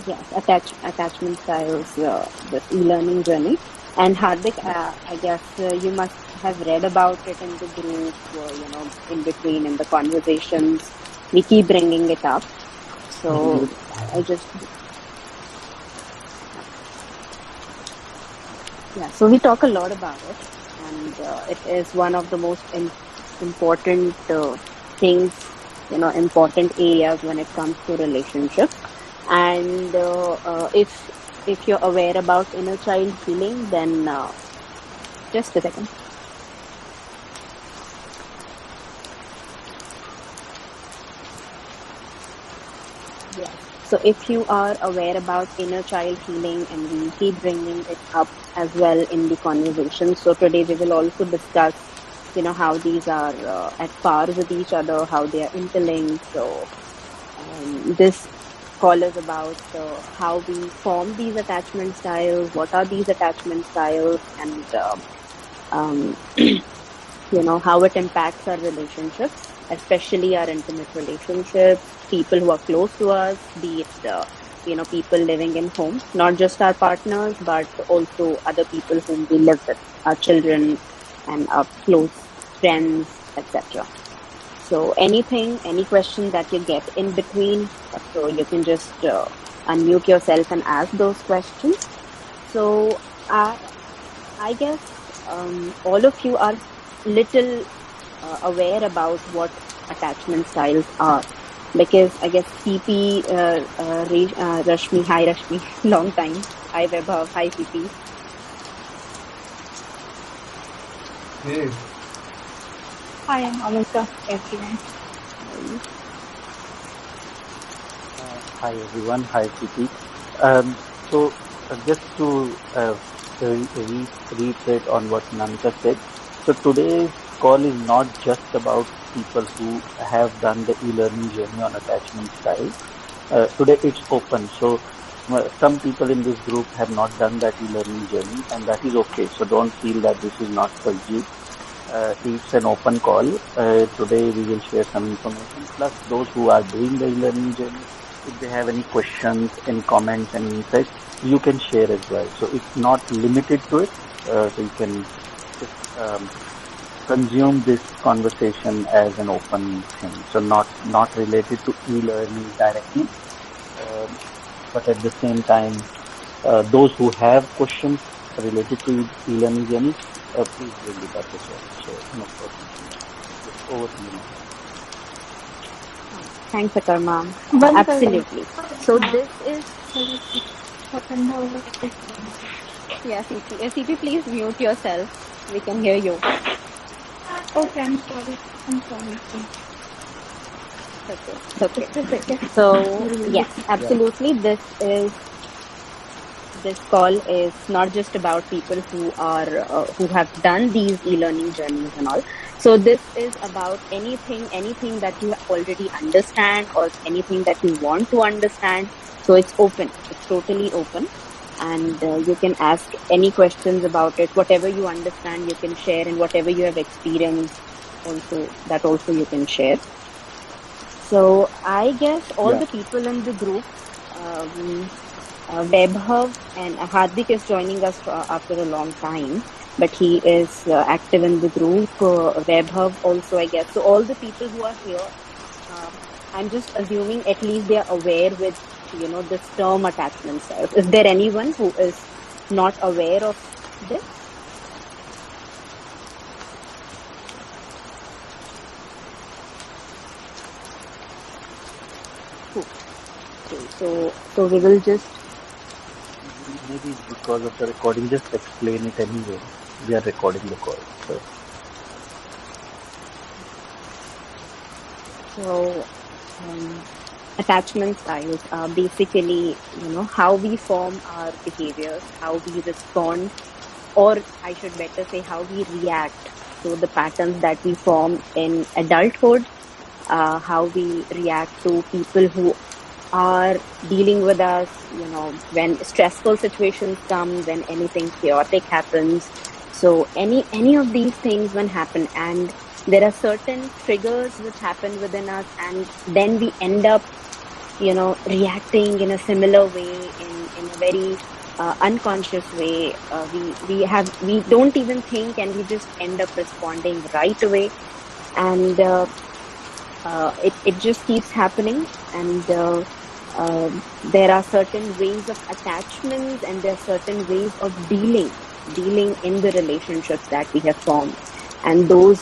Yes, attachment styles, this e-learning journey. And Hardik, I guess you must have read about it in the group, in between in the conversations. We keep bringing it up. So I just, yeah, so we talk a lot about it. And it is one of the most important things, important areas when it comes to relationships. And if you're aware about inner child healing, then just a second. Yeah. So if you are aware about inner child healing, and we keep bringing it up as well in the conversation. So today we will also discuss, how these are at par with each other, how they are interlinked. So this call is about how we form these attachment styles, what are these attachment styles, and how it impacts our relationships, especially our intimate relationships, people who are close to us, be it people living in home, not just our partners, but also other people whom we live with, our children and our close friends, etc. So any question that you get in between, so you can just unmute yourself and ask those questions. So I guess all of you are little aware about what attachment styles are, because I guess CP, Rashmi, hi Rashmi, long time. Hi Vaibhav, hi CP. Hey. Hi, I'm Amita, everyone. Hi everyone, hi CP. So just to reiterate on what Namita said, so today's call is not just about people who have done the e-learning journey on attachment style. Today it's open, so some people in this group have not done that e-learning journey, and that is okay. So don't feel that this is not for you. It's an open call. Today we will share some information, plus those who are doing the e-learning journey, if they have any questions, any comments, any insights, you can share as well. So it's not limited to it. So you can just consume this conversation as an open thing. So not related to e-learning directly, but at the same time, those who have questions related to e-learning journey, please bring it up as well. So no problem. Just over to you. Thanks, Akarma. Absolutely. So this is... Yeah, CP, please mute yourself. We can hear you. Okay, I'm sorry. Okay. So yes, absolutely. This call is not just about people who are who have done these e-learning journeys and all. So this is about anything that you already understand, or anything that you want to understand. So it's open. It's totally open. And you can ask any questions about it. Whatever you understand, you can share, and whatever you have experienced, also you can share. So I guess all the people in the group, Vaibhav and Hardik is joining us after a long time, but he is active in the group. Vaibhav also, I guess. So all the people who are here, I'm just assuming at least they are aware with this term attachment styles. Is there anyone who is not aware of this? Okay, so we will just... Maybe because of the recording, just explain it anyway. We are recording the call. So attachment styles are basically, how we form our behaviors, how we respond, or I should better say how we react to the patterns that we form in adulthood, how we react to people who are dealing with us, when stressful situations come, when anything chaotic happens. So any of these things when happen, and there are certain triggers which happen within us, and then we end up reacting in a similar way, in a very unconscious way. We don't even think, and we just end up responding right away, and it just keeps happening. And there are certain ways of attachments, and there are certain ways of dealing in the relationships that we have formed, and those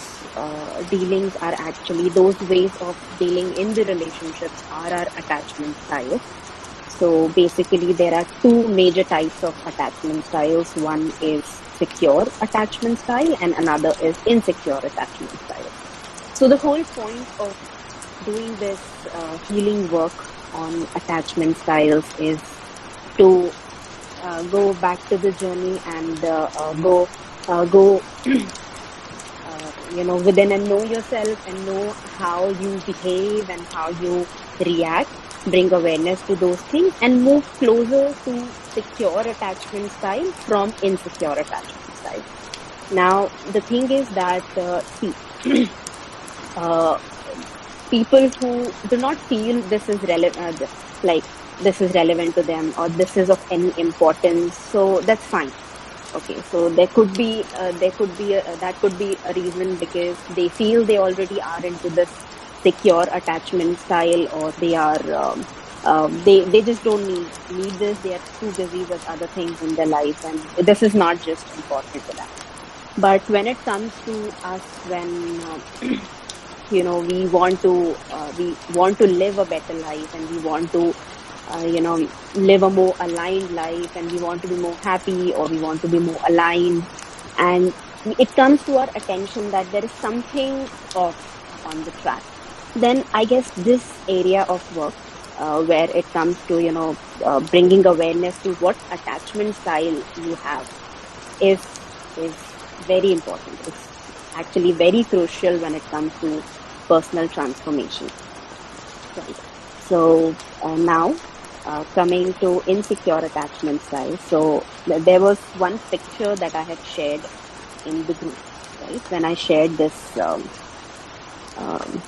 dealings are actually, those ways of dealing in the relationships are our attachment styles. So basically there are two major types of attachment styles. One is secure attachment style and another is insecure attachment style. So the whole point of doing this healing work on attachment styles is to go back to the journey and go within and know yourself and know how you behave and how you react, bring awareness to those things and move closer to secure attachment style from insecure attachment style. Now the thing is that people who do not feel this is relevant, this is relevant to them or this is of any importance, so that's fine. Okay, so that could be a reason because they feel they already are into this secure attachment style, or they are they just don't need this. They are too busy with other things in their life, and this is not just important to them. But when it comes to us, when we want to live a better life, and we want to live a more aligned life, and we want to be more happy, or we want to be more aligned, and it comes to our attention that there is something off on the track, then I guess this area of work where it comes to bringing awareness to what attachment style you have is very important. It's actually very crucial when it comes to personal transformation. Right. So now coming to insecure attachment style. So there was one picture that I had shared in the group, right? When I shared this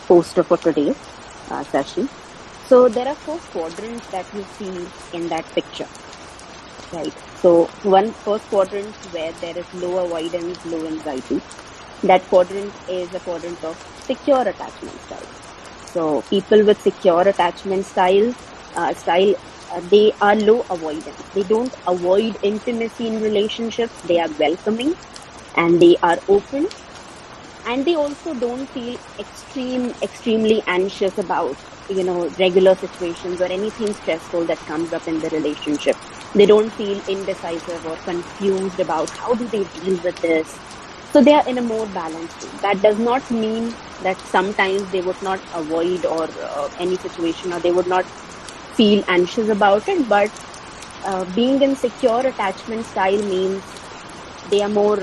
poster for today's session. So there are 4 quadrants that you see in that picture, right? So one first quadrant where there is low avoidance, low anxiety. That quadrant is a quadrant of secure attachment style. So people with secure attachment style, they are low avoidance. They don't avoid intimacy in relationships. They are welcoming and they are open. And they also don't feel extremely anxious about, regular situations or anything stressful that comes up in the relationship. They don't feel indecisive or confused about how do they deal with this. So they are in a more balanced state. That does not mean that sometimes they would not avoid or any situation, or they would not feel anxious about it. But being in secure attachment style means they are more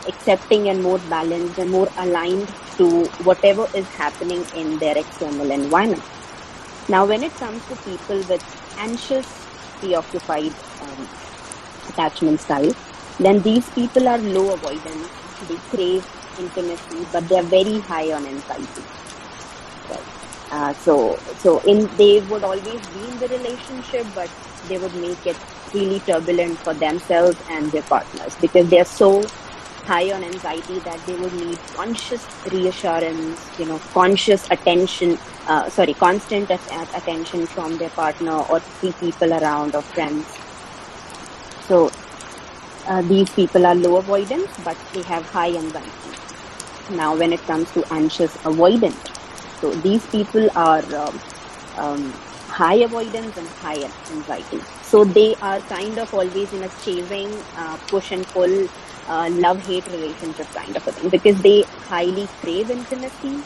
accepting and more balanced and more aligned to whatever is happening in their external environment. Now, when it comes to people with anxious, preoccupied attachment style, then these people are low avoidance. They crave intimacy, but they are very high on anxiety. Right? They would always be in the relationship, but they would make it really turbulent for themselves and their partners because they are so high on anxiety that they would need conscious reassurance, conscious attention, constant attention from their partner or the people around or friends. So these people are low avoidance, but they have high anxiety. Now, when it comes to anxious avoidant, so these people are high avoidance and high anxiety. So they are kind of always in a chasing, push and pull, love-hate relationship kind of a thing, because they highly crave intimacy,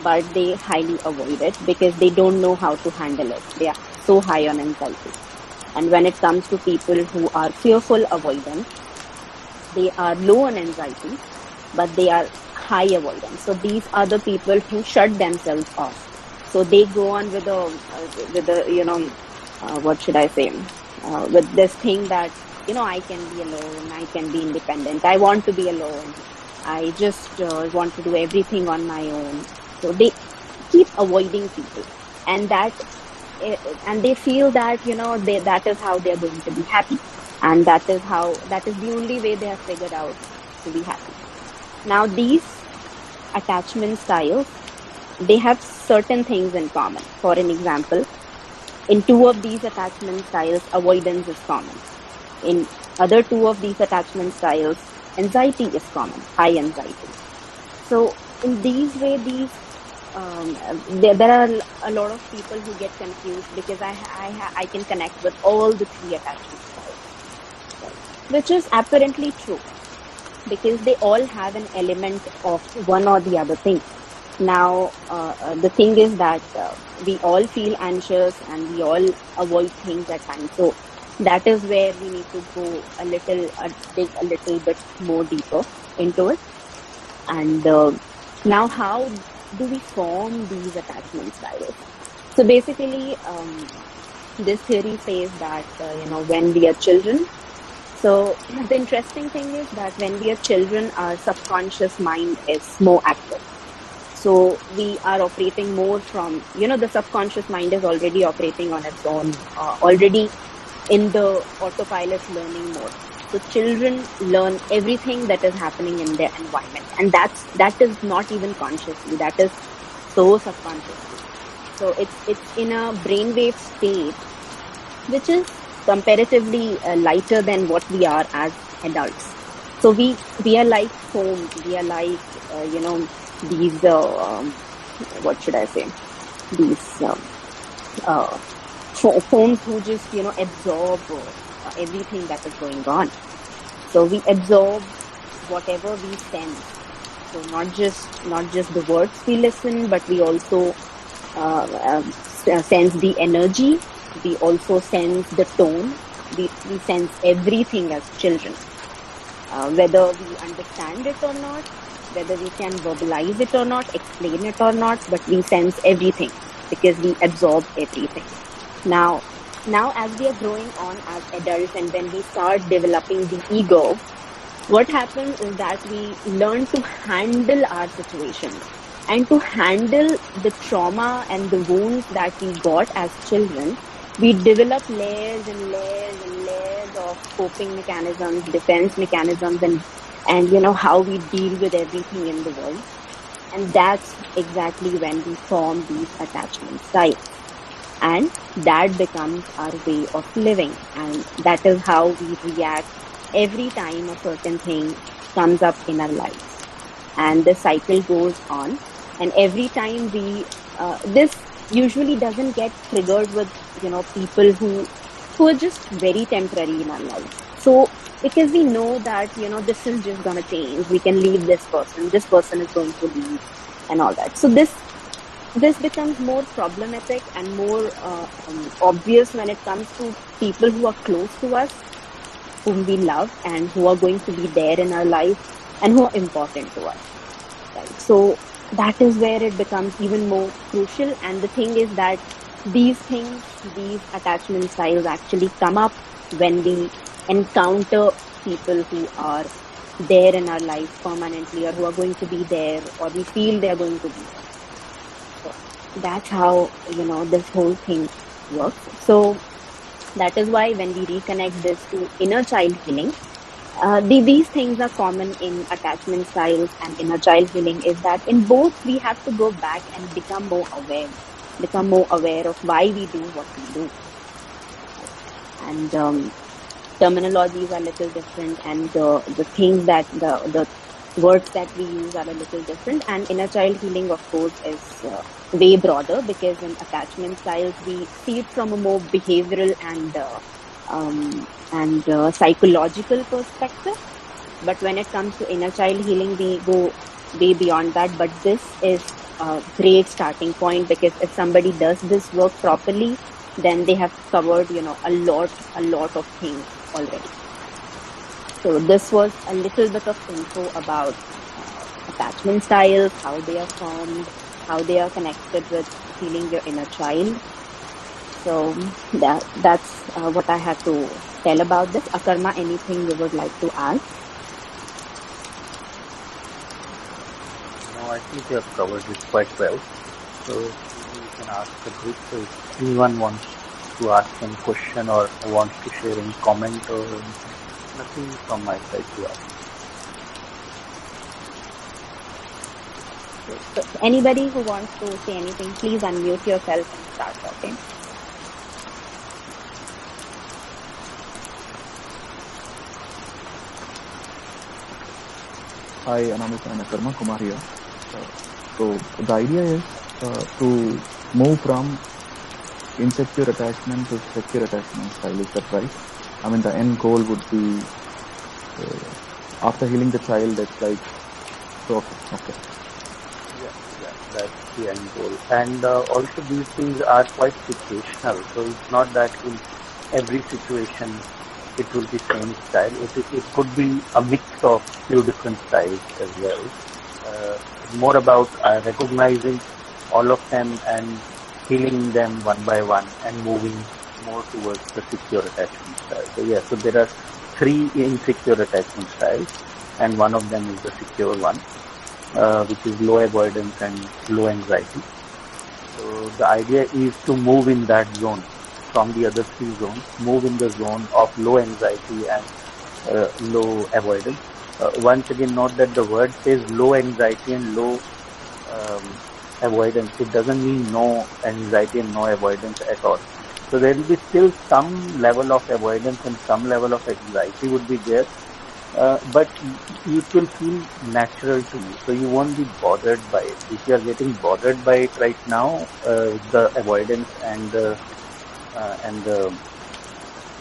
but they highly avoid it because they don't know how to handle it. They are so high on anxiety. And when it comes to people who are fearful avoidant, they are low on anxiety, but they are high avoidance. So these are the people who shut themselves off. So they go on with with this thing that, I can be alone, I can be independent, I want to be alone, I just want to do everything on my own. So they keep avoiding people. and they feel that that is how they're going to be happy, and that is the only way they have figured out to be happy. Now these attachment styles, they have certain things in common. For an example, in 2 of these attachment styles, avoidance is common. In other 2 of these attachment styles, anxiety is common, high anxiety. So in these way, there are a lot of people who get confused because I can connect with all the 3 attachment styles, which is apparently true because they all have an element of one or the other thing. Now, the thing is that we all feel anxious and we all avoid things at times. So that is where we need to go dig a little bit more deeper into it. And now, how do we form these attachment styles? So basically, this theory says that when we are children. So the interesting thing is that when we are children, our subconscious mind is more active. So we are operating more from, the subconscious mind is already operating on its own, already in the autopilot learning mode. So children learn everything that is happening in their environment, and that is not even consciously, that is so subconsciously. So it's in a brainwave state, which is comparatively lighter than what we are as adults. So we are like foam. We are like these what should I say? These foams who just absorb everything that is going on. So we absorb whatever we sense. So not just the words we listen, but we also sense the energy. We also sense the tone. We sense everything as children, whether we understand it or not, whether we can verbalize it or not, explain it or not, but we sense everything because we absorb everything. Now as we are growing on as adults and when we start developing the ego, what happens is that we learn to handle our situations and to handle the trauma and the wounds that we got as children. We develop layers and layers and layers of coping mechanisms, defense mechanisms, and how we deal with everything in the world. And that's exactly when we form these attachment styles. And that becomes our way of living. And that is how we react every time a certain thing comes up in our lives. And the cycle goes on. And every time this usually doesn't get triggered with, people who are just very temporary in our lives. So because we know that, this is just going to change. We can leave this person is going to leave and all that. So this becomes more problematic and more obvious when it comes to people who are close to us, whom we love and who are going to be there in our life and who are important to us. Right? So that is where it becomes even more crucial. And the thing is that these attachment styles actually come up when we encounter people who are there in our life permanently or who are going to be there or we feel they are going to be there. So that's how, this whole thing works. So that is why when we reconnect this to inner child healing, these things are common in attachment styles and inner child healing, is that in both we have to go back and become more aware of why we do what we do. And terminologies are a little different, and the things that the words that we use are a little different. And inner child healing, of course, is way broader because in attachment styles we see it from a more behavioral and psychological perspective. But when it comes to inner child healing, we go way beyond that. But this is a great starting point because if somebody does this work properly, then they have covered, a lot of things already. So this was a little bit of info about attachment styles, how they are formed, how they are connected with healing your inner child. So that's what I had to tell about this. Akarma, anything you would like to add? No, I think you have covered it quite well. So you can ask the group. So if anyone wants to ask any question or wants to share any comment or anything, nothing from my side to ask. So anybody who wants to say anything, please unmute yourself and start talking. Hi, Anamika and Akarma, Kumar here. So the idea is to move from insecure attachment to secure attachment style. Is that right? I mean, the end goal would be after healing the child. It's like okay. Yeah, that's the end goal. And also these things are quite situational. So it's not that in every situation it will be same style. It could be a mix of few different styles as well. More about recognizing all of them and healing them one by one and moving more towards the secure attachment style. So yeah, so there are 3 insecure attachment styles, and one of them is the secure one, which is low avoidance and low anxiety. So the idea is to move in that zone from the other 3 zones, move in the zone of low anxiety and low avoidance. Once again, note that the word says low anxiety and low avoidance. It doesn't mean no anxiety and no avoidance at all. So there will be still some level of avoidance and some level of anxiety would be there, but it will feel natural to you. So you won't be bothered by it. If you are getting bothered by it right now, the avoidance and the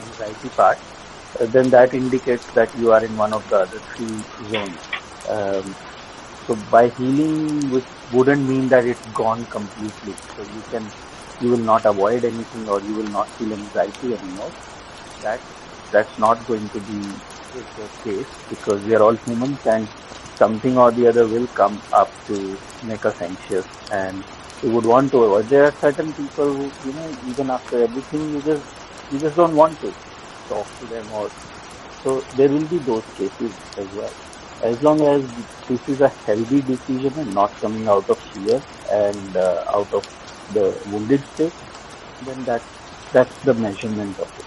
anxiety part, then that indicates that you are in one of the other 3 zones. So by healing, which wouldn't mean that it's gone completely. So you will not avoid anything or you will not feel anxiety anymore. That's not going to be the case, because we are all humans and something or the other will come up to make us anxious and we would want to avoid. There are certain people who, even after everything, you just don't want to talk to them, or so there will be those cases as well. As long as this is a healthy decision and not coming out of fear and out of the wounded state, then that's the measurement of it.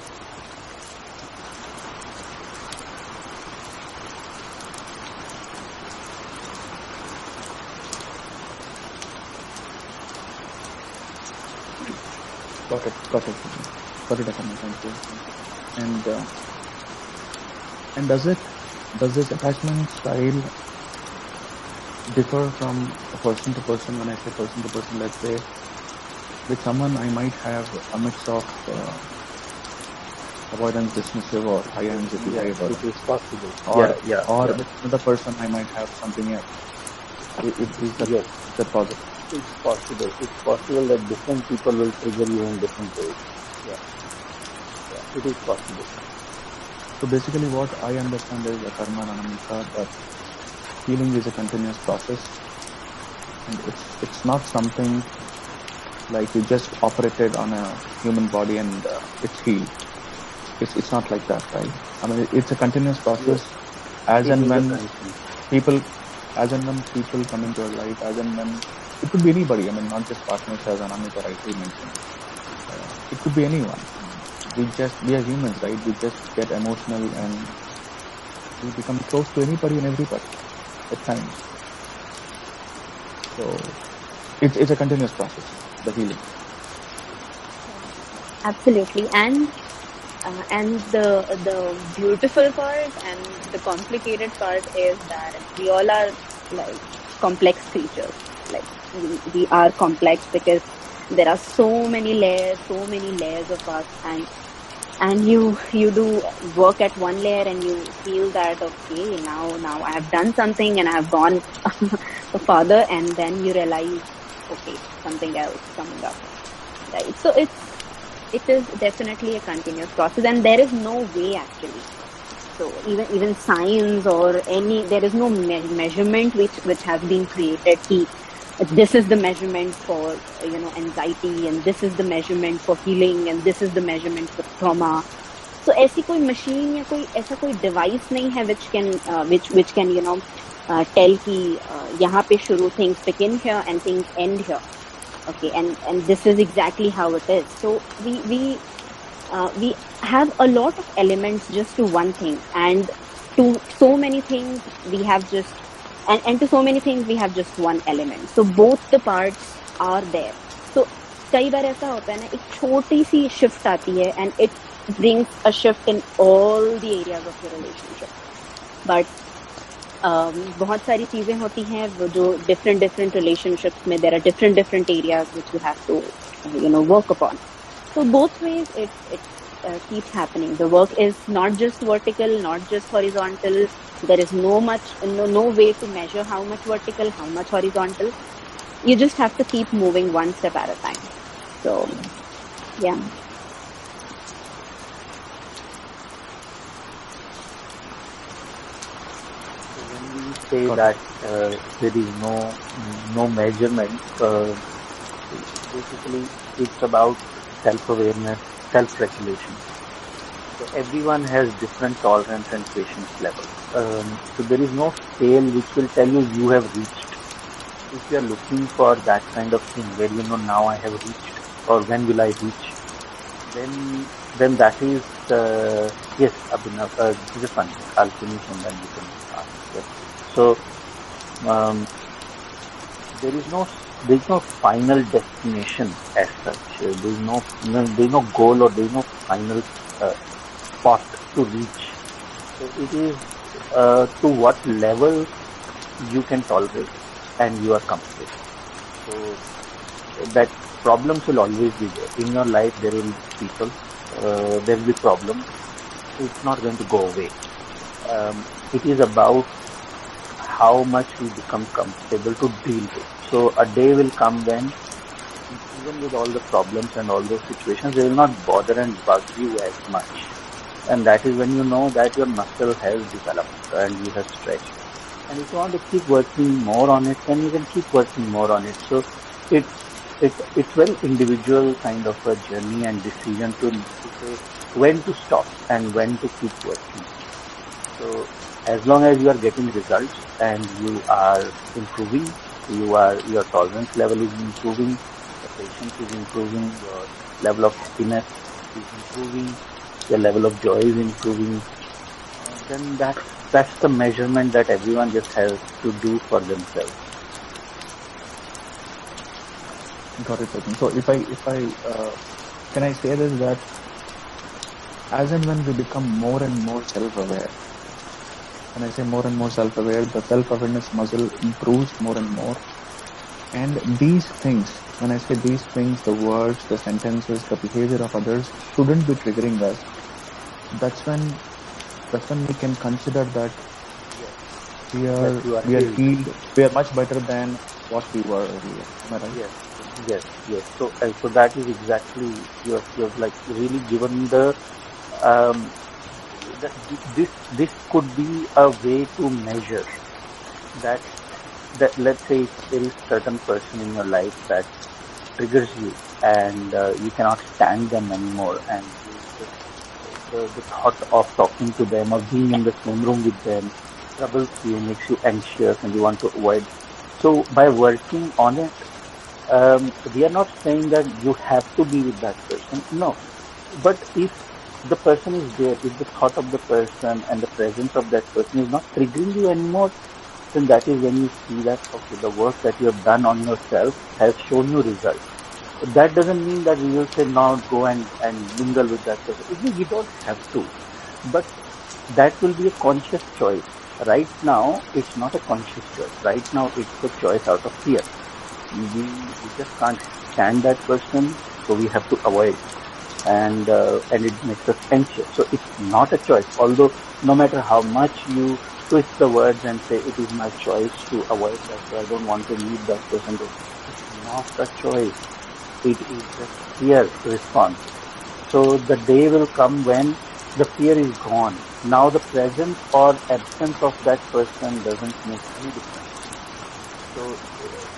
Got it, Akarma. Thank you. And does this attachment style differ from person to person? When I say person to person, let's say with someone I might have a mix of avoidance, dismissive, or high anxiety. Yes, it is possible. Or with another person I might have something else. Is that possible? It's possible. It's possible that different people will trigger you in different ways. Yeah, it is possible. So basically what I understand is, Akarma and Anamika, that healing is a continuous process, and it's not something like you just operated on a human body and it's healed. It's not like that, right? I mean, it's a continuous process. As and when people come into your life, as and when, it could be anybody. I mean, not just partners, as Anamika rightly mentioned. It could be anyone. We are humans, right? We just get emotional and we become close to anybody and everybody at times. So it's a continuous process, the healing. Absolutely. And the beautiful part and the complicated part is that we all are like complex creatures. Like we are complex because there are so many layers of us, and you do work at one layer and you feel that okay, now I have done something and I have gone further, and then you realize okay, something else coming up, right? So it is definitely a continuous process, and there is no way actually. So even science or there is no measurement which has been created. This is the measurement for anxiety, and this is the measurement for healing, and this is the measurement for trauma. So ऐसी कोई machine या ऐसा कोई device नहीं है which can tell कि यहाँ पे शुरू things begin here and things end here. Okay, and this is exactly how it is. So we have a lot of elements just to one thing, and to so many things we have just and to so many things we have just one element. So both the parts are there. So कई बार ऐसा होता है ना, एक छोटी सी shift आती है and it brings a shift in all the areas of your relationship. But बहुत सारी चीजें होती हैं वो जो different relationships में there are different areas which you have to work upon. So both ways it keeps happening. The work is not just vertical, not just horizontal. There is no way to measure how much vertical, how much horizontal. You just have to keep moving one step at a time. So, yeah. When we say that there is no measurement, basically it's about self-awareness, self-regulation. So everyone has different tolerance and patience level. So there is no scale which will tell you have reached. If you are looking for that kind of thing where now I have reached or when will I reach, then that is yes, Abhinav, this is fun. I'll finish and then you can ask. Yes. So there is no final destination as such. There is no goal or there is no final spot to reach. So it is to what level you can tolerate and you are comfortable. So that problems will always be there. In your life there will be people, there will be problems. It's not going to go away. It is about how much we become comfortable to deal with. So a day will come when even with all the problems and all those situations, they will not bother and bug you as much. And that is when you know that your muscle has developed and you have stretched. And if you want to keep working more on it, then you can keep working more on it. So it's very individual kind of a journey and decision to say when to stop and when to keep working. So as long as you are getting results and you are improving, your tolerance level is improving, your patience is improving, your level of happiness is improving, your level of joy is improving, then that's the measurement that everyone just has to do for themselves. Got it, Sachin. So if I can I say this, that as and when we become more and more self-aware, when I say more and more self-aware, the self-awareness muscle improves more and more. And these things, when I say these things, the words, the sentences, the behavior of others shouldn't be triggering us. That's when we can consider that we are healed, we are much better than what we were earlier. Am I right? Yes. So that is exactly you have like really given the this could be a way to measure that let's say if there is certain person in your life that triggers you and you cannot stand them anymore, and the thought of talking to them or being in the same room with them troubles you, makes you anxious, and you want to avoid. So by working on it, we are not saying that you have to be with that person. No. But if the person is there, if the thought of the person and the presence of that person is not triggering you anymore, then that is when you see that, okay, the work that you have done on yourself has shown you results. That doesn't mean that we will say now go and mingle with that person. We don't have to. But that will be a conscious choice. Right now, it's not a conscious choice. Right now, it's a choice out of fear. We just can't stand that person, so we have to avoid, and it makes us anxious. So it's not a choice. Although no matter how much you twist the words and say it is my choice to avoid that, so I don't want to meet that person, it's not a choice. It is just fear response. So the day will come when the fear is gone. Now the presence or absence of that person doesn't make any difference. So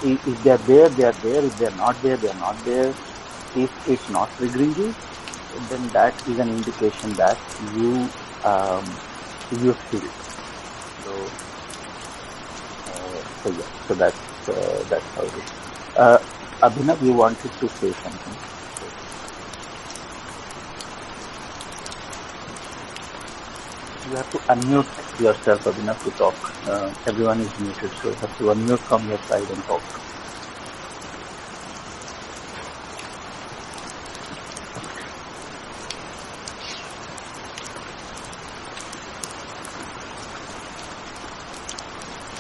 if they are there, they are there. If they are not there, they are not there. If it's not triggering you, then that is an indication that you feel. So that's how it is. Abhinav, you wanted to say something. You have to unmute yourself, Abhinav, to talk. Everyone is muted, so you have to unmute from your side and talk.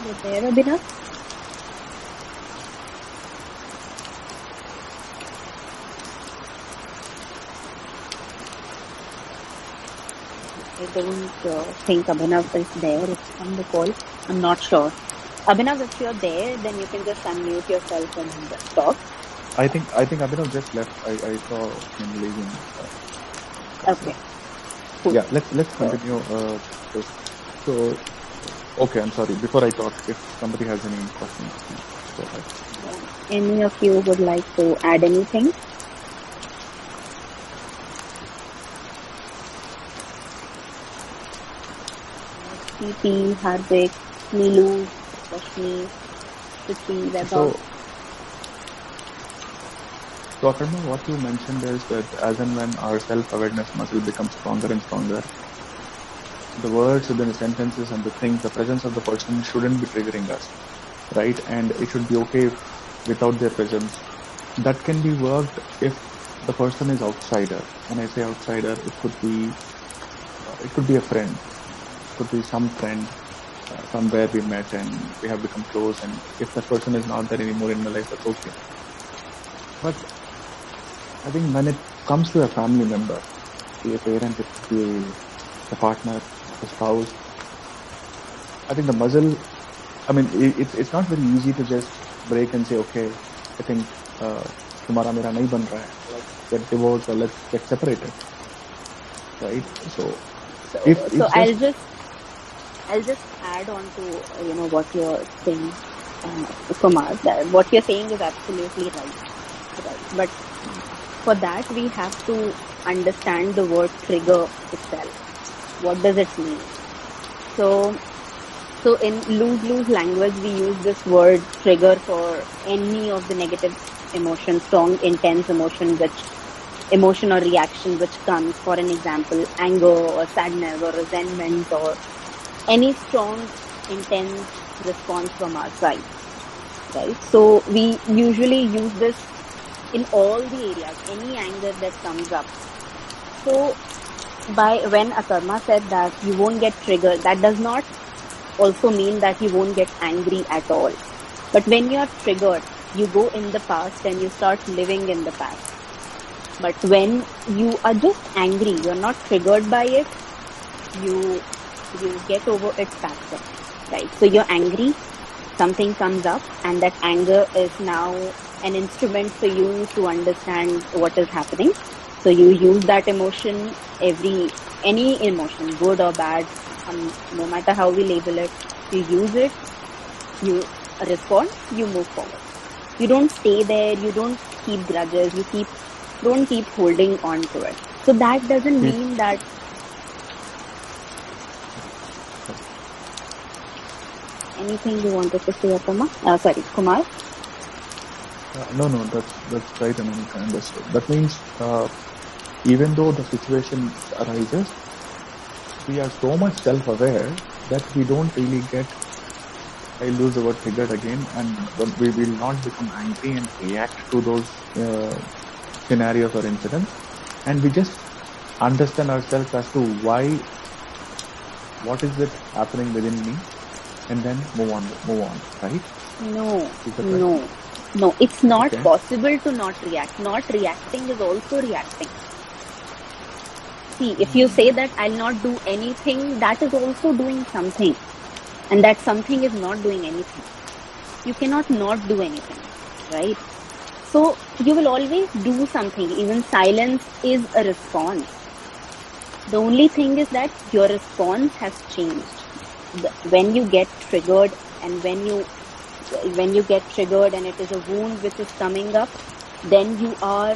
You there, Abhinav? I don't think Abhinav is there on the call. I'm not sure. Abhinav, if you're there, then you can just unmute yourself and just talk. I think Abhinav just left. I saw him leaving. Okay. Cool. Yeah, let's continue. So, okay, I'm sorry. Before I talk, if somebody has any questions, go ahead. Any of you would like to add anything? 𝗕𝗵, Hardik, Neelu, Rashmi, 𝗕𝗵𝗿𝗵. So, Akarma, what you mentioned is that as and when our self-awareness muscle becomes stronger and stronger, the words within the sentences and the things, the presence of the person shouldn't be triggering us, right? And it should be okay without their presence. That can be worked if the person is outsider. When I say outsider, it could be a friend, it could be some friend somewhere we met and we have become close. And if that person is not there anymore in my life, that's okay. But I think when it comes to a family member, be a parent, be a partner, a spouse, I think the muzzle, I mean, it's not very easy to just break and say, okay, I think tumhara mera nahi ban raha hai. Let's get divorced or let's get separated, right? So I'll just add on to what you're saying, Kumar. What you're saying is absolutely right. But for that we have to understand the word trigger itself. What does it mean? So in loose language, we use this word trigger for any of the negative emotions, strong, intense emotion or reaction which comes. For an example, anger or sadness or resentment or any strong, intense response from our side, right? So we usually use this in all the areas, any anger that comes up. So when Akarma said that you won't get triggered, that does not also mean that you won't get angry at all. But when you're triggered, you go in the past and you start living in the past. But when you are just angry, you're not triggered by it, you get over it faster, right? So you're angry, something comes up, and that anger is now an instrument for you to understand what is happening. So you use that emotion, any emotion, good or bad, no matter how we label it, you use it, you respond, you move forward. You don't stay there, you don't keep grudges, don't keep holding on to it. So that doesn't mean that. Anything you wanted to say, Kumar? No, that's right, Anika, I understood. That means even though the situation arises, we are so much self-aware that we don't really get, I use the word triggered again, and we will not become angry and react to those scenarios or incidents, and we just understand ourselves as to what is it happening within me, and then move on, right? No, it's not possible to not react. Not reacting is also reacting. See, if you say that I'll not do anything, that is also doing something. And that something is not doing anything. You cannot not do anything, right? So you will always do something. Even silence is a response. The only thing is that your response has changed. When you get triggered and when you get triggered and it is a wound which is coming up, then you are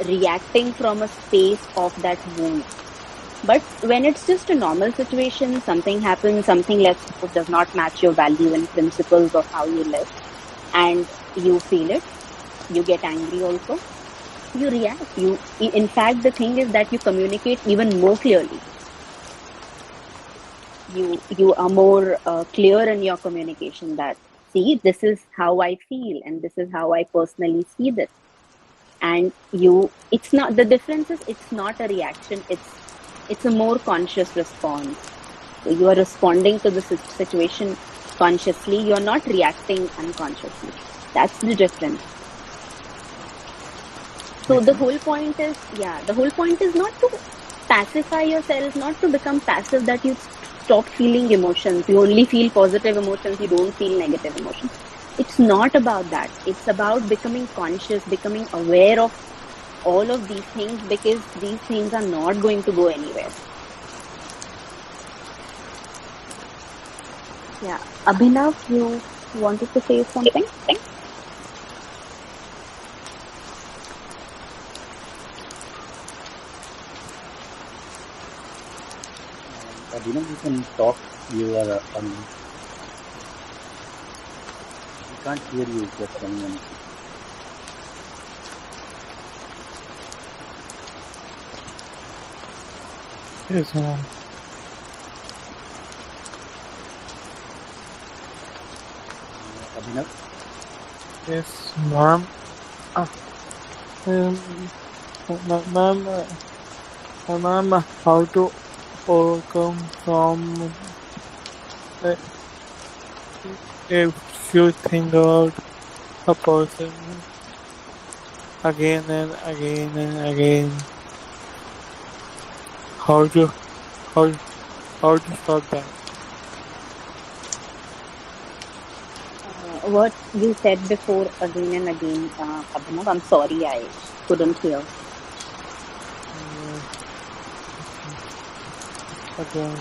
reacting from a space of that wound. But when it's just a normal situation, something happens, something does not match your value and principles of how you live, and you feel it, You get angry also. You react. In fact, the thing is that you communicate even more clearly. You are more clear in your communication that, see, this is how I feel and this is how I personally see this. And it's not, the difference is it's not a reaction, it's a more conscious response. So you are responding to the situation consciously, you're not reacting unconsciously. That's the difference. So the whole point is not to pacify yourself, not to become passive, that you stop feeling emotions, you only feel positive emotions, you don't feel negative emotions. It's not about that. It's about becoming conscious, becoming aware of all of these things, because these things are not going to go anywhere. Yeah. Abhinav, you wanted to say something? Abhinav, you can talk. You are we can't hear you just one minute. Yes, ma'am. Abhinav? Yes, ma'am. Ma'am, how to overcome from if you think about a person again and again and again, how to stop that? What you said before again and again, Abhinav, I'm sorry, I couldn't hear. Again.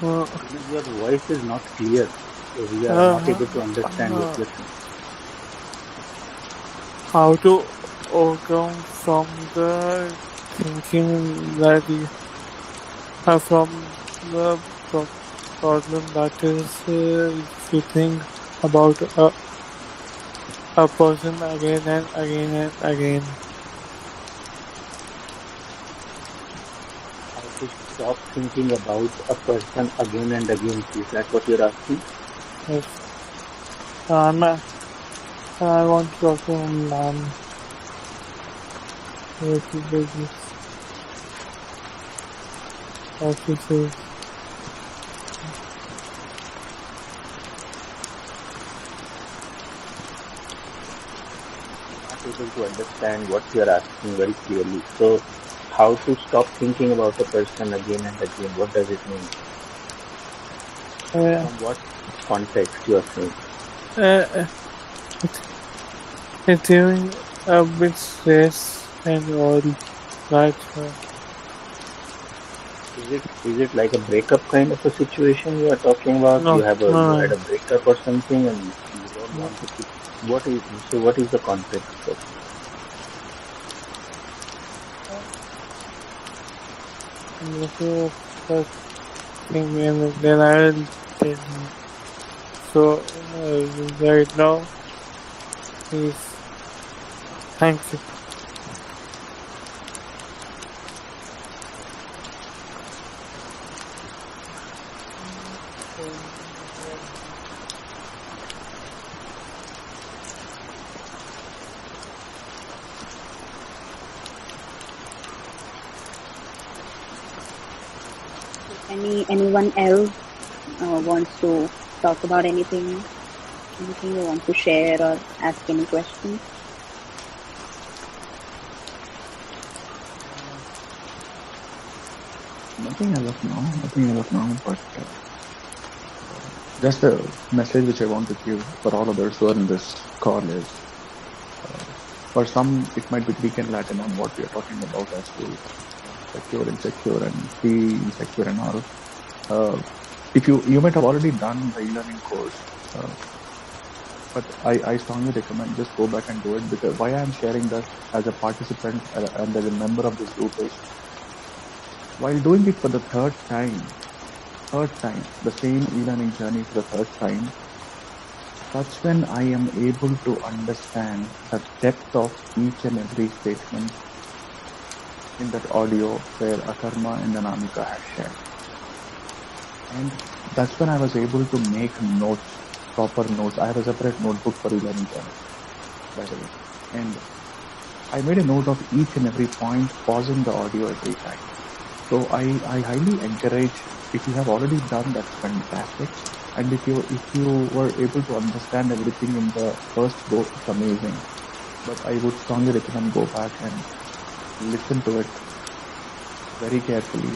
Your voice is not clear. So we are not able to understand what you're saying. How to overcome from the thinking that you have from the problem that is if you think about a person again and again and again. How to stop thinking about a person again and again? Is that what you're asking? Yes. I want to talk to ma'am. What she says. Not able to understand what you're asking very clearly. So, how to stop thinking about a person again and again? What does it mean? From what context you are saying? It's giving a bit stress and all, right? Is it like a breakup kind of a situation you are talking about? No, you had a breakup or something, and you don't want to keep. What is the context of First thing, and then I will tell you. So, right now, please, thank you. Anyone else wants to talk about anything you want to share or ask any questions? Nothing as of now, but just a message which I want to give for all others who are in this call is, for some it might be Greek and Latin on what we are talking about as to secure, insecure, and be insecure and all. If you might have already done the e-learning course, but I strongly recommend just go back and do it, because why I am sharing that as a participant and as a member of this group is, while doing it for the third time, the same e-learning journey for the third time, that's when I am able to understand the depth of each and every statement in that audio where 𝗕𝗁 and 𝗕𝗁 had shared. And that's when I was able to make notes, proper notes. I have a separate notebook for e-learning journey, by the way. And I made a note of each and every point, pausing the audio every time. So I highly encourage, if you have already done, that's fantastic. And if you were able to understand everything in the first go, it's amazing. But I would strongly recommend go back and listen to it very carefully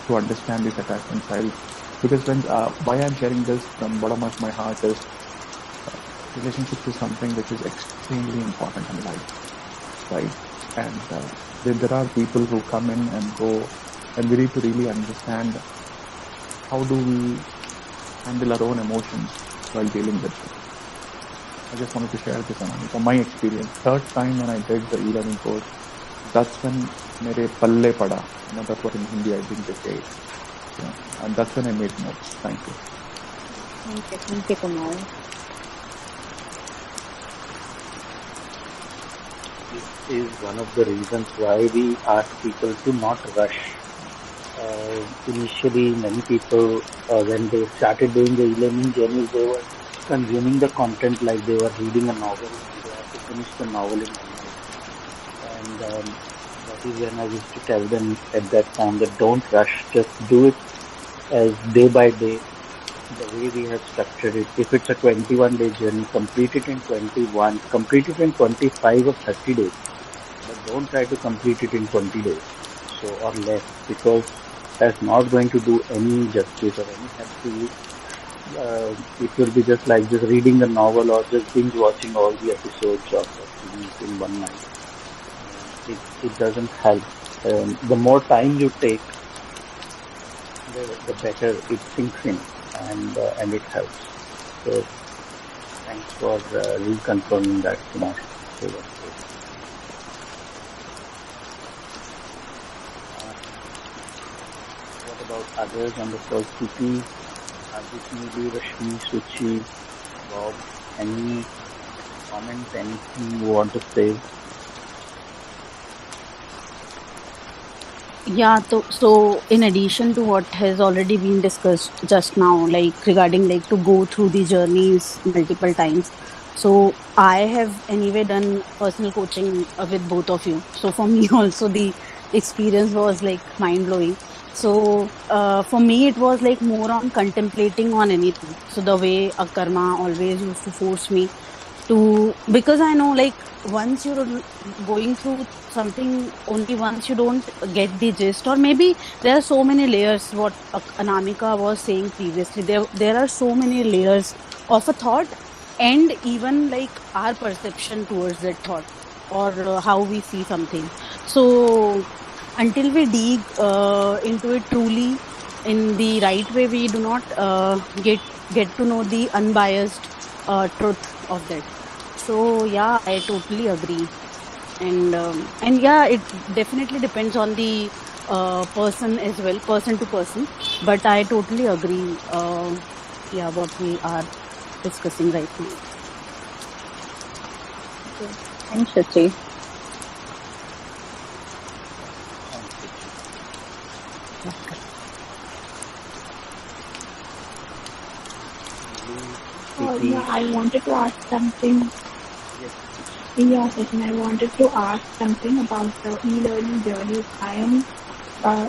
to understand this attachment style. Because when why I'm sharing this from bottom of my heart is relationships is something which is extremely important in life, right? And there are people who come in and go, and we need to really understand how do we handle our own emotions while dealing with it. I just wanted to share this from my experience. Third time when I did the e-learning course, that's when mere palle pada. That's what in Hindi I think they say. And that's when I made notes. Thank you. Thank you, Kumar. This is one of the reasons why we ask people to not rush. Initially, many people, when they started doing the e-learning journeys, they were consuming the content like they were reading a novel. They had to finish the novel in one night. And that is when I used to tell them at that time that don't rush, just do it as day by day, the way we have structured it. If it's a 21-day journey, complete it in 21, complete it in 25 or 30 days. But don't try to complete it in 20 days or less, because that's not going to do any justice or any help to you. It will be just like just reading a novel or just binge watching all the episodes of it in one night. It doesn't help. The more time you take, the better it sinks in and it helps. So thanks for reconfirming that, Kumar. What about others on the first CP? Aditi, Rashmi, Suchi, Bob, any comments, anything you want to say? Yeah, so in addition to what has already been discussed just now, like regarding like to go through the journeys multiple times. So I have anyway done personal coaching with both of you. So for me also the experience was like mind blowing. So for me it was like more on contemplating on anything. So the way 𝗕𝗁 always used to force me to, because I know like once you're going through something, only once you don't get the gist, or maybe there are so many layers, what 𝗕𝗁 was saying previously, there are so many layers of a thought, and even like our perception towards that thought, or how we see something. So until we dig into it truly in the right way, we do not get to know the unbiased truth of that. So yeah, I totally agree, and yeah, it definitely depends on the person as well, person to person. But I totally agree. Yeah, what we are discussing right now. Okay. Thanks, Shachi. Yeah, I wanted to ask something. Yeah, Sachin, I wanted to ask something about the e-learning journey. I am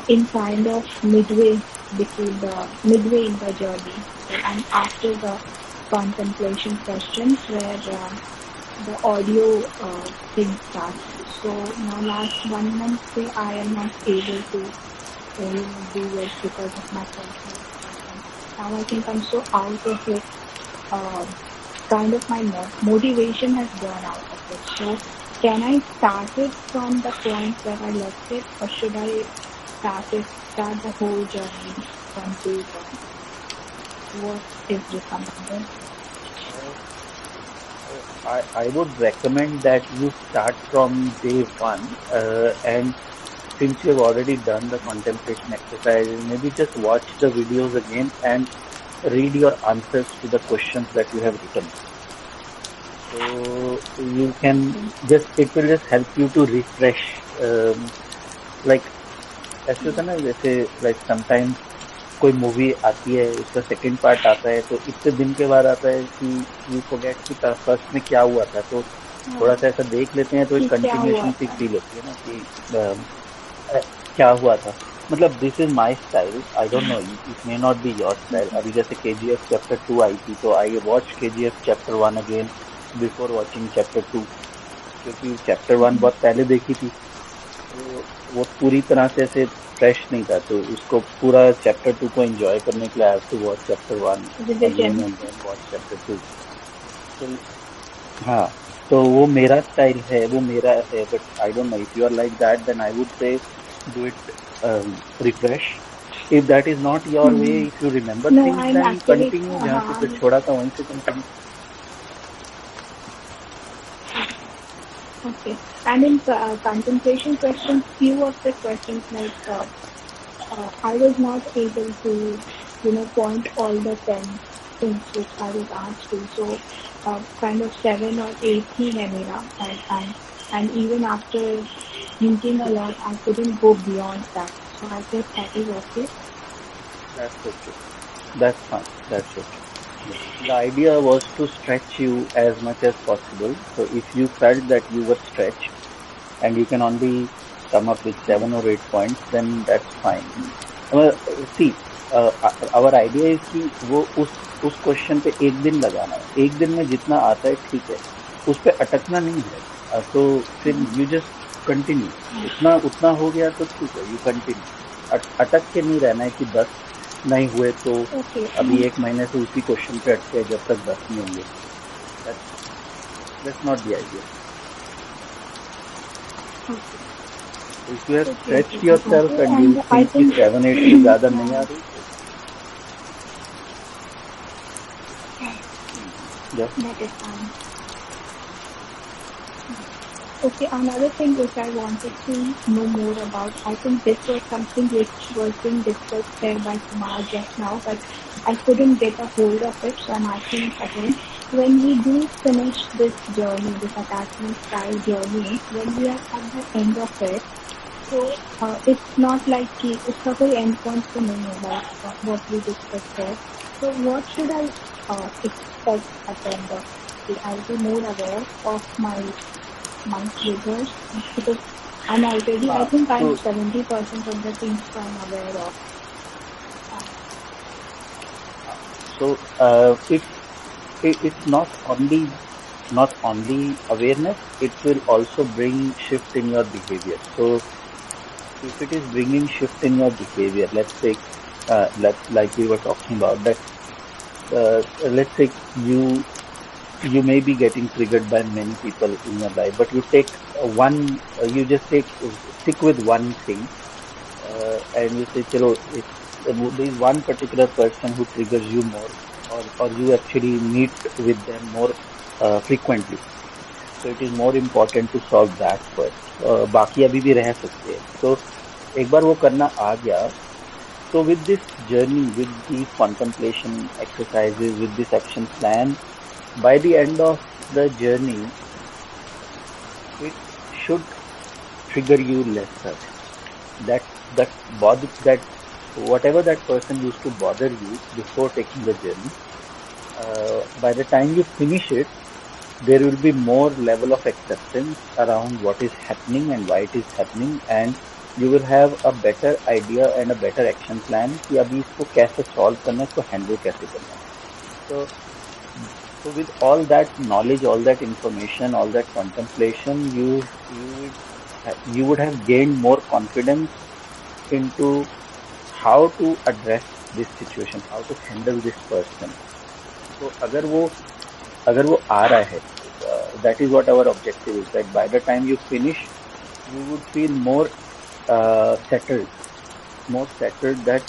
in kind of midway in the journey. So I'm after the contemplation sessions where the audio thing starts. So now last 1 month I am not able to do it because of my personal circumstances. Now I think I'm so out of it. Kind of my motivation has gone out of it. So can I start it from the point where I left it, or should I start the whole journey from day one? What is recommended? I would recommend that you start from day one, and since you have already done the contemplation exercises, maybe just watch the videos again and read your answers to the questions that you have written. So you can it will just help you to refresh. Like ऐसे होता है ना, जैसे like sometimes कोई movie आती है, उसका second part आता है, तो इतने दिन के बाद आता है कि यू फॉरगेट कि फर्स्ट में क्या हुआ था, तो थोड़ा सा ऐसा देख लेते हैं तो एक कंटिन्यूएशन सी फील होती है ना कि क्या हुआ था. मतलब this is my style, I don't no, it may not be your style. अभी जैसे KGF चैप्टर 2 आई थी, तो I watch KGF chapter 1 again before watching chapter 2, क्योंकि चैप्टर 1 बहुत पहले देखी थी, तो वो पूरी तरह से ऐसे फ्रेश नहीं था, तो उसको पूरा चैप्टर 2 को एंजॉय करने के लिए I have to watch chapter 1 again and then watch chapter 2. तो हाँ, तो वो मेरा स्टाइल है, वो मेरा है. But I don't know if you are like that, then I would say do it refresh. If that is not your way, if you remember things, then continue जहाँ से छोड़ा था वहीं से continue. Okay. And in contemplation questions, few of the questions like I was not able to, point all the 10 things which I was asked to. So kind of 7 or 8 ही है मेरा that time. And even after thinking a lot, I couldn't go beyond that. So I guess that is okay. That's okay. That's fine. That's okay. The idea was to stretch you as much as possible. So if you felt that you were stretched and you can only come up with 7 or 8 points, then that's fine. See, our idea is कि वो उस question पे एक दिन लगाना है. एक दिन में जितना आता है ठीक है, उस पे अटकना नहीं है. तो फिर you just continue. उतना हो गया तो ठीक है, you continue. अटक के नहीं रहना है कि 10 नहीं हुए तो अभी 1 महीने से उसी क्वेश्चन पे अटके जब तक 10 नहीं होंगे. That's not the idea. If you have stretched yourself and you think कि 7, 8 से ज़्यादा नहीं आ रही, that is fine. Okay, another thing which I wanted to know more about, I think this was something which was being discussed there by Kumar just now, but I couldn't get a hold of it, so I'm asking it again. When we do finish this journey, this attachment style journey, when we are at the end of it, so it's not like कि उसका कोई end point तो नहीं है, like what we discussed there. So what should I expect at the end of it? I'll be more aware of my triggers, because I'm already, I think I'm 70% of the things I'm aware of. So it's not only awareness, it will also bring shift in your behavior. So if it is bringing shift in your behavior, let's say like we were talking about that, let's say you may be getting triggered by many people in your life, but you take you just stick with one thing, and you say, chalo, there is one particular person who triggers you more, or you actually meet with them more frequently. So it is more important to solve that first. बाकी अभी भी रह सकते हैं. तो एक बार वो करना आ गया, so with this journey, with these contemplation exercises, with this action plan, by the end of the journey, it should trigger you lesser. That whatever that person used to bother you before taking the journey, by the time you finish it, there will be more level of acceptance around what is happening and why it is happening, and you will have a better idea and a better action plan कि अभी इसको कैसे solve करना है, इसको handle कैसे करना है. So with all that knowledge, all that information, all that contemplation, you would have gained more confidence into how to address this situation, how to handle this person. So अगर वो आ रहा है, that is what our objective is, that by the time you finish, you would feel more settled, that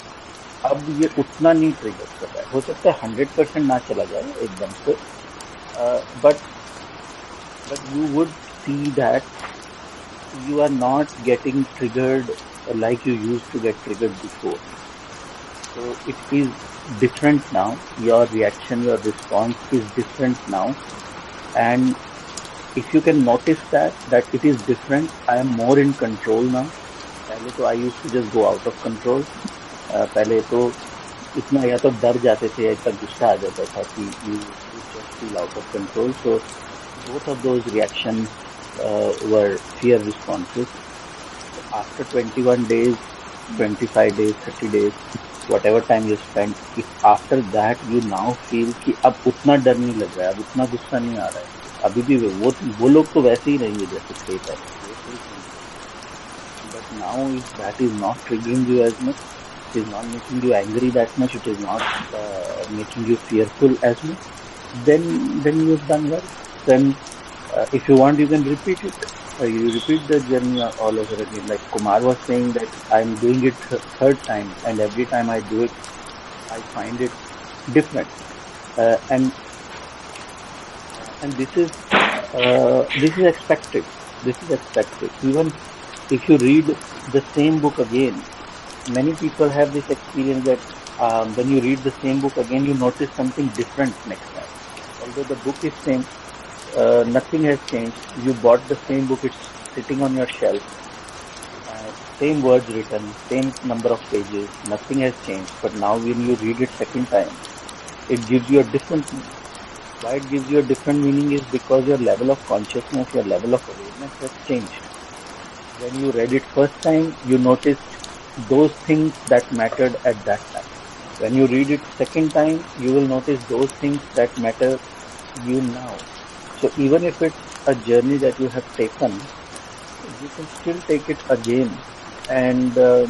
अब ये उतना नहीं trigger कर रहा है. हो सकता है 100% ना चला जाए एकदम से, but you would see that you are not getting triggered like you used to get triggered before. So it is different now. Your reaction, your response is different now. And if you can notice that it is different, I am more in control now. पहले तो I used to just go out of control. पहले तो इतना या तो डर जाते थे या इतना गुस्सा आ जाता था कि you just feel out of control. So both of those reactions were fear responses. After 21 days, 25 days, 30 days, whatever time you spend, if after that you now feel कि अब उतना डर नहीं लग रहा है, अब उतना गुस्सा नहीं आ रहा है, अभी भी वो लोग तो वैसे ही रहेंगे जैसे थे पहले. But now if that is not triggering you as much, it is not making you angry that much, it is not making you fearful as much, then you've done well. Then if you want, you can repeat it. You repeat the journey all over again. Like Kumar was saying that I'm doing it third time, and every time I do it, I find it different. And this is expected. This is expected. Even if you read the same book again, many people have this experience that when you read the same book again, you notice something different next time. Although the book is same, nothing has changed. You bought the same book, it's sitting on your shelf, same words written, same number of pages, nothing has changed. But now when you read it second time, it gives you a different meaning. Why it gives you a different meaning is because your level of consciousness, your level of awareness has changed. When you read it first time, you noticed those things that mattered at that time. When you read it second time, you will notice those things that matter you now. So even if it's a journey that you have taken, you can still take it again, and the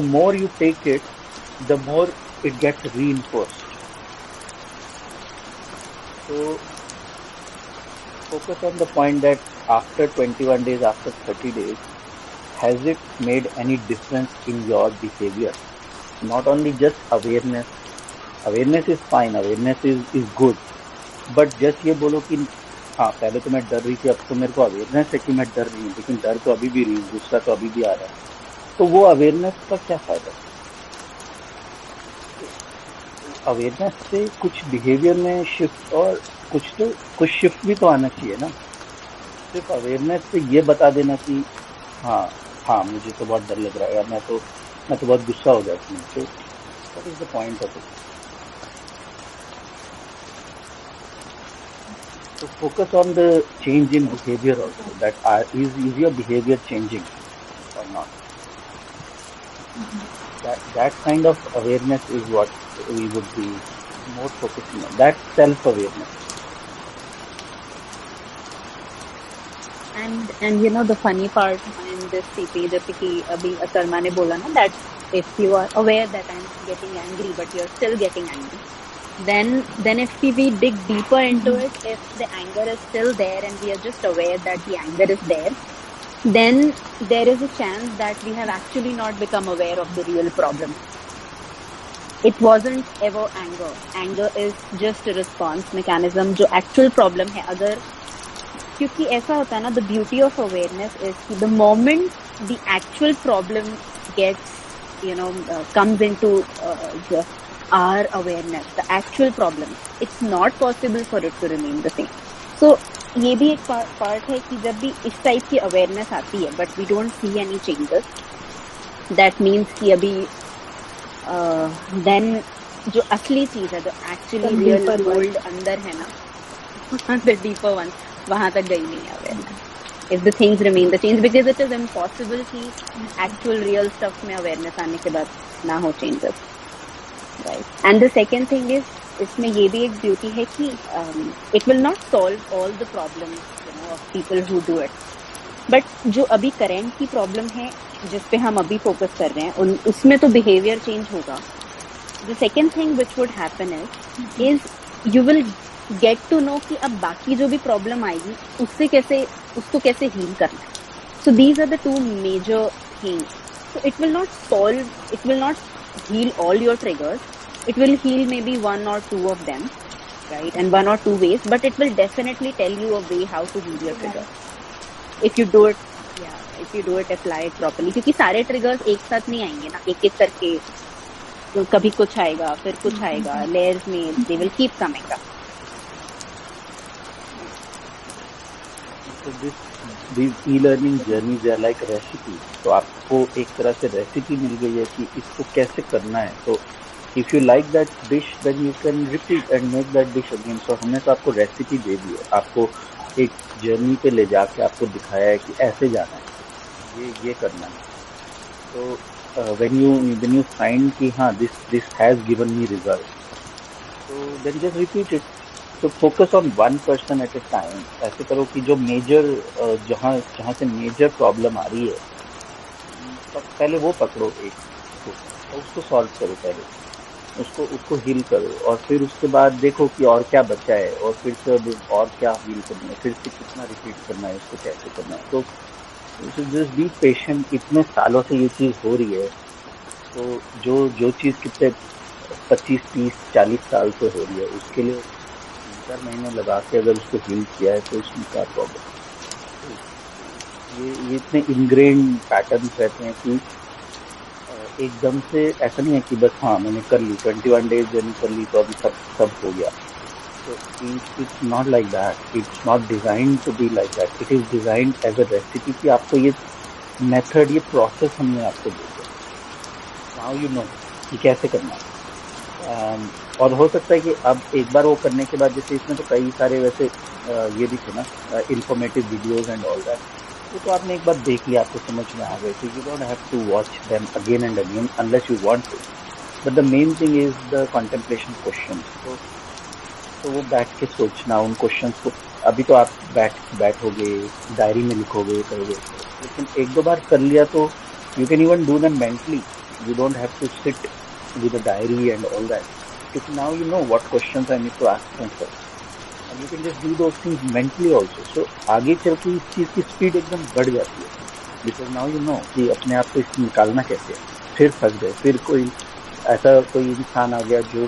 more you take it, the more it gets reinforced. So focus on the point that after 21 days, after 30 days, has it made any difference in your behavior? Not only just awareness. Awareness is fine, awareness is good. But just ये बोलो कि हाँ पहले तो मैं डर रही थी, अब तो मेरे को अवेयरनेस है कि मैं डर रही हूँ, लेकिन डर तो अभी भी रही हूँ, गुस्सा तो अभी भी आ रहा है, तो वो अवेयरनेस का क्या फायदा? अवेयरनेस से कुछ बिहेवियर में शिफ्ट और कुछ शिफ्ट भी तो आना चाहिए ना. सिर्फ अवेयरनेस से ये बता देना कि हाँ मुझे तो बहुत डर लग रहा है, या मैं तो बहुत गुस्सा हो जाती हूँ, तो what is the point of it? So focus on the change in behavior also. That is your behavior changing or not? That kind of awareness is what we would be more focusing on. That self-awareness. And you know the funny part in this CP, जैसे कि अभी शर्मा ने बोला ना, that if you are aware that I'm getting angry but you're still getting angry, then if we dig deeper into it, if the anger is still there and we are just aware that the anger is there, then there is a chance that we have actually not become aware of the real problem. It wasn't ever anger. Anger is just a response mechanism. जो actual problem है, अगर क्योंकि ऐसा होता है ना, the beauty of awareness is the moment the actual problem gets, comes into our awareness, the actual problem, it's not possible for it to remain the same. So ये भी एक part है कि जब भी इस type की awareness आती है, but we don't see any changes, that means कि अभी then जो असली चीज है, जो actually real world अंदर है ना, the deeper one, वहाँ तक गई नहीं है awareness. If the things remain the change, because it is impossible कि actual real stuff में awareness आने के बाद ना हो changes. Right. And the second thing is, इसमें ये भी एक beauty है कि it will not solve all the problems, of people who do it. But जो अभी current की problem है, जिस पे हम अभी focus कर रहे हैं, उसमें तो behavior change होगा. The second thing which would happen is you will get to know कि अब बाकी जो भी problem आएगी, उसको कैसे heal करना है. So these are the two major things. So it will not heal all your triggers. It will heal maybe one or two of them, right? And one or two ways, but it will definitely tell you a way how to heal your triggers. If you do it if you do it apply properly, क्योंकि सारे triggers एक साथ नहीं आएंगे ना, एक एक करके, तो कभी कुछ आएगा फिर कुछ आएगा, लेयर्स में they will keep coming up. So these e-learning journeys are like recipe. तो आपको एक तरह से रेसिपी मिल गई है कि इसको कैसे करना है. तो if you like that dish, then you can repeat and make that dish again. So हमने तो आपको रेसिपी दे दी है, आपको एक जर्नी पे ले जाके आपको दिखाया है कि ऐसे जाना है, ये करना है. तो when you find कि हाँ this has given me result, so then just repeat it. तो focus on 1% at a time. ऐसे करो कि जो मेजर जहाँ से मेजर प्रॉब्लम आ रही है, तो पहले वो पकड़ो एक को, और उसको सॉल्व करो, पहले उसको हील करो, और फिर उसके बाद देखो कि और क्या बचा है, और फिर से और क्या हील करना है, फिर से कितना रिपीट करना है, उसको कैसे करना है. तो जस्ट बी पेशेंट. इतने सालों से ये चीज़ हो रही है, तो जो चीज़ कितने 25, 30, 40 साल से हो रही है, उसके लिए 4 महीने लगा के अगर उसको हील किया है, तो उसमें क्या प्रॉब्लम. ये इतने इनग्रेन पैटर्न्स रहते हैं कि एकदम से ऐसा नहीं है कि बस हाँ मैंने कर ली 21 डेज जर्नी कर ली तो अभी सब हो गया. तो it's not like that. It's not designed to be like that. It is designed as a recipe कि आपको ये मेथड, ये प्रोसेस हमने आपको दे दिया. नाउ यू नो कि कैसे करना है. और हो सकता है कि अब एक बार वो करने के बाद, जैसे इसमें तो कई सारे वैसे ये भी थे ना, informative videos and all that, तो आपने एक बार देख लिया, आपको समझ में आ गए, तो you don't have to watch them again and again unless you want to. But the main thing is the contemplation question. तो वो बैठ के सोचना उन क्वेश्चंस को. अभी तो आप बैठोगे, डायरी में लिखोगे, करोगे, लेकिन एक दो बार कर लिया तो you can even do them mentally. You don't have to sit with a diary and all that, because now you know what questions I need to ask myself, and you can just do those things mentally also. So आगे चल के इस चीज़ की speed एकदम बढ़ जाती है, because now you know कि अपने आप को इससे निकालना कैसे है. फिर फंस गए, फिर कोई इंसान आ गया जो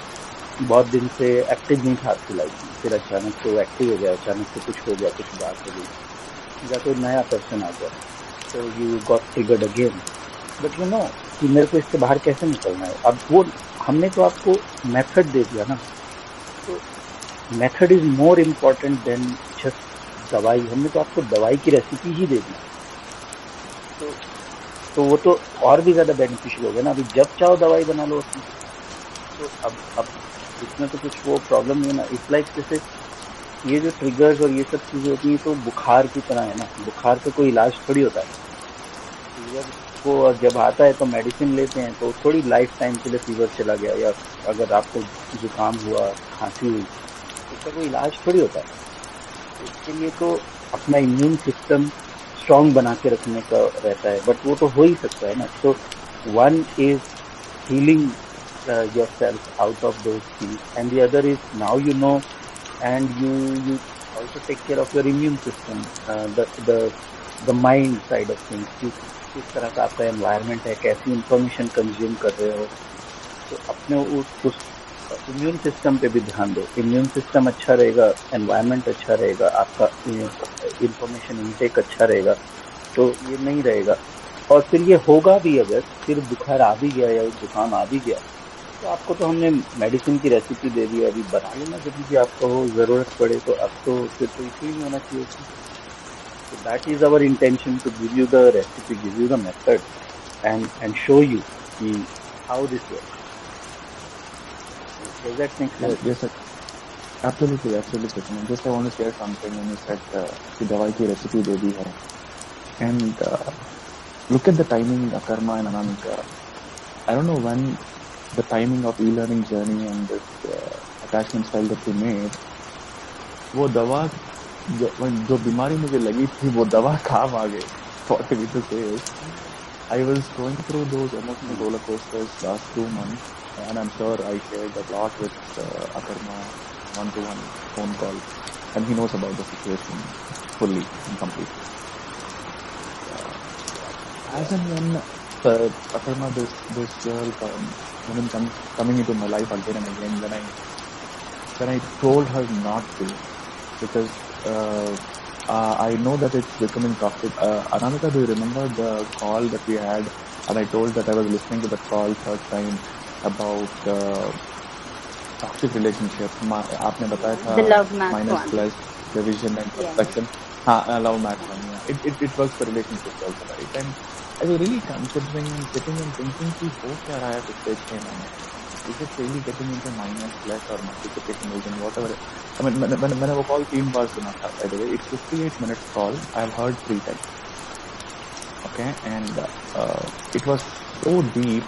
बहुत दिन से एक्टिव नहीं था आपकी लाइफ में, फिर अचानक से वो एक्टिव हो गया, अचानक से कुछ हो गया, कुछ बात हो गई, या कोई नया पर्सन आ गया, तो you got triggered again. But you know कि मेरे को इससे बाहर कैसे निकलना है. अब वो हमने तो आपको मेथड दे दिया ना, तो method is more important than just दवाई. हमने तो आपको दवाई की रेसिपी ही दे दी, तो वो तो और भी ज़्यादा बेनिफिशियल हो गया ना. अभी जब चाहो दवाई बना लो उसमें. तो अब इसमें तो कुछ वो प्रॉब्लम नहीं है ना. इट्स लाइक जैसे ये जो ट्रिगर्स और ये सब चीज़ें होती हैं, तो बुखार की तरह है ना. बुखार का कोई इलाज थोड़ी होता है. फीवर को जब आता है तो मेडिसिन लेते हैं, तो थोड़ी लाइफ टाइम के लिए फीवर चला गया, या अगर आपको जुकाम हुआ, खांसी हुई, इसका कोई इलाज थोड़ी होता है. इसके लिए तो अपना इम्यून सिस्टम स्ट्रॉन्ग बना के रखने का रहता है, बट वो तो हो ही सकता है ना. तो one is healing yourself out of those things, and the other is now you know, and you also take care of your immune system, the mind side of things. किस तरह का आपका एनवायरनमेंट है, कैसी इंफॉर्मेशन कंज्यूम कर रहे हो. तो अपने उस इम्यून सिस्टम पे भी ध्यान दो. इम्यून सिस्टम अच्छा रहेगा, एनवायरनमेंट अच्छा रहेगा, आपका इंफॉर्मेशन इनटेक अच्छा रहेगा, तो ये नहीं रहेगा. और फिर ये होगा भी, अगर फिर बुखार आ भी गया या जुकाम आ भी गया, तो आपको तो हमने मेडिसिन की रेसिपी दे दी, अभी बना लेना जब भी आपको हो ज़रूरत पड़े. तो अब तो फिर तो इशू ही नहीं होना चाहिए. So that is our intention, to give you the recipe, give you the method, and show you how this works. Does that make sense? Yes, sir. Absolutely. Just I want to share something when you said कि दवाई की recipe दे दी है, and look at the timing, Akarma and Anamika. I don't know when the timing of e-learning journey and this attachment style that we made, वो दवा जो बीमारी मुझे लगी थी, वो दवा काम आ गई. What we to say is, I was going through those emotional roller coasters last 2 months, and I'm sure I shared a lot with Akarma, one-to-one phone call, and he knows about the situation fully and completely. As and when Akarma, this girl coming into my life again and again, when I told her not to, because I know that it's becoming toxic. Anamika, do you remember the call that we had? And I told that I was listening to the call third time about toxic relationship. आपने बताया था The love math minus one. plus division and Yeah. subtraction. Love math one. Yeah. It works for relationships also, right? And I was really considering and sitting and thinking कि हो क्या रहा है पिछले 6 महीने. Is it really getting into minus plus or multiplication division, whatever? I mean, मैंने वो call 3 बार सुना था. By the way, it's 58 minutes call. I've heard 3 times. Okay, and it was so deep.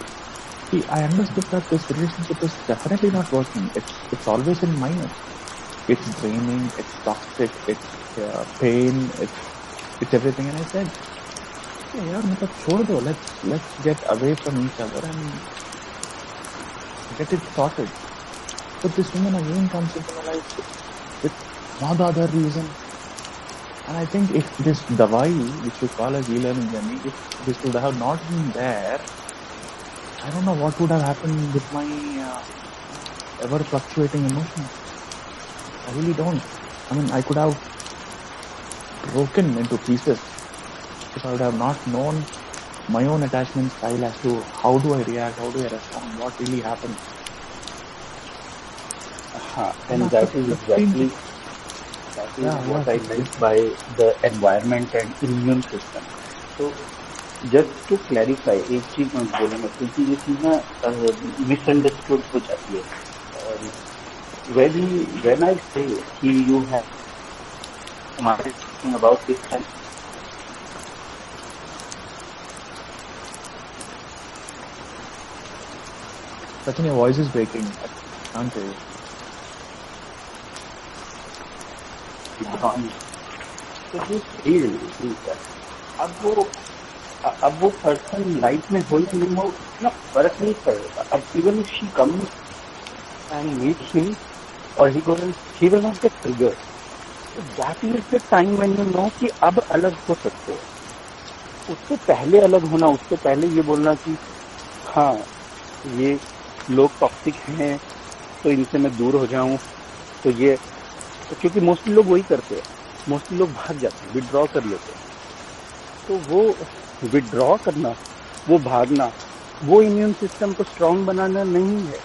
See, I understood that this relationship is definitely not working. It's always in minus. It's draining. It's toxic. It's pain. It's everything. And I said, "Hey, yaar, मतलब छोड़ दो. Let's get away from each other and get it sorted." But this woman again comes into my life with no other reason. And I think if this Dawai, which you call as e-learning journey, if this would have not been there, I don't know what would have happened with my ever fluctuating emotions. I really don't. I mean, I could have broken into pieces if I would have not known my own attachment style as to how do I react, how do I respond, what really happens. And that is exactly what I meant by the environment and immune system. So just to clarify, एक चीज मैं बोलूँगा क्योंकि ये चीज ना misunderstood हो जाती है. When I say कि you have talking about this kind. Sachin, your voice is breaking. I can't hear you. तो जो फील अब वो पर्सन लाइफ में हो ही नहीं, वो इतना फर्क नहीं पड़ेगा. अब even if she comes and meet him और he will not get triggered. That is the time when you know कि अब अलग हो सकते हो. उससे पहले अलग होना, उससे पहले ये बोलना कि हाँ ये लोग टॉक्सिक हैं तो इनसे मैं दूर हो जाऊं, तो ये क्योंकि मोस्टली लोग वही करते हैं. मोस्टली लोग भाग जाते हैं, विड्रॉ कर लेते हैं. तो वो विड्रॉ करना, वो भागना, वो इम्यून सिस्टम को स्ट्रांग बनाना नहीं है.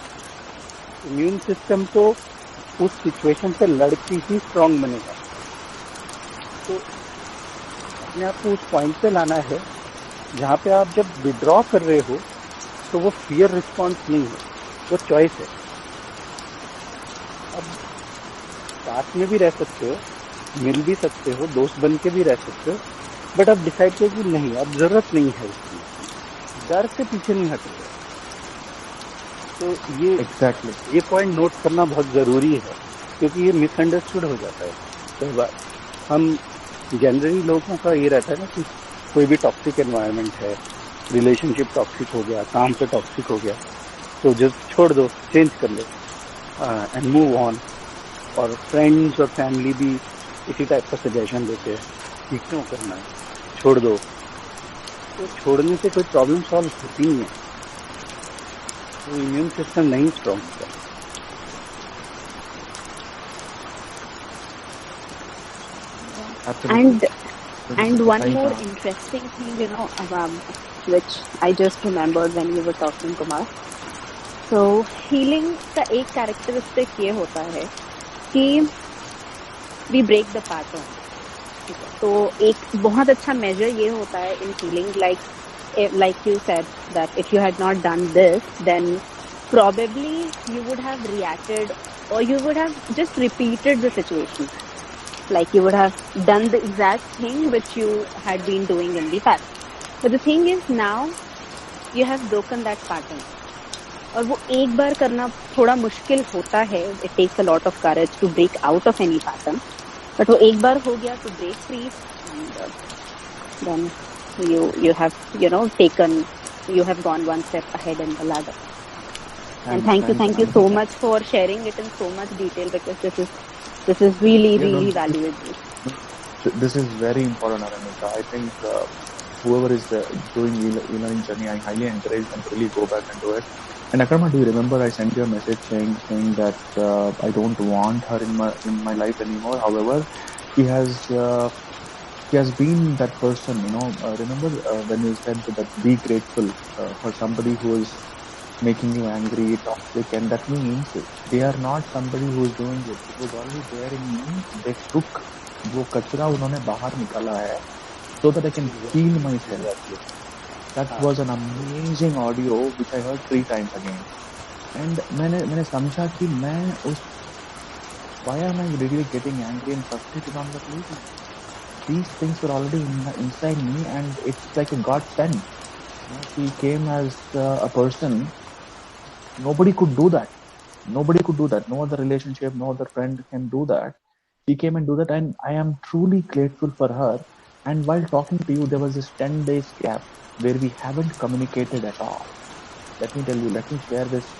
इम्यून सिस्टम तो उस सिचुएशन से लड़के ही स्ट्रांग बनेगा. तो अपने आप को उस पॉइंट पे लाना है जहाँ पे आप जब विड्रॉ कर रहे हो तो वो फियर रिस्पॉन्स नहीं है, वो चॉइस है. अब साथ में भी रह सकते हो, मिल भी सकते हो, दोस्त बन के भी रह सकते हो, बट अब डिसाइड किया कि नहीं, अब जरूरत नहीं है इसकी, डर से पीछे नहीं हट रहे. तो ये पॉइंट नोट करना बहुत ज़रूरी है क्योंकि ये मिसअंडरस्टूड हो जाता है कई बार. हम जनरली लोगों का ये रहता है ना कि कोई भी टॉक्सिक एनवायरनमेंट है, रिलेशनशिप टॉक्सिक हो गया, काम पे टॉक्सिक हो गया, तो जस्ट छोड़ दो, चेंज कर लो एंड मूव ऑन. और फ्रेंड्स और फैमिली भी इसी टाइप का सजेशन देते हैं कि क्यों करना है, छोड़ दो. तो छोड़ने से कोई प्रॉब्लम सॉल्व होती नहीं है. तो इम्यून सिस्टम नहीं स्ट्रॉन्ग होता. And one more interesting thing, which I just remembered when you were talking, Kumar. So healing का एक characteristic ये होता है कि we break the pattern. तो एक बहुत अच्छा measure ये होता है in healing, like you said that if you had not done this, then probably you would have reacted or you would have just repeated the situation. Like you would have done the exact thing which you had been doing in the past. But the thing is now you have broken that pattern. और वो एक बार करना थोड़ा मुश्किल होता है. It takes a lot of courage to break out of any pattern. But वो एक बार हो गया to break free, and then you have you have gone one step ahead in the ladder. And thank you so much for sharing it in so much detail, because this is really valuable. This is very important, Aramika. I think whoever is doing e-learning journey, I highly encourage them to really go back and do it. And Akarma, do you remember I sent you a message saying that I don't want her in my life anymore? However, she has he has been that person, remember when you said that be grateful for somebody who is making you angry, toxic, and that means they are not somebody who is doing it. It was already there in me. They took वो कचरा उन्होंने बाहर निकाला है so that I can heal myself. That was an amazing audio which I heard 3 times again. And मैंने समझा कि मैं उस why am I really getting angry and frustrated on that lady? These things were already inside me, and it's like a God sent. She came as a person. Nobody could do that. Nobody could do that. No other relationship, no other friend can do that. She came and do that, and I am truly grateful for her. And while talking to you, there was this 10 days gap where we haven't communicated at all. Let me tell you, let me share this,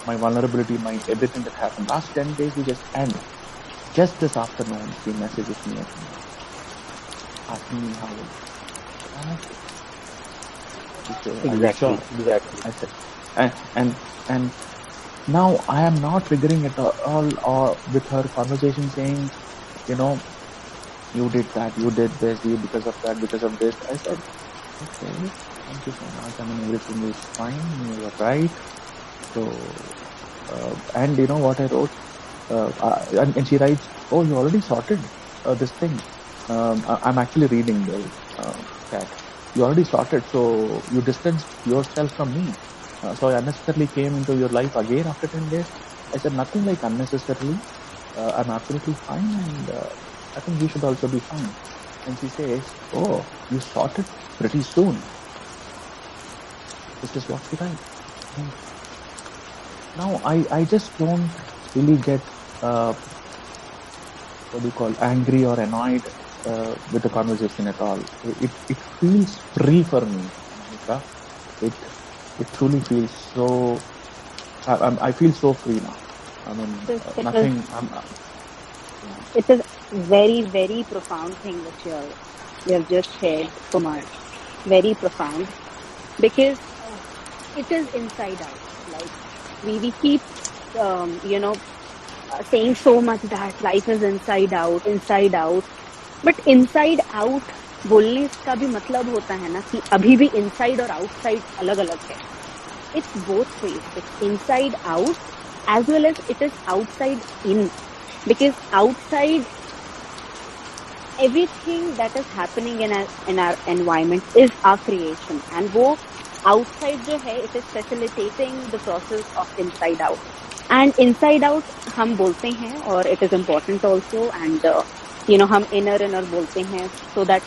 my vulnerability, my everything that happened. Last 10 days we just end. Just this afternoon, she messages me asking me how it is. Exactly. I said, and now I am not triggering at all or with her conversation saying, you did that, you did this, you because of that, because of this. I said, okay, thank you so much. I mean, everything is fine. You are right. So, and you know what I wrote? And she writes, oh, you already sorted this thing. I'm actually reading the chat. You already sorted, so you distanced yourself from me. So I unnecessarily came into your life again after 10 days. I said, nothing like unnecessarily. I'm absolutely fine, and I think you should also be fine. And she says, oh, you sorted pretty soon. This is what she writes. Now, I just don't really get, angry or annoyed with the conversation at all. It feels free for me, Monica. It truly feels so, I feel so free now. I mean, nothing, It is very, very profound thing that you have just shared, Kumar. Very profound. Because it is inside out. Like, we keep, saying so much that life is inside out. But inside out बोलने का भी मतलब होता है ना कि अभी भी inside और outside अलग अलग है. It's both ways. It's inside out as well as it is outside in. Because outside, everything that is happening in our environment is our creation. And वो outside जो है, it is facilitating the process of inside out. And inside out हम बोलते हैं और it is important also. And हम inner बोलते हैं so that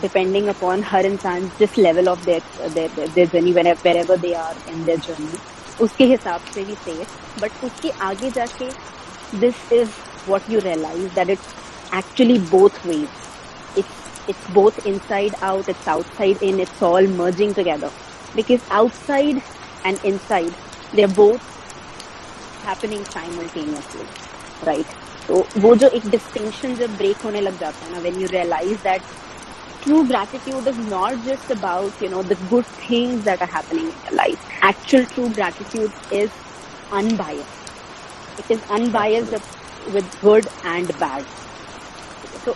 depending upon हर इंसान जिस level of their journey wherever they are in their journey उसके हिसाब से ही say it. But उसके आगे जाके this is what you realize, that it's actually both ways. It's both inside out, it's outside in, it's all merging together. Because outside and inside, they're both happening simultaneously, right? So वो जो एक distinction जब break होने लग जाता है ना, when you realize that true gratitude is not just about the good things that are happening in your life. Actual true gratitude is unbiased. It is unbiased with good and bad. So,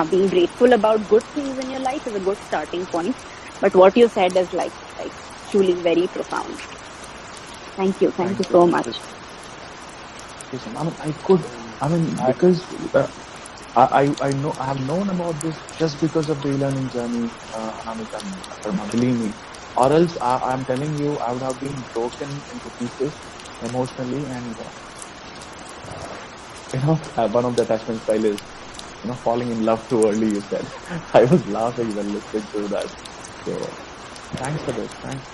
being grateful about good things in your life is a good starting point. But what you said is like truly very profound. Thank you so much. Because I know I have known about this just because of the e-learning journey, Anamika. Believe me. Or else I am telling you, I would have been broken into pieces emotionally, and one of the attachment style is falling in love too early, you said. I was laughing when listening to that. So thanks for this. Thanks.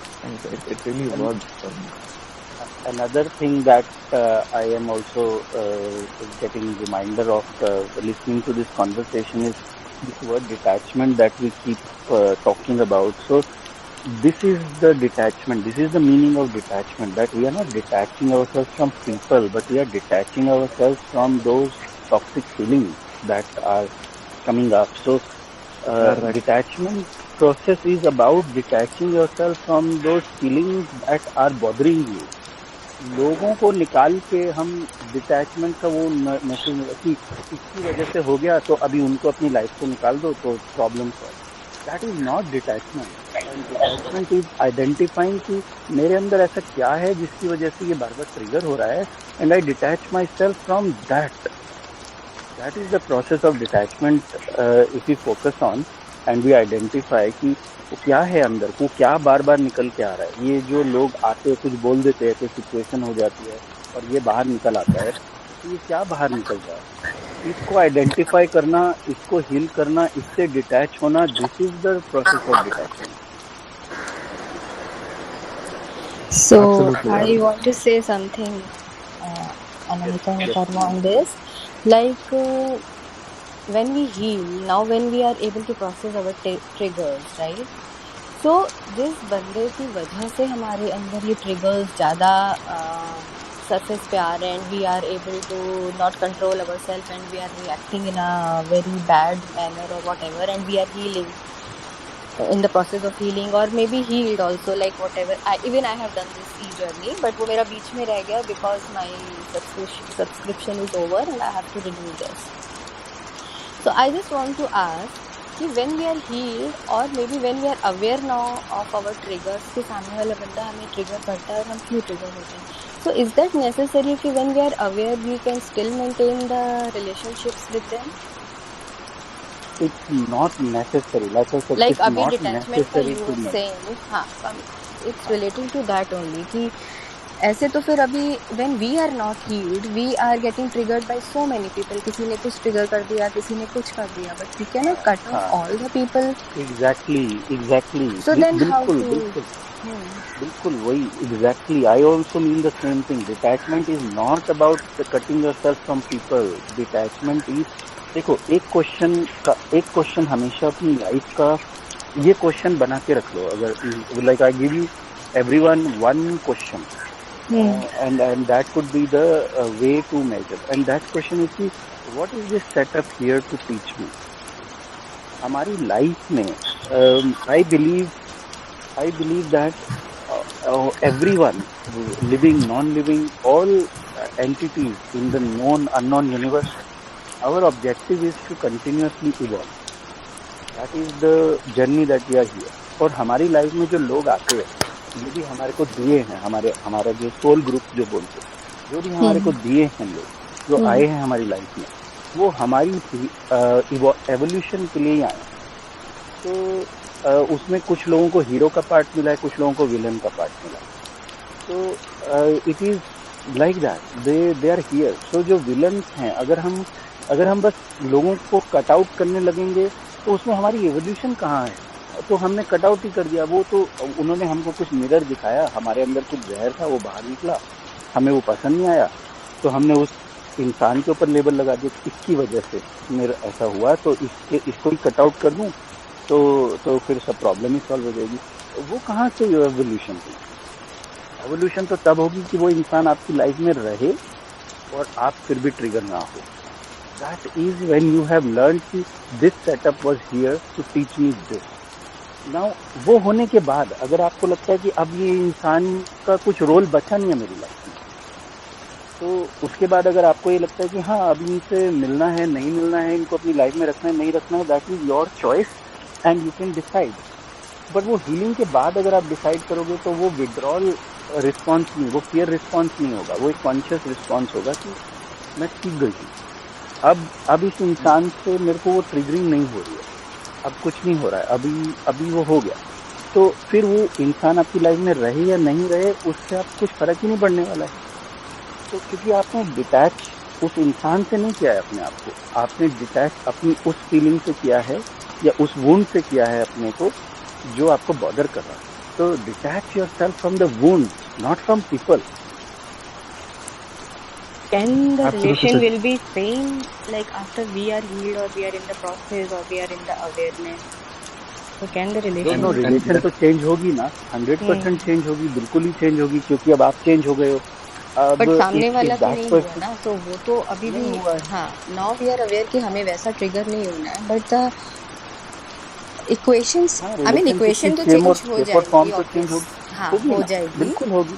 It really worked for me. Another thing that I am also getting reminder of listening to this conversation is this word detachment that we keep talking about. So this is the detachment. This is the meaning of detachment, that we are not detaching ourselves from people, but we are detaching ourselves from those toxic feelings that are coming up. So detachment process is about detaching yourself from those feelings that are bothering you. लोगों को निकाल के हम detachment का वो message कि इसकी वजह से हो गया तो अभी उनको अपनी लाइफ से निकाल दो तो problem solve. That is not detachment. Detachment is identifying कि मेरे अंदर ऐसा क्या है जिसकी वजह से ये बार बार ट्रिगर हो रहा है, and I detach myself from that. That is the process of detachment if you focus on and we identify कि वो क्या है अंदर, वो क्या बार बार निकल के आ रहा है। ये जो लोग आते कुछ बोल देते हैं, कोई सिचुएशन हो जाती है और ये बाहर निकल आता है, तो ये क्या बाहर निकल रहा है, इसको आइडेंटिफाई करना, इसको हील करना, इससे डिटैच होना, this is the process of detachment. So Absolutely. I want to say something, Anamika and Karma, on this. Like when we heal, now when we are able to process our triggers, right? So जिस बंदे की वजह से हमारे अंदर ये triggers ज़्यादा surface पे आ रहे हैं, and we are able to not control ourselves and we are reacting in a very bad manner or whatever, and we are healing. In the process of healing or maybe healed also, like whatever, I have done this e-journey, but वो मेरा बीच में रह गया because my subscription is over and I have to renew this. So I just want to ask कि when we are healed or maybe when we are aware now of our triggers कि सामने वाला बंदा हमें trigger करता है और हम क्यों trigger होते हैं, so is that necessary कि when we are aware we can still maintain the relationships with them? It's not necessary. Like I said, Like it's अभी not detachment का necessary you to were know. saying, हाँ, it's relating to that only कि ऐसे तो फिर अभी when we are not healed, we are getting triggered by so many people. किसी ने कुछ trigger कर दिया, किसी ने कुछ कर दिया, but we cannot cut off all the people. Exactly. So then how to? बिल्कुल वही exactly. I also mean the same thing. Detachment is not about cutting yourself from people. Detachment is, देखो, एक क्वेश्चन हमेशा अपनी life का ये question बना के रख लो। अगर like I give you everyone one question, and that could be the way to measure, and that question is कि what is this setup here to teach me? हमारी लाइफ में I believe that everyone, living, non-living, all entities in the known unknown universe, our objective is to continuously evolve. That is the journey that we are here. और हमारी life में जो लोग आते हैं, जो भी हमारे को दिए हैं, हमारा जो सोल ग्रुप जो बोलते हैं, जो भी हमारे को दिए हैं लोग, जो आए हैं हमारी लाइफ में, वो हमारी एवोल्यूशन के लिए ही आए। तो उसमें कुछ लोगों को हीरो का पार्ट मिला है, कुछ लोगों को विलन का पार्ट मिला है। तो it is like that, they are here. So जो विलन्स हैं, अगर हम बस लोगों को कट आउट करने लगेंगे तो उसमें हमारी एवोल्यूशन कहाँ है? तो हमने कट आउट ही कर दिया। वो तो उन्होंने हमको कुछ मिरर दिखाया, हमारे अंदर कुछ जहर था, वो बाहर निकला, हमें वो पसंद नहीं आया, तो हमने उस इंसान के ऊपर लेबल लगा दिया, इसकी वजह से मेरा ऐसा हुआ, तो इसको ही कट आउट कर दूँ तो फिर सब प्रॉब्लम ही सॉल्व हो जाएगी। वो कहाँ से एवोल्यूशन थी? एवोल्यूशन तो तब होगी कि वो इंसान आपकी लाइफ में रहे और आप फिर भी ट्रिगर ना हो। That is when you have learned कि this setup was here to teach me this. Now वो होने के बाद अगर आपको लगता है कि अब ये इंसान का कुछ रोल बचा नहीं है मेरी लाइफ में, तो उसके बाद अगर आपको ये लगता है कि हाँ अब इनसे मिलना है, नहीं मिलना है, इनको अपनी लाइफ में रखना है, नहीं रखना है, that is your choice and you can decide. But वो हीलिंग के बाद अगर आप डिसाइड करोगे तो वो विड्रॉल रिस्पॉन्स नहीं, वो फियर रिस्पॉन्स नहीं होगा, वो एक कॉन्शियस रिस्पॉन्स होगा कि मैं सीख गई हूँ, अब इस इंसान से मेरे को वो ट्रिगरिंग नहीं हो रही है, अब कुछ नहीं हो रहा है, अभी वो हो गया। तो फिर वो इंसान आपकी लाइफ में रहे या नहीं रहे, उससे आप कुछ फ़र्क ही नहीं पड़ने वाला है। तो क्योंकि आपने डिटैच उस इंसान से नहीं किया है अपने आप को, आपने डिटैच अपनी उस फीलिंग से किया है या उस वुंड से किया है अपने को जो आपको बॉदर कर रहा है। तो detach yourself from the wound, not from people. Can the Absolutely. relation will be same like after we are healed or we are in the process or we are in the awareness? So can the relation? No, relation तो change होगी ना, 100% change होगी, बिल्कुल ही change होगी, क्योंकि अब आप change हो गए हो। बट सामने वाला तो नहीं हुआ ना, तो वो तो अभी भी हुआ है। हाँ, नाउ वी आर अवेयर कि हमें वैसा ट्रिगर नहीं होना है, but the equations, I mean equation तो चेंज हो जाएगी, फॉर्म तो चेंज होगी, हाँ हो जाएगी, बिल्कुल होगी।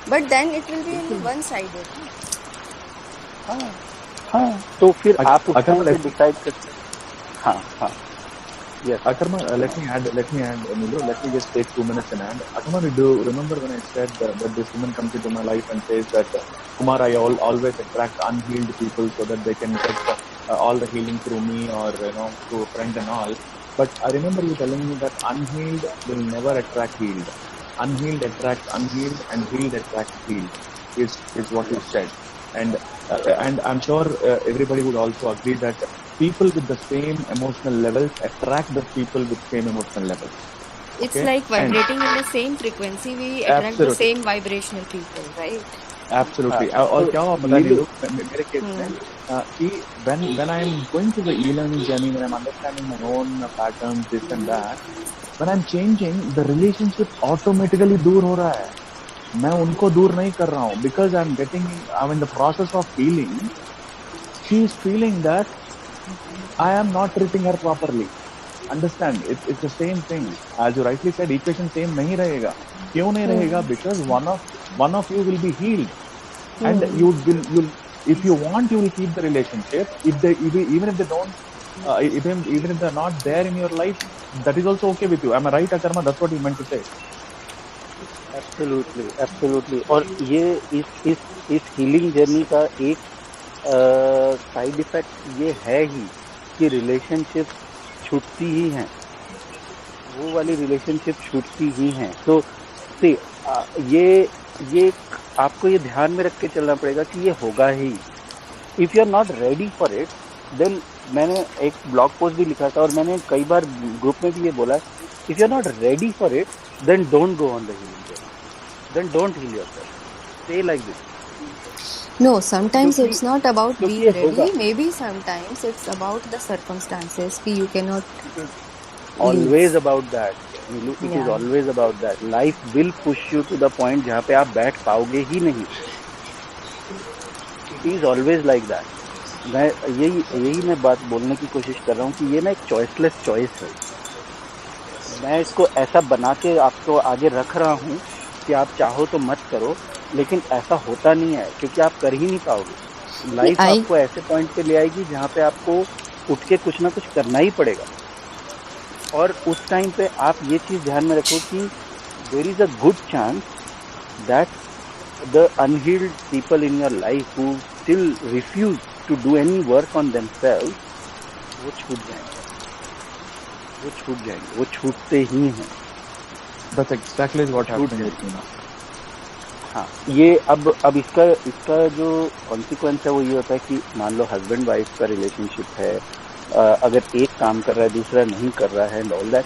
But then it will be only one-sided. हाँ हाँ, तो फिर आप उस टाइम Akarma, पे let डिसाइड करते हैं। हाँ हाँ, yes Akarma, let me add, Nilu, let me just take 2 minutes and add. Akarma, do you remember when I said that this woman comes into my life and says that, Kumar, I always attract unhealed people so that they can get all the healing through me or, through a friend and all. But I remember you telling me that unhealed will never attract healed. Unhealed attracts unhealed and healed attracts healed, is what you said. And I'm sure everybody would also agree that people with the same emotional levels attract the people with same emotional levels. It's Okay? like And vibrating in the same frequency. We attract the absolutely, same vibrational people, right? absolutely. हाँ, और तो क्या हुआ पता नीलू, नहीं मेरे case में कि when I'm going through the e-learning journey, when I'm understanding my own patterns, this and that, when I'm changing, the relationship automatically दूर हो रहा है. मैं उनको दूर नहीं कर रहा हूँ because I'm in the process of healing. She is feeling that I am not treating her properly. Understand? It's the same thing. As you rightly said, equation same नहीं रहेगा. क्यों नहीं रहेगा? Because one of you will be healed, and you'll if you want, you will keep the relationship. Even if they don't, even if they're not there in your life, that is also okay with you. Am I right, Akarma? That's what you meant to say. Absolutely absolutely. और ये इस healing journey का एक side effect ये है ही कि relationship छूटती ही हैं, वो वाली रिलेशनशिप छूटती ही हैं। तो ये आपको ये ध्यान में रख के चलना पड़ेगा कि ये होगा ही। If you are not ready for it, then मैंने एक ब्लॉग पोस्ट भी लिखा था और मैंने कई बार ग्रुप में भी ये बोला, if you are not ready for it, then don't go on the healing journey, then don't heal yourself, stay like this. No, sometimes क्योंकि it's not about क्योंकि being ये ready. होगा। Maybe sometimes it's about the circumstances. कि you cannot Always leave. about that, Neelu, it is Yeah. always about that. Life will push you to the point जहाँ पे आप बैठ पाओगे ही नहीं। It is always like that. मैं यही मैं बात बोलने की कोशिश कर रहा हूँ कि ये ना एक चॉइसलेस चॉइस है। मैं इसको ऐसा बना के आपको आगे रख रहा हूँ कि आप चाहो तो मत करो, लेकिन ऐसा होता नहीं है क्योंकि आप कर ही नहीं पाओगे। लाइफ I आपको ऐसे पॉइंट पे ले आएगी जहाँ पे आपको उठ के कुछ ना कुछ करना ही पड़ेगा। और उस टाइम पे आप ये चीज़ ध्यान में रखो कि there is a good chance that the unhealed people in your life who still refuse to do any work on themselves, वो छूट जाएंगे, वो छूटते ही हैं। That's exactly what happened with me now. हाँ, ये अब इसका जो कॉन्सिक्वेंस है वो ये होता है कि मान लो हस्बैंड वाइफ का रिलेशनशिप है, अगर एक काम कर रहा है दूसरा नहीं कर रहा है एंड ऑल दैट,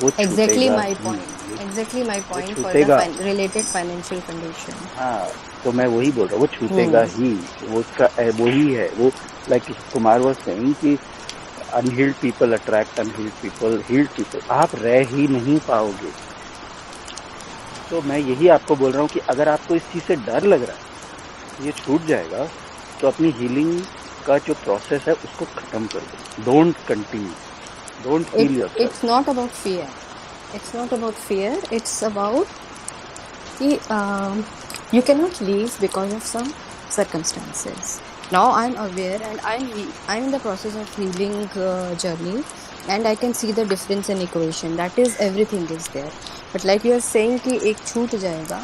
वो exactly छूटेगा my he, point. Exactly my point for the छूटेगा। related financial condition. हाँ, तो मैं वही बोल रहा हूँ, वो छूटेगा ही, वो उसका वही है। वो लाइक कुमार वाज सेइंग कि unhealed people attract unhealed people, healed people, आप रह ही नहीं पाओगे। तो मैं यही आपको बोल रहा हूँ कि अगर आपको इस चीज़ से डर लग रहा है ये छूट जाएगा, तो अपनी हीलिंग का जो प्रोसेस है उसको खत्म कर दो। Don't continue, don't heal yourself. It's not about fear. It's not about fear. It's about you cannot leave because of some circumstances. Now I'm aware and I'm in the process of healing journey, and I can see the difference in equation. That is, everything is there. But like you are saying कि एक छूट जाएगा,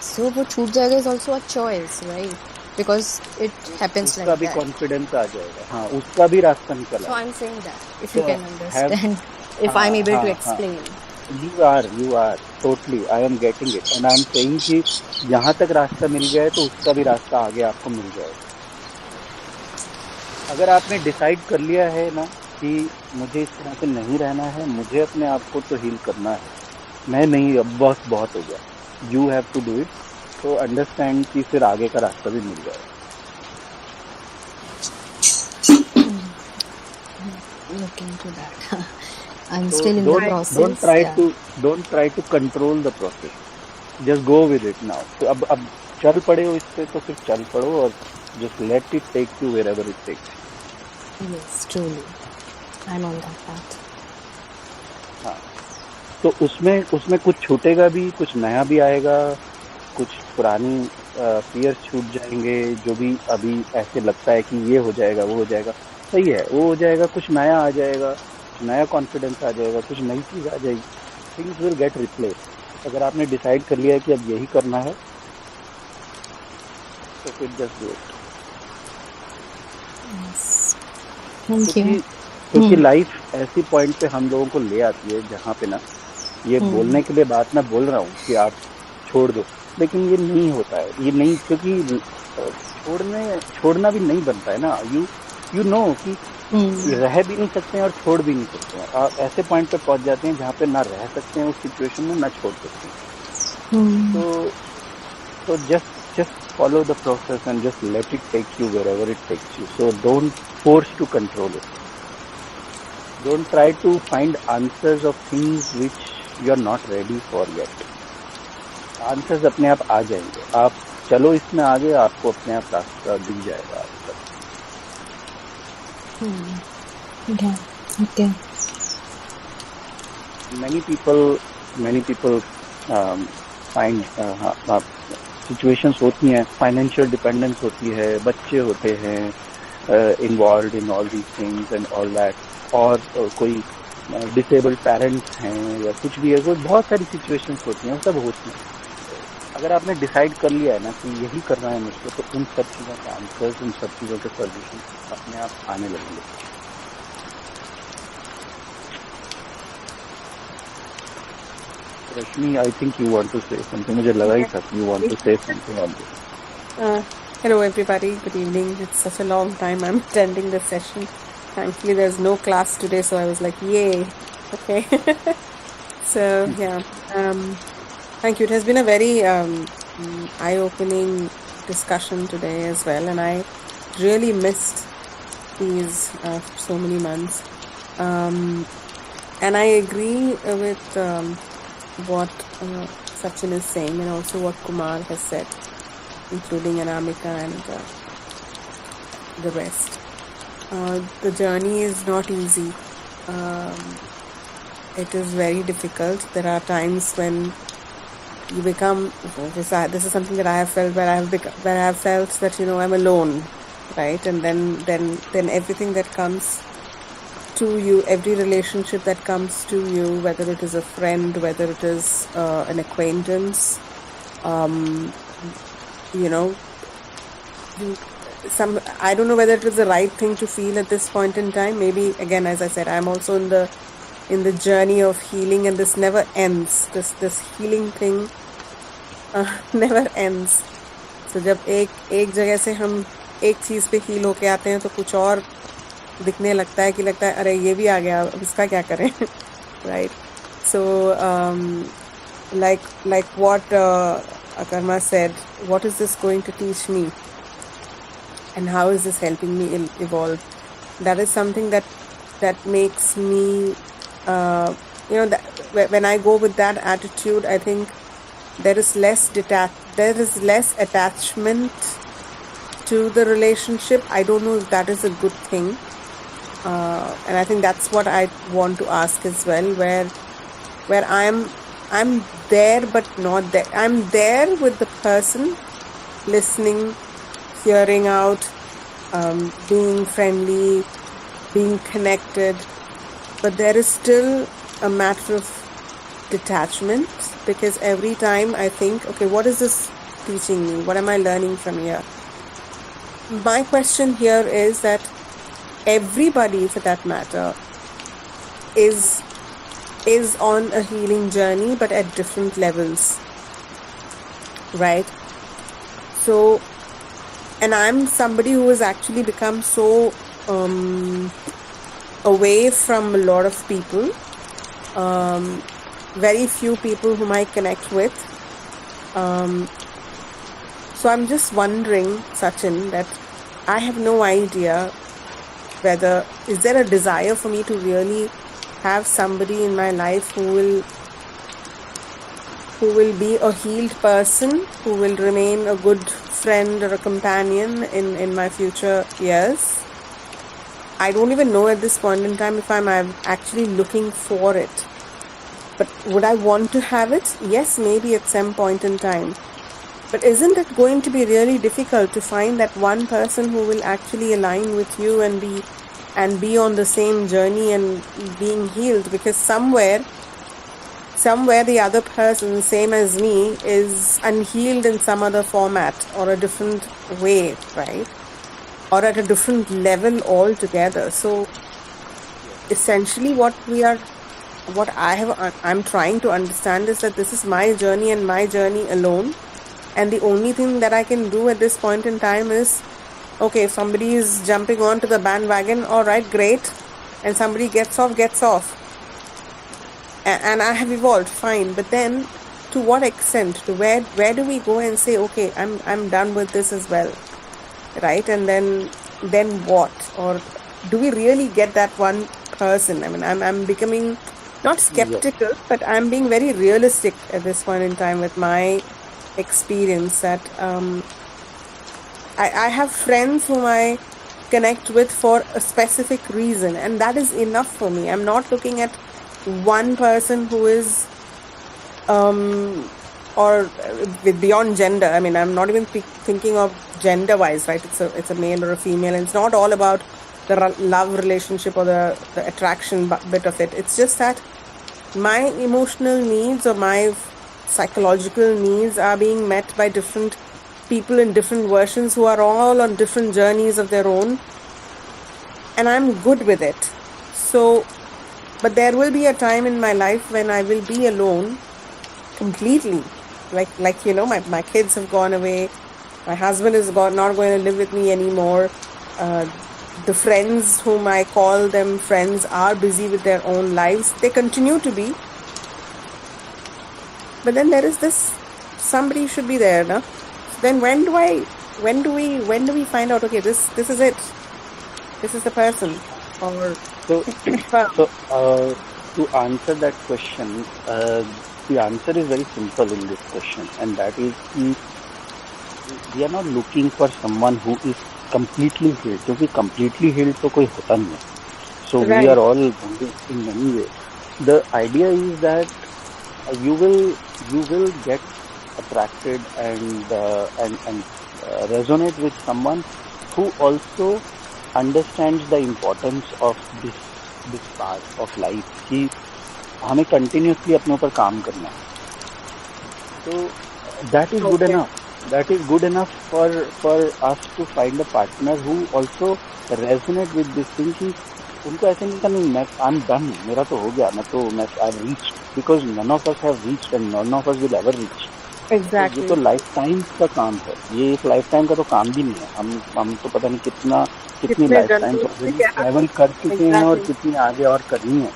so वो छूट जाएगा is also a choice, right? Because it happens उसका like भी that. Confidence आ जाएगा। हाँ, उसका भी रास्ता निकल So आएगा। I'm saying that if you So can understand, if हाँ, I'm able to हाँ, explain. you are totally, I am getting it and I am saying कि यहाँ तक रास्ता मिल गया है तो उसका भी रास्ता आगे आपको मिल जाएगा। अगर आपने डिसाइड कर लिया है ना कि मुझे इस तरह से नहीं रहना है, मुझे अपने आप को तो हील करना है, मैं नहीं, अब बस बहुत हो गया, you have to do it, तो अंडरस्टैंड कि फिर आगे का रास्ता भी मिल जाएगा। Look into that. I'm So still in the process. don't try to control the process. Just go with it now. तो अब चल पड़े हो इस पे तो फिर चल पड़ो और just let it take you wherever it takes. Yes, truly. I'm on that path. हाँ, तो उसमें कुछ छूटेगा भी, कुछ नया भी आएगा, कुछ पुरानी फियर छूट जाएंगे, जो भी अभी ऐसे लगता है कि ये हो जाएगा वो हो जाएगा, सही है, वो हो जाएगा, कुछ नया आ जाएगा, नया कॉन्फिडेंस आ जाएगा, कुछ नई चीज़ आ जाएगी, थिंग्स विल गेट रिप्लेस। अगर आपने डिसाइड कर लिया है कि अब यही करना है तो फिर just do it. Thank you. क्योंकि लाइफ ऐसी पॉइंट पे हम लोगों को ले आती है जहाँ पे ना ये बोलने के लिए बात मैं बोल रहा हूँ कि आप छोड़ दो, लेकिन ये नहीं होता है, ये नहीं, क्योंकि छोड़ना भी नहीं बनता है ना। यू नो कि रह भी नहीं सकते हैं और छोड़ भी नहीं सकते हैं। आप ऐसे पॉइंट पे पहुंच जाते हैं जहाँ पे ना रह सकते हैं उस सिचुएशन में, ना छोड़ सकते हैं। तो just follow the process and just let it take you wherever it takes you. So don't force to control it. Don't try to find answers of things which you are not ready for yet. Answers अपने आप आ जाएंगे, आप चलो इसमें आगे, आपको अपने आप रास्ता दिख जाएगा आप तक। Yeah. Okay. Many people find situations होती हैं, फाइनेंशियल डिपेंडेंस होती है, बच्चे होते हैं involve in all these things and all that, और कोई डिसेबल्ड पेरेंट्स हैं या कुछ भी है, बहुत सारी सिचुएशंस होती हैं, वो सब होती हैं। अगर आपने डिसाइड कर लिया है ना कि यही करना है मुझको, तो उन सब चीज़ों के आंसर्स, उन सब चीज़ों के सॉल्यूशन अपने आप आने लगेंगे। Rashmi, I think you want to say something. मुझे लगा ही था कि you want to say something on this. Hello everybody, good evening. It's such a long time I'm attending this session. Thankfully there's no class today, so I was like, yay, okay. So yeah, thank you. It has been a very eye-opening discussion today as well, and I really missed these so many months. And I agree with what Sachin is saying, and also what Kumar has said, including Anamika and the rest. The journey is not easy. It is very difficult. There are times when you become, this is something that I have felt, where I have felt that, you know, I'm alone, right? And then everything that comes to you, every relationship that comes to you, whether it is a friend, whether it is an acquaintance, you know, I don't know whether it was the right thing to feel at this point in time. Maybe, again, as I said, I'm also in the journey of healing, and this never ends. This healing thing never ends. So जब एक जगह से हम एक चीज पे heal होके आते हैं, तो कुछ और दिखने लगता है अरे ये भी आ गया, अब इसका क्या करें, right? So like what Akarma said, what is this going to teach me, and how is this helping me evolve? That is something that makes me you know, that when I go with that attitude, I think there is less attachment to the relationship. I don't know if that is a good thing. And I think that's what I want to ask as well, where I'm there but not there. I'm there with the person, listening, hearing out, being friendly, being connected, but there is still a matter of detachment, because every time I think, okay, what is this teaching me? What am I learning from here? My question here is that everybody, for that matter, is on a healing journey, but at different levels, right? So, and I'm somebody who has actually become so away from a lot of people, very few people whom I connect with. So I'm just wondering, Sachin, that I have no idea whether, is there a desire for me to really have somebody in my life who will be a healed person, who will remain a good friend or a companion in my future years. I don't even know at this point in time if I'm actually looking for it. But would I want to have it? Yes, maybe at some point in time. But isn't it going to be really difficult to find that one person who will actually align with you and be on the same journey and being healed? Because somewhere the other person, same as me, is unhealed in some other format or a different way, right? Or at a different level altogether. So essentially I'm trying to understand is that this is my journey and my journey alone. And the only thing that I can do at this point in time is, okay, if somebody is jumping onto the bandwagon, all right, great. And somebody gets off. And I have evolved, fine. But then, to what extent? To where do we go and say, okay, I'm done with this as well, right? And then what? Or do we really get that one person? I mean, I'm becoming not skeptical, but I'm being very realistic at this point in time with my experience that I have friends whom I connect with for a specific reason, and that is enough for me. I'm not looking at one person who is or with beyond gender. I mean, I'm not even thinking of gender wise, right? It's a male or a female, and it's not all about the love relationship or the attraction bit of it. It's just that my emotional needs or my psychological needs are being met by different people in different versions who are all on different journeys of their own, and I'm good with it. So, but there will be a time in my life when I will be alone completely. Like you know, my kids have gone away, my husband is not going to live with me anymore. The friends whom I call them friends are busy with their own lives. They continue to be. But then there is this, somebody should be there, no? So then when do we find out, okay, this is it. This is the person. Or So to answer that question, the answer is very simple in this question, and that is we are not looking for someone who is completely healed, क्योंकि completely healed तो कोई होता नहीं है. So we are all wounded in many ways. The idea is that you will get attracted and resonate with someone who also understands the importance of this part of life, कि हमें continuously अपने ऊपर काम करना है. So that is good enough. That is good enough for us to find a partner who also resonate with this thing, कि उनको ऐसे नहीं करना I'm done, मेरा तो हो गया, I've reached, because none of us have reached and none of us will ever reach. Exactly. ये तो लाइफ टाइम का काम है, ये एक लाइफ टाइम का तो काम भी नहीं है. हम तो पता नहीं कितनी लाइफ टाइम ट्रैवल कर चुके हैं और कितनी आगे और करनी है.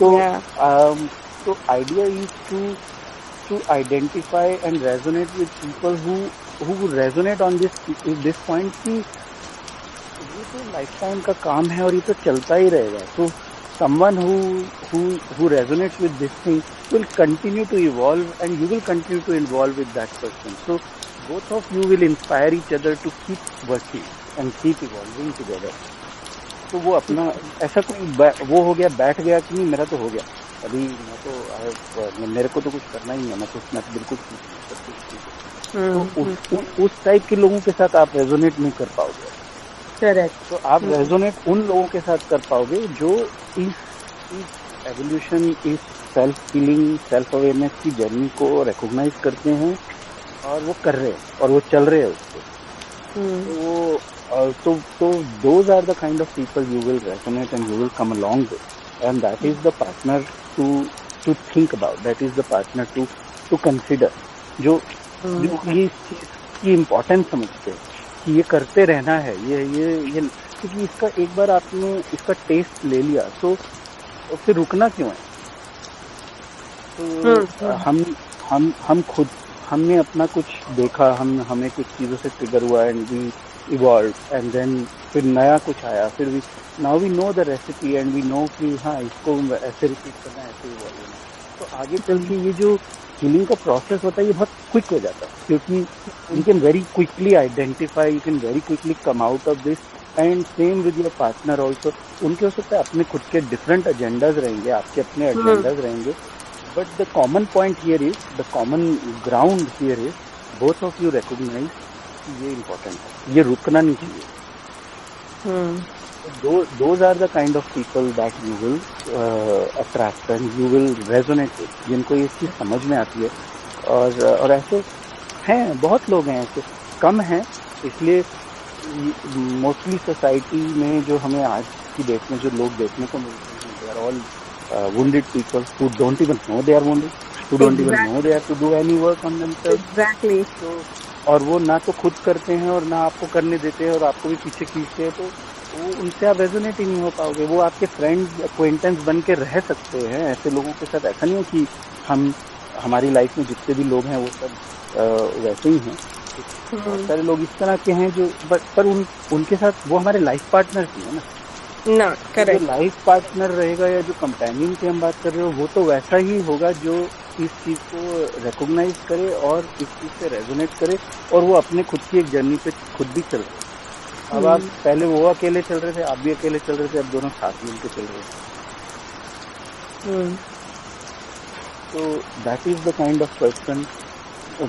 So idea is to identify and resonate with people who resonate on this point, कि ये तो लाइफ टाइम का काम है और ये तो चलता ही रहेगा. So someone who resonates with this thing will continue to evolve, and you will continue to evolve with that person. So both of you will inspire each other to keep working and keep evolving together. तो वो अपना ऐसा कोई वो हो गया, बैठ गया कि नहीं मेरा तो हो गया, अभी मेरे को तो कुछ करना ही है, मैं तो बिल्कुल तो उस टाइप के लोगों के साथ आप रेजोनेट नहीं कर पाओगे. करेक्ट. तो आप रेजोनेट उन लोगों के साथ कर पाओगे जो इस एवोल्यूशन, इस सेल्फ हीलिंग, सेल्फ अवेयरनेस की जर्नी को रिकॉग्नाइज करते हैं और वो कर रहे हैं और वो चल रहे हैं उसको. So those are the kind of people you will resonate and you will come along with, and that is the partner to think about. That is the partner to consider, जो ये की इम्पोर्टेंस समझते हैं कि ये करते रहना है, ये क्योंकि इसका एक बार आपने इसका टेस्ट ले लिया तो फिर रुकना क्यों है. तो हम खुद हमने अपना कुछ देखा, हमें कुछ चीज़ों से ट्रिगर हुआ and we evolve, and then फिर नया कुछ आया, फिर now we know the recipe and we know कि हाँ इसको ऐसे रिपीट करना है, ऐसे इवॉल्व होना. तो आगे चल के ये जो हीलिंग का प्रोसेस होता है ये बहुत क्विक हो जाता है, क्योंकि you can very quickly identify, you can very quickly come out of this. And same with your partner also. उनके हो सकता है अपने खुद के डिफरेंट एजेंडाज रहेंगे, आपके अपने एजेंडाज रहेंगे, but the common point here is, the common ground here is both of you recognize कि ये important है, ये रुकना नहीं चाहिए. Those are the kind of people that you will attract and you will resonate with, जिनको ये चीज़ समझ में आती है. और ऐसे हैं, बहुत लोग हैं ऐसे, कम हैं. इसलिए मोस्टली सोसाइटी में जो हमें आज की डेट में जो लोग देखने को मिलते हैं, they are all wounded people who don't even know they are wounded, who don't even know they have to do any work on themselves. Exactly. तो और वो ना तो खुद करते हैं और ना आपको करने देते हैं और आपको भी पीछे खींचते हैं, तो वो उनसे आप रेजोनेट ही नहीं हो पाओगे. वो आपके फ्रेंड्स एक्वेंटेंस बन के रह सकते हैं. ऐसे लोगों के साथ ऐसा नहीं है कि हमारी लाइफ में जितने भी लोग हैं वो सब वैसे ही हैं. बहुत सारे लोग इस तरह के हैं जो पर उनके साथ वो हमारे लाइफ पार्टनर ही है ना. करेक्ट. जो लाइफ पार्टनर रहेगा या जो कंपेनियन की हम बात कर रहे हो, वो तो वैसा ही होगा जो इस चीज़ को रिकॉग्नाइज करे और इस चीज़ से रेजोनेट करे और वो अपने खुद की एक जर्नी पे खुद भी चल रहे. अब आप पहले वो अकेले चल रहे थे, आप भी अकेले चल रहे थे, अब दोनों साथ मिलकर चल रहे थे. So that is the kind of person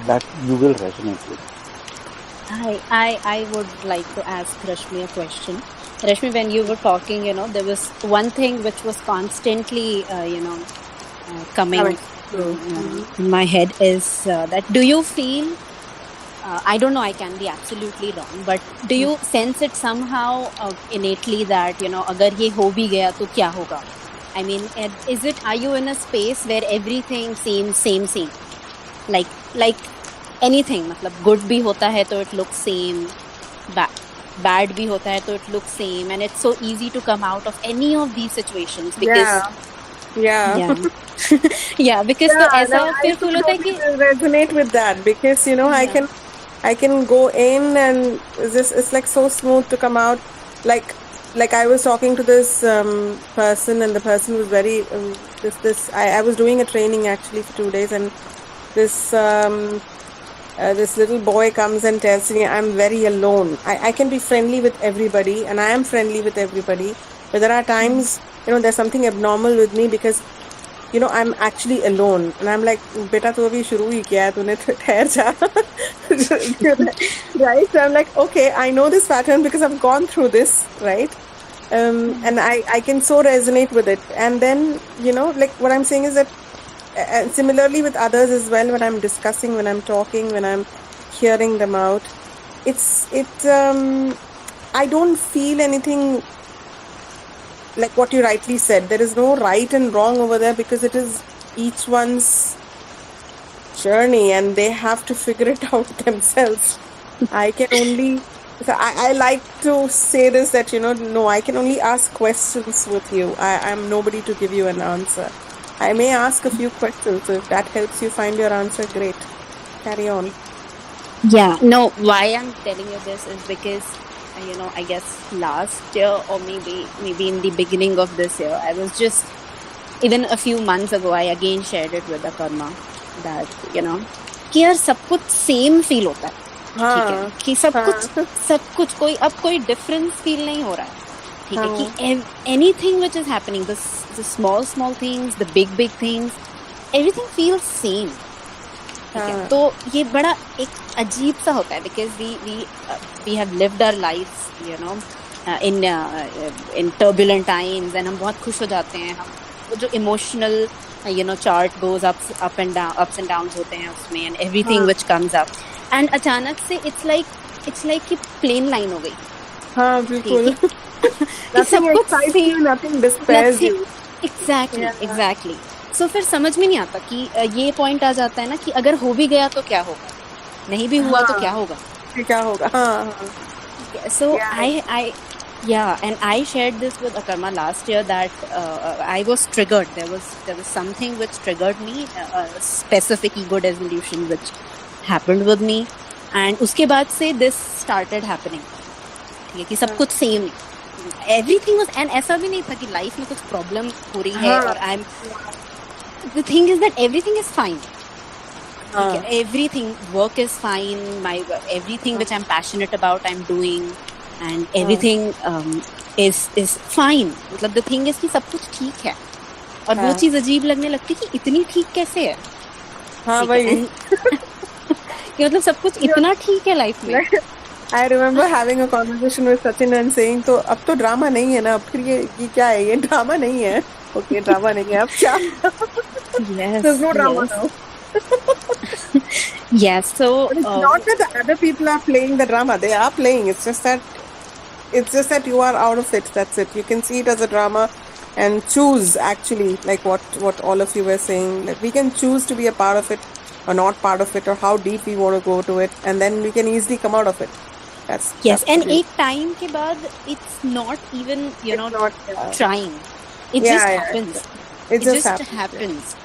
that you will resonate with. I would like to ask Rashmi a question. Rashmi, when you were talking, there was one thing which was constantly, coming in my head is that do you feel, I don't know, I can be absolutely wrong, but do you sense it somehow innately that, agar ye ho bhi gaya to kya hoga? I mean, are you in a space where everything seems same? Like anything, मतलब good भी होता है तो it looks same, bad भी होता है तो it looks same, and it's so easy to come out of any of these situations because because तो ऐसा फिर फील होता है कि resonate with that because I can go in and it's like so smooth to come out. Like I was talking to this person and the person was very I was doing a training actually for 2 days, and this little boy comes and tells me I'm very alone. I can be friendly with everybody and I am friendly with everybody, but there are times there's something abnormal with me because I'm actually alone, and I'm like, beta to abhi shuru hi kiya hai, tune ठहर जा. Right? So I'm like, okay, I know this pattern because I've gone through this, right? And I can so resonate with it. And then like what I'm saying is that similarly with others as well, when I'm discussing, when I'm talking, when I'm hearing them out, I don't feel anything. Like what you rightly said, there is no right and wrong over there because it is each one's journey and they have to figure it out themselves. I can only, I like to say this that, no, I can only ask questions with you. I'm nobody to give you an answer. I may ask a few questions. So if that helps you find your answer, great. Carry on. Yeah, no, why I'm telling you this is because I guess last year or maybe in the beginning of this year, I was just, even a few months ago, I again shared it with Akarma that, कि यार सब कुछ same feel होता है. ठीक है कि सब कुछ कोई डिफरेंस फील नहीं हो रहा है. ठीक है कि anything which is happening, the small things, the big things, everything feels same. तो ये बड़ा एक अजीब सा होता है because we have lived our lives in turbulent times and हम बहुत खुश हो जाते हैं. हम जो emotional chart goes ups and downs होते हैं उसमें, and everything which comes up, and अचानक से it's like कि plain line हो गई. हाँ बिल्कुल. Nothing excites you, nothing despairs you. Exactly. So फिर समझ में नहीं आता कि ये पॉइंट आ जाता है ना कि अगर हो भी गया तो क्या होगा, नहीं भी हुआ तो क्या होगा. So and I shared this with Akarma last year that I was triggered. There was something which triggered me, a specific ego dissolution which happened with me, and उसके बाद से this started happening. ठीक है कि सब कुछ same, everything was, and ऐसा भी नहीं था कि लाइफ में कुछ प्रॉब्लम हो रही है और the thing is that everything is fine. Everything, work is fine, everything which I'm passionate about I'm doing, and everything is fine. मतलब the thing is कि सब कुछ ठीक है और वो चीज अजीब लगने लगती कि इतनी ठीक कैसे है. कि मतलब सब कुछ इतना ठीक है लाइफ में। I remember having a conversation with Sachin and saying, तो अब तो ड्रामा नहीं है ना, अब फिर ये क्या है, ये ड्रामा नहीं है। ओके ड्रामा नहीं है, अब क्या? Yes, There's no drama yes. now. Yes, so But it's not that the other people are playing the drama. They are playing. It's just that you are out of it. That's it. You can see it as a drama and choose, actually, like what all of you were saying. Like we can choose to be a part of it or not part of it, or how deep we want to go to it, and then we can easily come out of it. Yes, and एक time के बाद it's not even trying. It just happens. It just happens.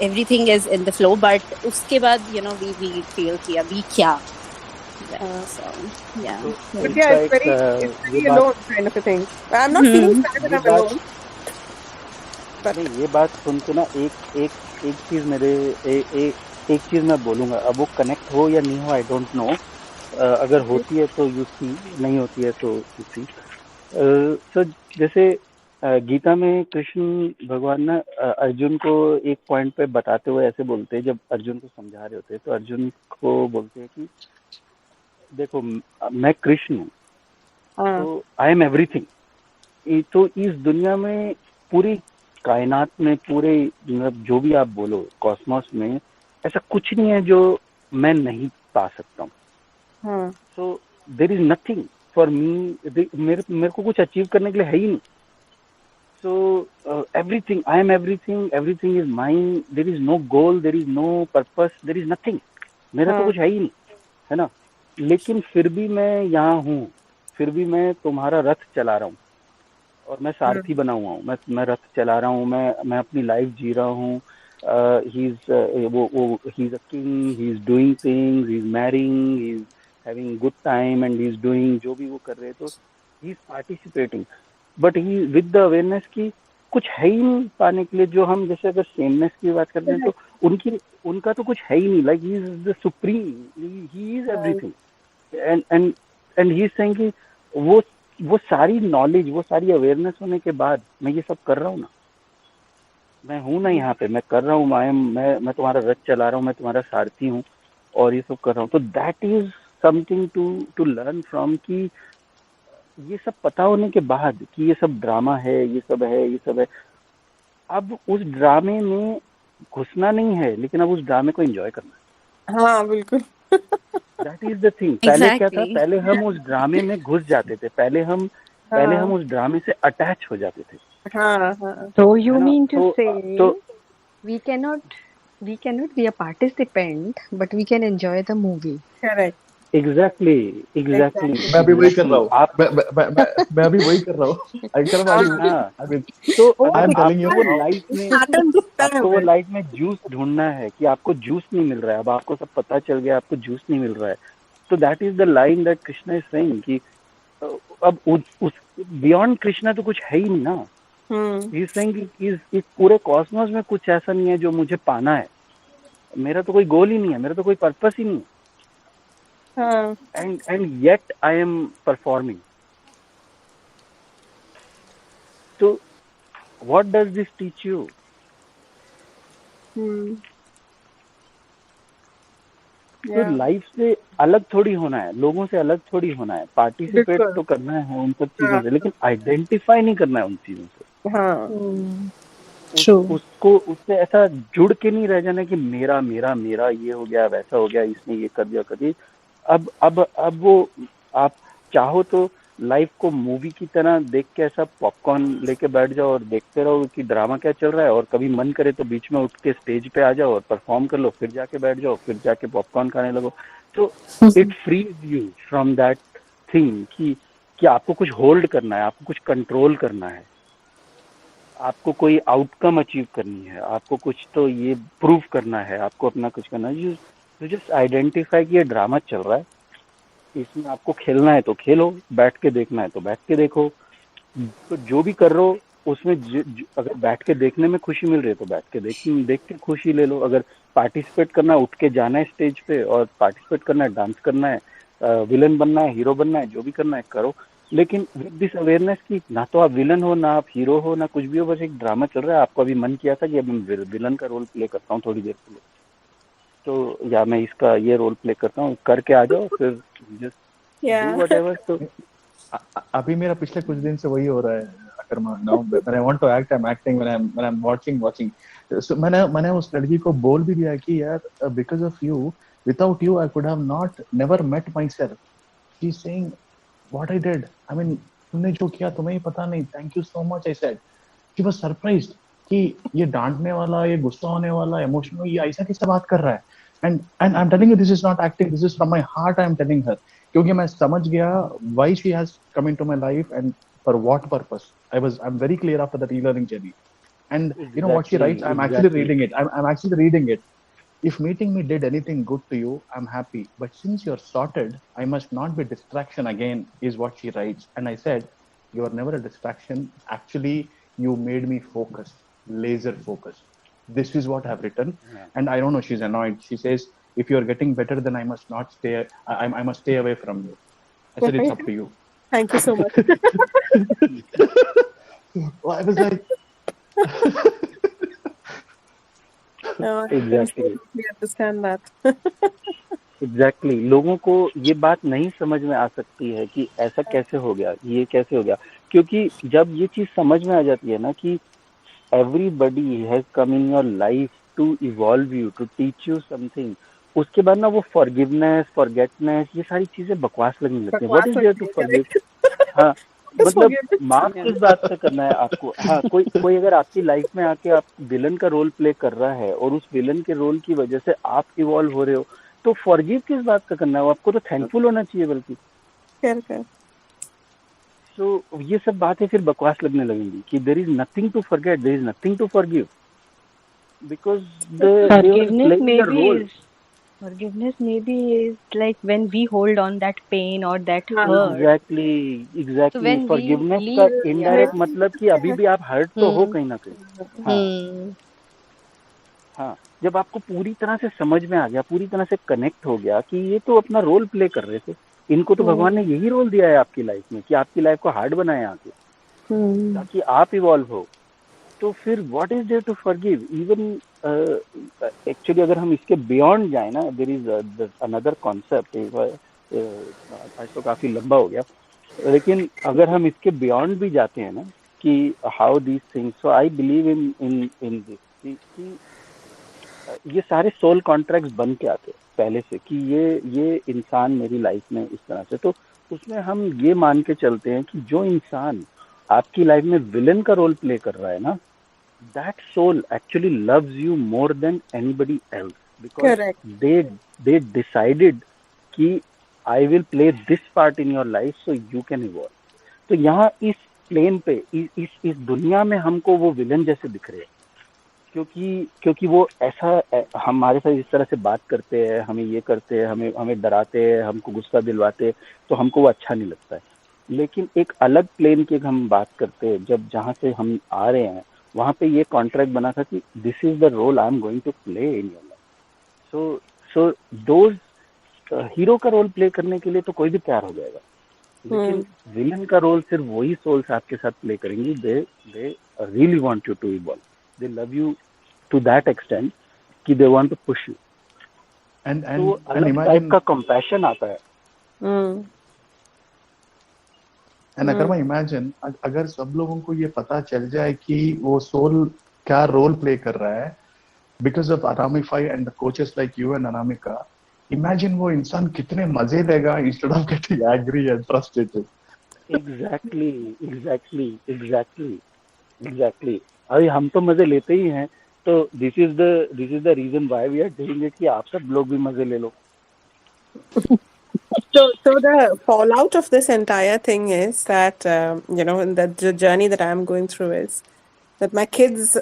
Everything is in the flow, but उसके बाद we feel कि अभी क्या. So yeah. But yeah, it's very alone kind of a thing. I'm not feeling sad that I'm alone. But ये बात सुन के ना एक चीज एक चीज मैं बोलूँगा, अब वो कनेक्ट हो या नहीं हो आई डोंट नो। अगर होती है तो यू सी, नहीं होती है तो यू सी। तो जैसे गीता में कृष्ण भगवान ना अर्जुन को एक पॉइंट पे बताते हुए ऐसे बोलते हैं, जब अर्जुन को समझा रहे होते हैं तो अर्जुन को बोलते हैं कि देखो मैं कृष्ण हूँ, तो आई एम एवरीथिंग। तो इस दुनिया में पूरी कायनात में पूरे जो भी आप बोलो कॉस्मोस में ऐसा कुछ नहीं है जो मैं नहीं पा सकता हूँ। So there is nothing for me, मेरे को कुछ अचीव करने के लिए है ही नहीं। So everything, I am everything, everything is mine, there is no goal, there is no purpose, there is nothing, मेरा तो कुछ है ही नहीं, है ना। लेकिन फिर भी मैं यहाँ हूँ, फिर भी मैं तुम्हारा रथ चला रहा हूँ और मैं सारथी बना हुआ हूँ, मैं रथ चला रहा हूँ, मैं अपनी लाइफ जी रहा हूँ। He is a king, he is doing things, he is marrying, he is having good time and he is doing जो भी वो कर रहे हैं, तो he is participating. But he with the awareness की कुछ है ही नहीं पाने के लिए। जो हम जैसे अगर सेमनेस की बात करते हैं तो उनका तो कुछ है ही नहीं। Like he is the supreme, he is everything and he is saying कि वो सारी नॉलेज, वो सारी अवेयरनेस होने के बाद मैं ये सब कर रहा हूँ ना, मैं हूँ ना यहाँ पे, मैं कर रहा हूँ, मैं तुम्हारा रथ चला रहा हूँ, मैं तुम्हारा सारथी हूँ और ये सब कर रहा हूँ। तो that is something to learn from, कि ये सब पता होने के बाद कि ये सब ड्रामा है, ये सब है, अब उस ड्रामे में घुसना नहीं है, लेकिन अब उस ड्रामे को एंजॉय करना है। हाँ बिल्कुल। That is the thing. पहले क्या था, पहले हम उस ड्रामे में घुस जाते थे, पहले हम उस ड्रामे से अटैच हो जाते थे। So you mean to say we cannot be a participant, but we can enjoy the movie. Correct. Exactly. मैं भी वही कर रहा हूँ, मैं भी वही कर रहा हूँ। तो आई एम टेलिंग यू, आपको वो लाइफ में जूस ढूंढना है कि आपको जूस नहीं मिल रहा है, अब आपको सब पता चल गया, आपको जूस नहीं मिल रहा है। तो that is the line that Krishna is saying कि अब उस बियॉन्ड कृष्णा तो कुछ है ही नहीं ना। ही इज सेइंग इस पूरे कॉस्मोस में कुछ ऐसा नहीं है जो मुझे पाना है, मेरा तो कोई गोल ही नहीं है, मेरा तो कोई पर्पस ही नहीं है। And yet I am performing. So what does this teach you? तो लाइफ से अलग थोड़ी होना है, लोगों से अलग थोड़ी होना है, पार्टिसिपेट तो करना है उन सब चीजों से, लेकिन आइडेंटिफाई नहीं करना है उन चीजों से। उसको उससे ऐसा जुड़ के नहीं रह जाना कि मेरा मेरा मेरा ये हो गया, वैसा हो गया, इसने ये कर दिया, कभी अब वो आप चाहो तो लाइफ को मूवी की तरह देख के ऐसा पॉपकॉर्न लेके बैठ जाओ और देखते रहो कि ड्रामा क्या चल रहा है, और कभी मन करे तो बीच में उठ के स्टेज पे आ जाओ और परफॉर्म कर लो, फिर जाके बैठ जाओ, फिर जाके पॉपकॉर्न खाने लगो। तो it frees you from that thing कि आपको कुछ होल्ड करना है, आपको कुछ कंट्रोल करना है, आपको कोई आउटकम अचीव करनी है, आपको कुछ तो ये प्रूव करना है, आपको अपना कुछ करना है। तो जस्ट आइडेंटिफाई कि ये ड्रामा चल रहा है, इसमें आपको खेलना है तो खेलो, बैठ के देखना है तो बैठ के देखो। तो जो भी कर रहे हो उसमें अगर बैठ के देखने में खुशी मिल रही है तो बैठ के देख के खुशी ले लो। अगर पार्टिसिपेट करना है, उठ के जाना है स्टेज पे और पार्टिसिपेट करना है, डांस करना है, विलन बनना है, हीरो बनना है, जो भी करना है करो, लेकिन विद दिस अवेयरनेस कि ना तो आप विलन हो, ना आप हीरो हो, ना कुछ भी हो, बस एक ड्रामा चल रहा है। आपको अभी मन किया था कि अब मैं विलन का रोल प्ले करता हूँ थोड़ी देर के लिए, तो या मैं इसका ये रोल प्ले करता हूँ, करके आ जाओ, फिर जस्ट डू Yeah. व्हाटएवर. तो अभी मेरा पिछले कुछ दिन से वही हो रहा है अकर्मा. Now when I want to act, I am acting. When I am watching. So मैंने उस लड़की को बोल भी दिया कि यार, because of you, without you I could have not never met myself. She is saying what I did. I mean, तुमने जो किया तुम्हें ही पता नहीं. Thank you so much, I said. She was surprised कि ये डांटने वाला, ये गुस्सा होने वाला, इमोशनल, ये ऐसा किससे बात कर रहा है. And I am telling you, this is not acting, this is from my heart. I am telling her, क्योंकि मैं समझ गया why she has come into my life and for what purpose. I am very clear after that e-learning journey. And you know what she writes? I'm actually reading it. I'm actually reading it. If meeting me did anything good to you, I'm happy. But since you're sorted, I must not be distraction again, is what she writes. And I said, you are never a distraction. Actually, you made me focus, laser focus. This is what I've written. And I don't know, she's annoyed. She says, if you're getting better, then I must not stay. I must stay away from you. I said, it's up to you. Thank you so much. Well, I was like, No, I completely understand that. Exactly. लोगों को ये बात नहीं समझ में आ सकती है कि ऐसा कैसे हो गया, ये कैसे हो गया. क्योंकि जब ये चीज समझ में आ जाती है ना कि everybody has come in your life to evolve you, to teach you something, उसके बाद ना वो फॉरगिवनेस, फॉरगेटनेस, ये सारी चीजें बकवास लगने लगती है. What is there to forgive? हाँ, मतलब माफ किस बात से करना है आपको. हाँ, कोई अगर आपकी लाइफ में आके आप विलन का रोल प्ले कर रहा है और उस विलन के रोल की वजह से आप इवॉल्व हो रहे हो, तो फॉरगिव किस बात का करना है. आपको तो थैंकफुल होना चाहिए बल्कि. तो ये सब बातें फिर बकवास लगने लगेंगी कि there is nothing to forget, there is nothing to forgive, because Forgiveness maybe is like when we hold on that pain or that hurt. Exactly. Forgiveness का indirect मतलब कि अभी भी आप hurt तो हो कहीं ना कहीं. हाँ, जब आपको पूरी तरह से समझ में आ गया, पूरी तरह से कनेक्ट हो गया कि ये तो अपना रोल प्ले कर रहे थे, इनको तो भगवान ने यही रोल दिया है आपकी लाइफ में कि आपकी लाइफ को हार्ड बनाया आके ताकि आप इवॉल्व हो. तो फिर what is there to forgive. Even actually अगर हम इसके बियॉन्ड जाए ना, देयर इज अनदर कॉन्सेप्ट. आज तो काफी लंबा हो गया, लेकिन अगर हम इसके बियॉन्ड भी जाते हैं ना कि how these things, so I believe in this कि ये सारे सोल कॉन्ट्रैक्ट्स बन के आते पहले से कि ये इंसान मेरी लाइफ में इस तरह से. तो उसमें हम ये मान के चलते हैं कि जो इंसान आपकी लाइफ में विलन का रोल प्ले कर रहा है ना, that soul actually loves you more than anybody else because they decided कि I will play this part in your life so you can evolve. तो यहाँ इस प्लेन पे इस दुनिया में हमको वो विलन जैसे दिख रहे हैं क्योंकि वो ऐसा हमारे साथ इस तरह से बात करते हैं, हमें ये करते हैं, हमें डराते हैं, हमको गुस्सा दिलवाते हैं, तो हमको वो अच्छा नहीं लगता है. लेकिन एक अलग प्लेन की हम बात करते हैं, जहाँ से हम आ रहे हैं, वहाँ पे ये कॉन्ट्रैक्ट बना था कि this is the role I am going to play in your life. So those hero का रोल प्ले करने के लिए तो कोई भी तैयार हो जाएगा, लेकिन विलन का रोल सिर्फ वही सोल्स आपके साथ प्ले करेंगी. They really want you to evolve, they love you to that extent कि they want to push you. And अलग टाइप का कंपैशन आता है. एंड अगर मैं इमेजिन, अगर सब लोगों को ये पता चल जाए कि वो सोल क्या रोल प्ले कर रहा है बिकॉज ऑफ अनामिफाई and the coaches like you and Anamika, imagine वो इंसान कितने मजे लेगा instead of getting angry and frustrated. Exactly. अभी हम तो मजे लेते ही हैं, तो this is the reason why we are doing it कि आप सब लोग भी मजे ले लो. So the fallout of this entire thing is that, the journey that I'm going through is that my kids,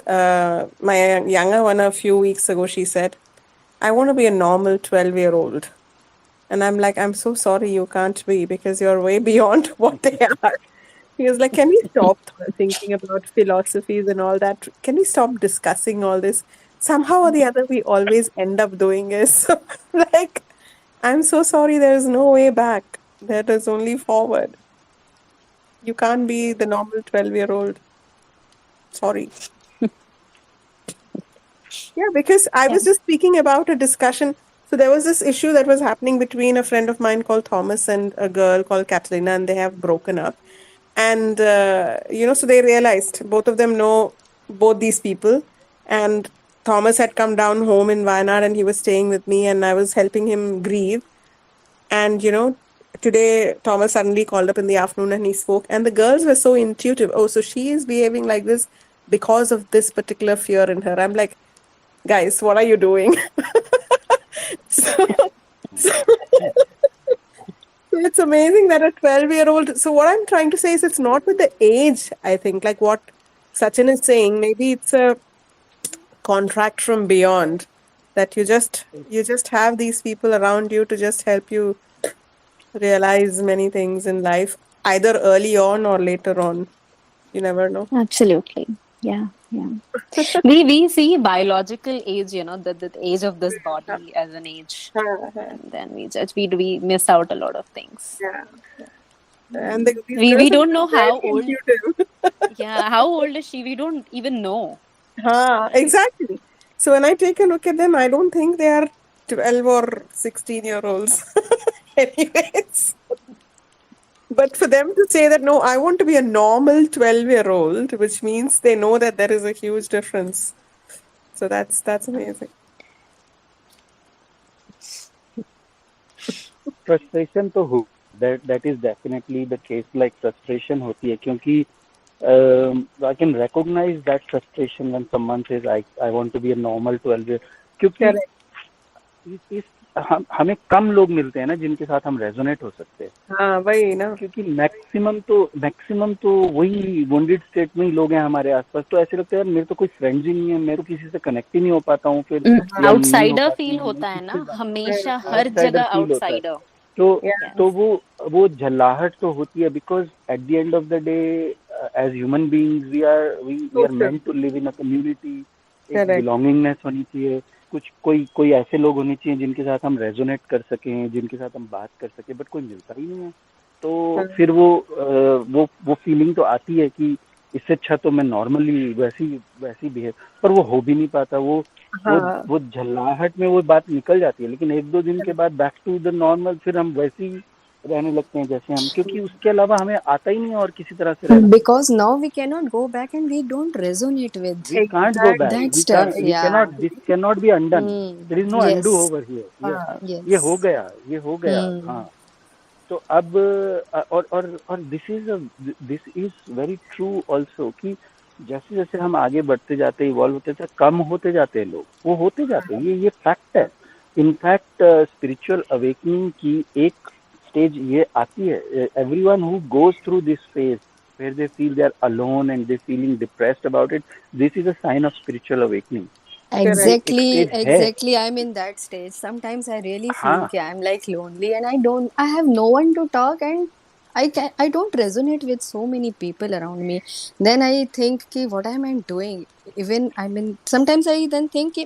my younger one a few weeks ago, she said, I want to be a normal 12-year-old. And I'm like, I'm so sorry you can't be because you're way beyond what they are. He was like, can we stop thinking about philosophies and all that? Can we stop discussing all this? Somehow or the other, we always end up doing this. Like, I'm so sorry, there is no way back. There is only forward. You can't be the normal 12-year-old. Sorry. Yeah, because I was just speaking about a discussion. So there was this issue that was happening between a friend of mine called Thomas and a girl called Catalina, and they have broken up. And, so they realized both of them know both these people. And Thomas had come down home in Wayanad and he was staying with me, and I was helping him grieve. And, today Thomas suddenly called up in the afternoon and he spoke, and the girls were so intuitive. Oh, so she is behaving like this because of this particular fear in her. I'm like, guys, what are you doing? so, so it's amazing that a 12-year-old. So what I'm trying to say is it's not with the age, I think, like what Sachin is saying. Maybe it's a contract from beyond that you just have these people around you to just help you realize many things in life, either early on or later on. You never know. Absolutely. Yeah. We see biological age, the age of this body as an age. And then we miss out a lot of things. Yeah. And we don't know how old. Yeah, how old is she? We don't even know. Exactly. So when I take a look at them, I don't think they are 12 or 16-year-olds. Anyways. But for them to say that, no, I want to be a normal 12-year-old, which means they know that there is a huge difference. So that's amazing. Frustration तो हो, that is definitely the case. Like frustration होती है क्योंकि I can recognize that frustration when someone says I want to be a normal 12-year. क्योंकि हमें कम लोग मिलते हैं ना जिनके साथ हम रेजोनेट हो सकते हैं. हाँ वही ना, क्योंकि मैक्सिमम तो वही वुंडेड स्टेट में ही लोग हैं हमारे आसपास. तो ऐसे लगता है यार मेरे तो कोई फ्रेंड्स ही नहीं है, मेरे को किसी से कनेक्ट ही नहीं हो पाता हूँ. फिर आउटसाइडर फील होता है ना हमेशा, हर जगह आउटसाइडर. तो वो झल्लाहट तो होती है because at the end of the day as human beings we are meant to live in a community. एक बिलोंगिंगनेस होनी चाहिए. कोई ऐसे लोग होने चाहिए जिनके साथ हम रेजोनेट कर सकें, जिनके साथ हम बात कर सकें. बट कोई मिलता ही नहीं है. तो फिर वो फीलिंग तो आती है कि इससे अच्छा तो मैं नॉर्मली वैसी बिहेव, पर वो हो भी नहीं पाता. वो झल्लाहट में वो बात निकल जाती है, लेकिन 1-2 दिन के बाद बैक टू द नॉर्मल फिर हम वैसे ही रहने लगते हैं जैसे हम, क्योंकि उसके अलावा हमें आता ही नहीं और किसी तरह से रहना. Because now we cannot go back and we don't resonate with. We can't go back. That stuff. This cannot be undone. There is no undo over here. Yes. ये हो गया. हाँ. तो अब और this is very true also कि जैसे जैसे हम आगे बढ़ते जाते, इवॉल्व होते जाते, कम होते जाते हैं लोग, वो होते जाते हैं. ये फैक्ट है. इनफैक्ट स्पिरिचुअल अवेकनिंग की एक स्टेज ये आती है. Everyone who goes through this phase where they feel they are alone and they're feeling depressed about it, this is a sign of spiritual awakening. Exactly. I'm in that stage. Sometimes I really feel that I'm like lonely and I have no one to talk, and I don't resonate with so many people around me. Then I think what am I doing? Sometimes I then think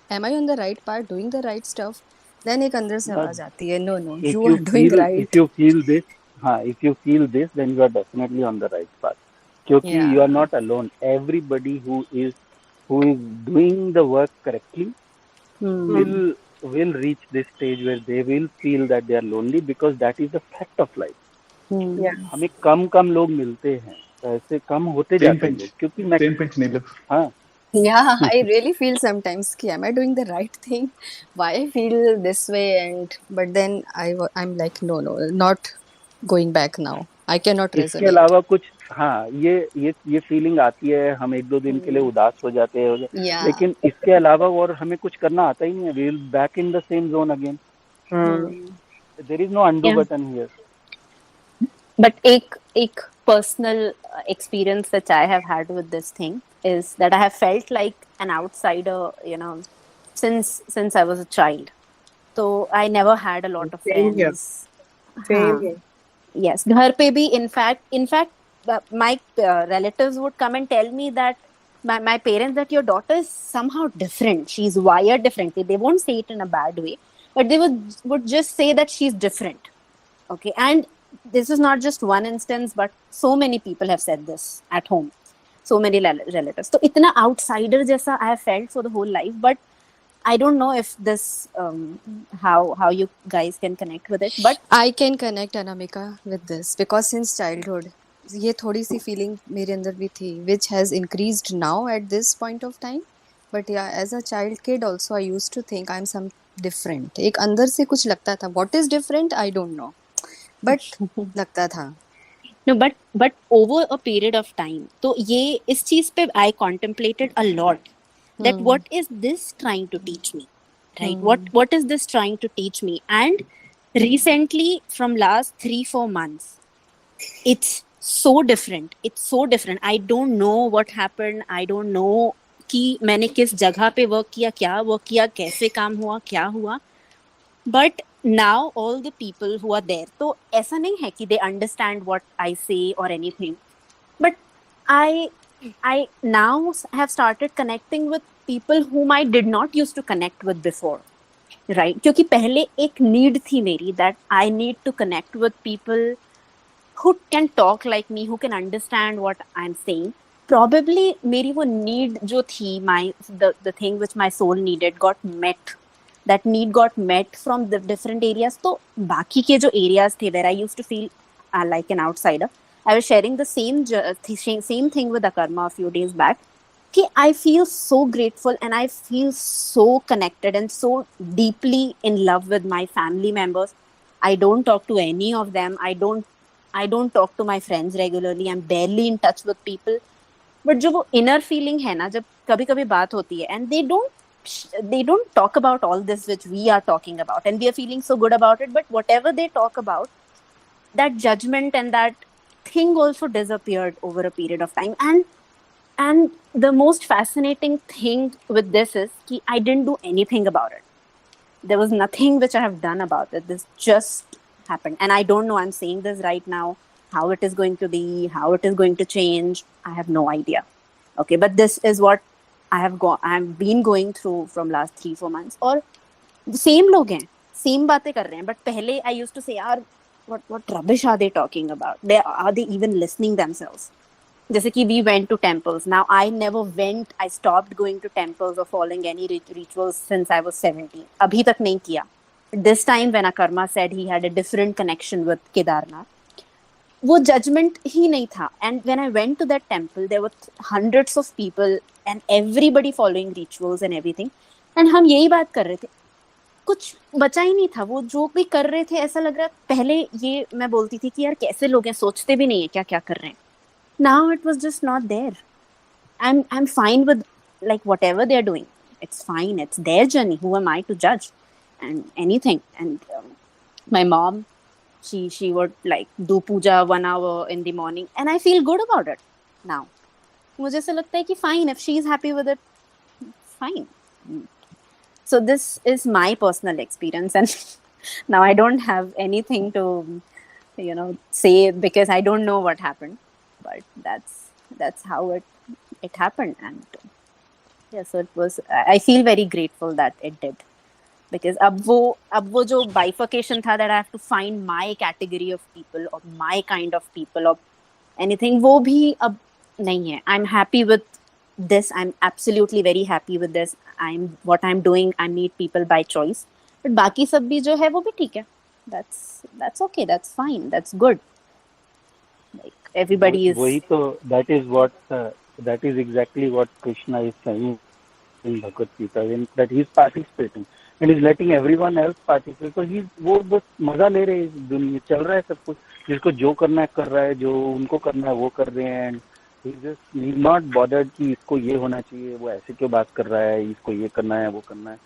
am I on the right path, doing the right stuff? Then एक अंदर से आवाज आती है, no, you are doing right. If you feel this, then you are definitely on the right path. क्योंकि you are not alone. Everybody who is doing the work correctly will reach this stage where they will feel that they are lonely, because that is the fact of life. हमें कम लोग मिलते हैं, ऐसे कम होते जाते हैं क्योंकि Yeah, I really feel sometimes am I doing the right thing? Why I feel this way? But then I'm like no, not going back now. I cannot resonate. इसके अलावा कुछ ये फीलिंग आती है, हम 1-2 दिन के लिए उदास हो जाते हैं, लेकिन इसके अलावा और हमें कुछ करना आता ही नहीं है. We'll back in the same zone again. There is no undo button here. But एक personal experience that I have had with this thing is that I have felt like an outsider, since I was a child. So I never had a lot of friends. Same here. Yes, घर पे भी in fact my relatives would come and tell me that my parents that your daughter is somehow different. She's wired differently. They won't say it in a bad way, but they would just say that she's different. Okay, and this is not just one instance, but so many people have said this at home. so many relatives. तो इतना outsider जैसा I have felt for the whole life, but I don't know if this how you guys can connect with it, but I can connect Anamika with this because since childhood ये थोड़ी सी feeling मेरे अंदर भी थी which has increased now at this point of time, but yeah, as a child kid also I used to think I'm some different. एक अंदर से कुछ लगता था. What is different? I don't know, but लगता था. no, but over a period of time, तो ये इस चीज पे I contemplated a lot that what is this trying to teach me, right? What is this trying to teach me? And recently, from last 3-4 months, it's so different. It's so different. I don't know what happened. I don't know कि मैंने किस जगह पे work किया, क्या work किया, कैसे काम हुआ, क्या हुआ. But now all the people who are there, तो ऐसा नहीं है कि they understand what I say or anything. But I now have started connecting with people whom I did not used to connect with before, right? क्योंकि पहले एक need थी मेरी that I need to connect with people who can talk like me, who can understand what I'm saying. Probably मेरी वो need जो थी, the thing which my soul needed got met. That need got met from the different areas. तो बाकी के जो areas थे where I used to feel like an outsider, I was sharing the same thing with 𝗕𝗹 a few days back. कि I feel so grateful and I feel so connected and so deeply in love with my family members. I don't talk to any of them. I don't talk to my friends regularly. I'm barely in touch with people. But जो वो inner feeling है ना, जब कभी-कभी बात होती है and they don't talk about all this which we are talking about and we are feeling so good about it, but whatever they talk about, that judgment and that thing also disappeared over a period of time. And the most fascinating thing with this is that I didn't do anything about it. There was nothing which I have done about it. This just happened. And I don't know, I'm saying this right now, how it is going to be, how it is going to change. I have no idea. Okay, but this is what I have been going through from last 3-4 months. और same लोग हैं, same बातें कर रहे हैं. But पहले I used to say, यार, what rubbish are they talking about? Are they even listening themselves? जैसे कि we went to temples. Now I never went. I stopped going to temples or following any rituals since I was 17. अभी तक नहीं किया. This time when 𝗕𝗹 said he had a different connection with Kedarnath, वो judgment ही नहीं था. And when I went to that temple, there were hundreds of people and everybody following rituals and everything. And हम यही बात कर रहे थे. कुछ बचा ही नहीं था. वो जो भी कर रहे थे ऐसा लग रहा. पहले ये मैं बोलती थी कि यार कैसे लोग हैं, सोचते भी नहीं है क्या क्या कर रहे हैं. Now it was just not there. I'm fine with like whatever they're doing. It's fine. It's their journey. Who am I to judge? And anything. And my mom, she would like do puja 1 hour in the morning, and I feel good about it now. मुझे ऐसा लगता है कि fine, if she's happy with it, fine. So this is my personal experience, and now I don't have anything to say because I don't know what happened, but that's how it happened. And yeah, so it was, I feel very grateful that it did. Because अब वो जो bifurcation था that I have to find my category of people or my kind of people or anything, वो भी अब नहीं है. I'm happy with this. I'm absolutely very happy with this. What I'm doing, I meet people by choice. But बाकी सब भी जो है वो भी ठीक है. That's okay. That's fine. That's good. Like everybody is. वही तो that is exactly what Krishna is saying in Bhagavad Gita, that he is participating and is letting everyone else participate. So वो बस मजा ले रहे हैं. दुनिया चल रहा है सब कुछ. जिसको जो करना है कर रहा है, जो उनको करना है वो कर रहे हैं. He's not bothered कि इसको ये होना चाहिए, वो ऐसे क्यों बात कर रहा है, इसको ये करना है, वो करना है.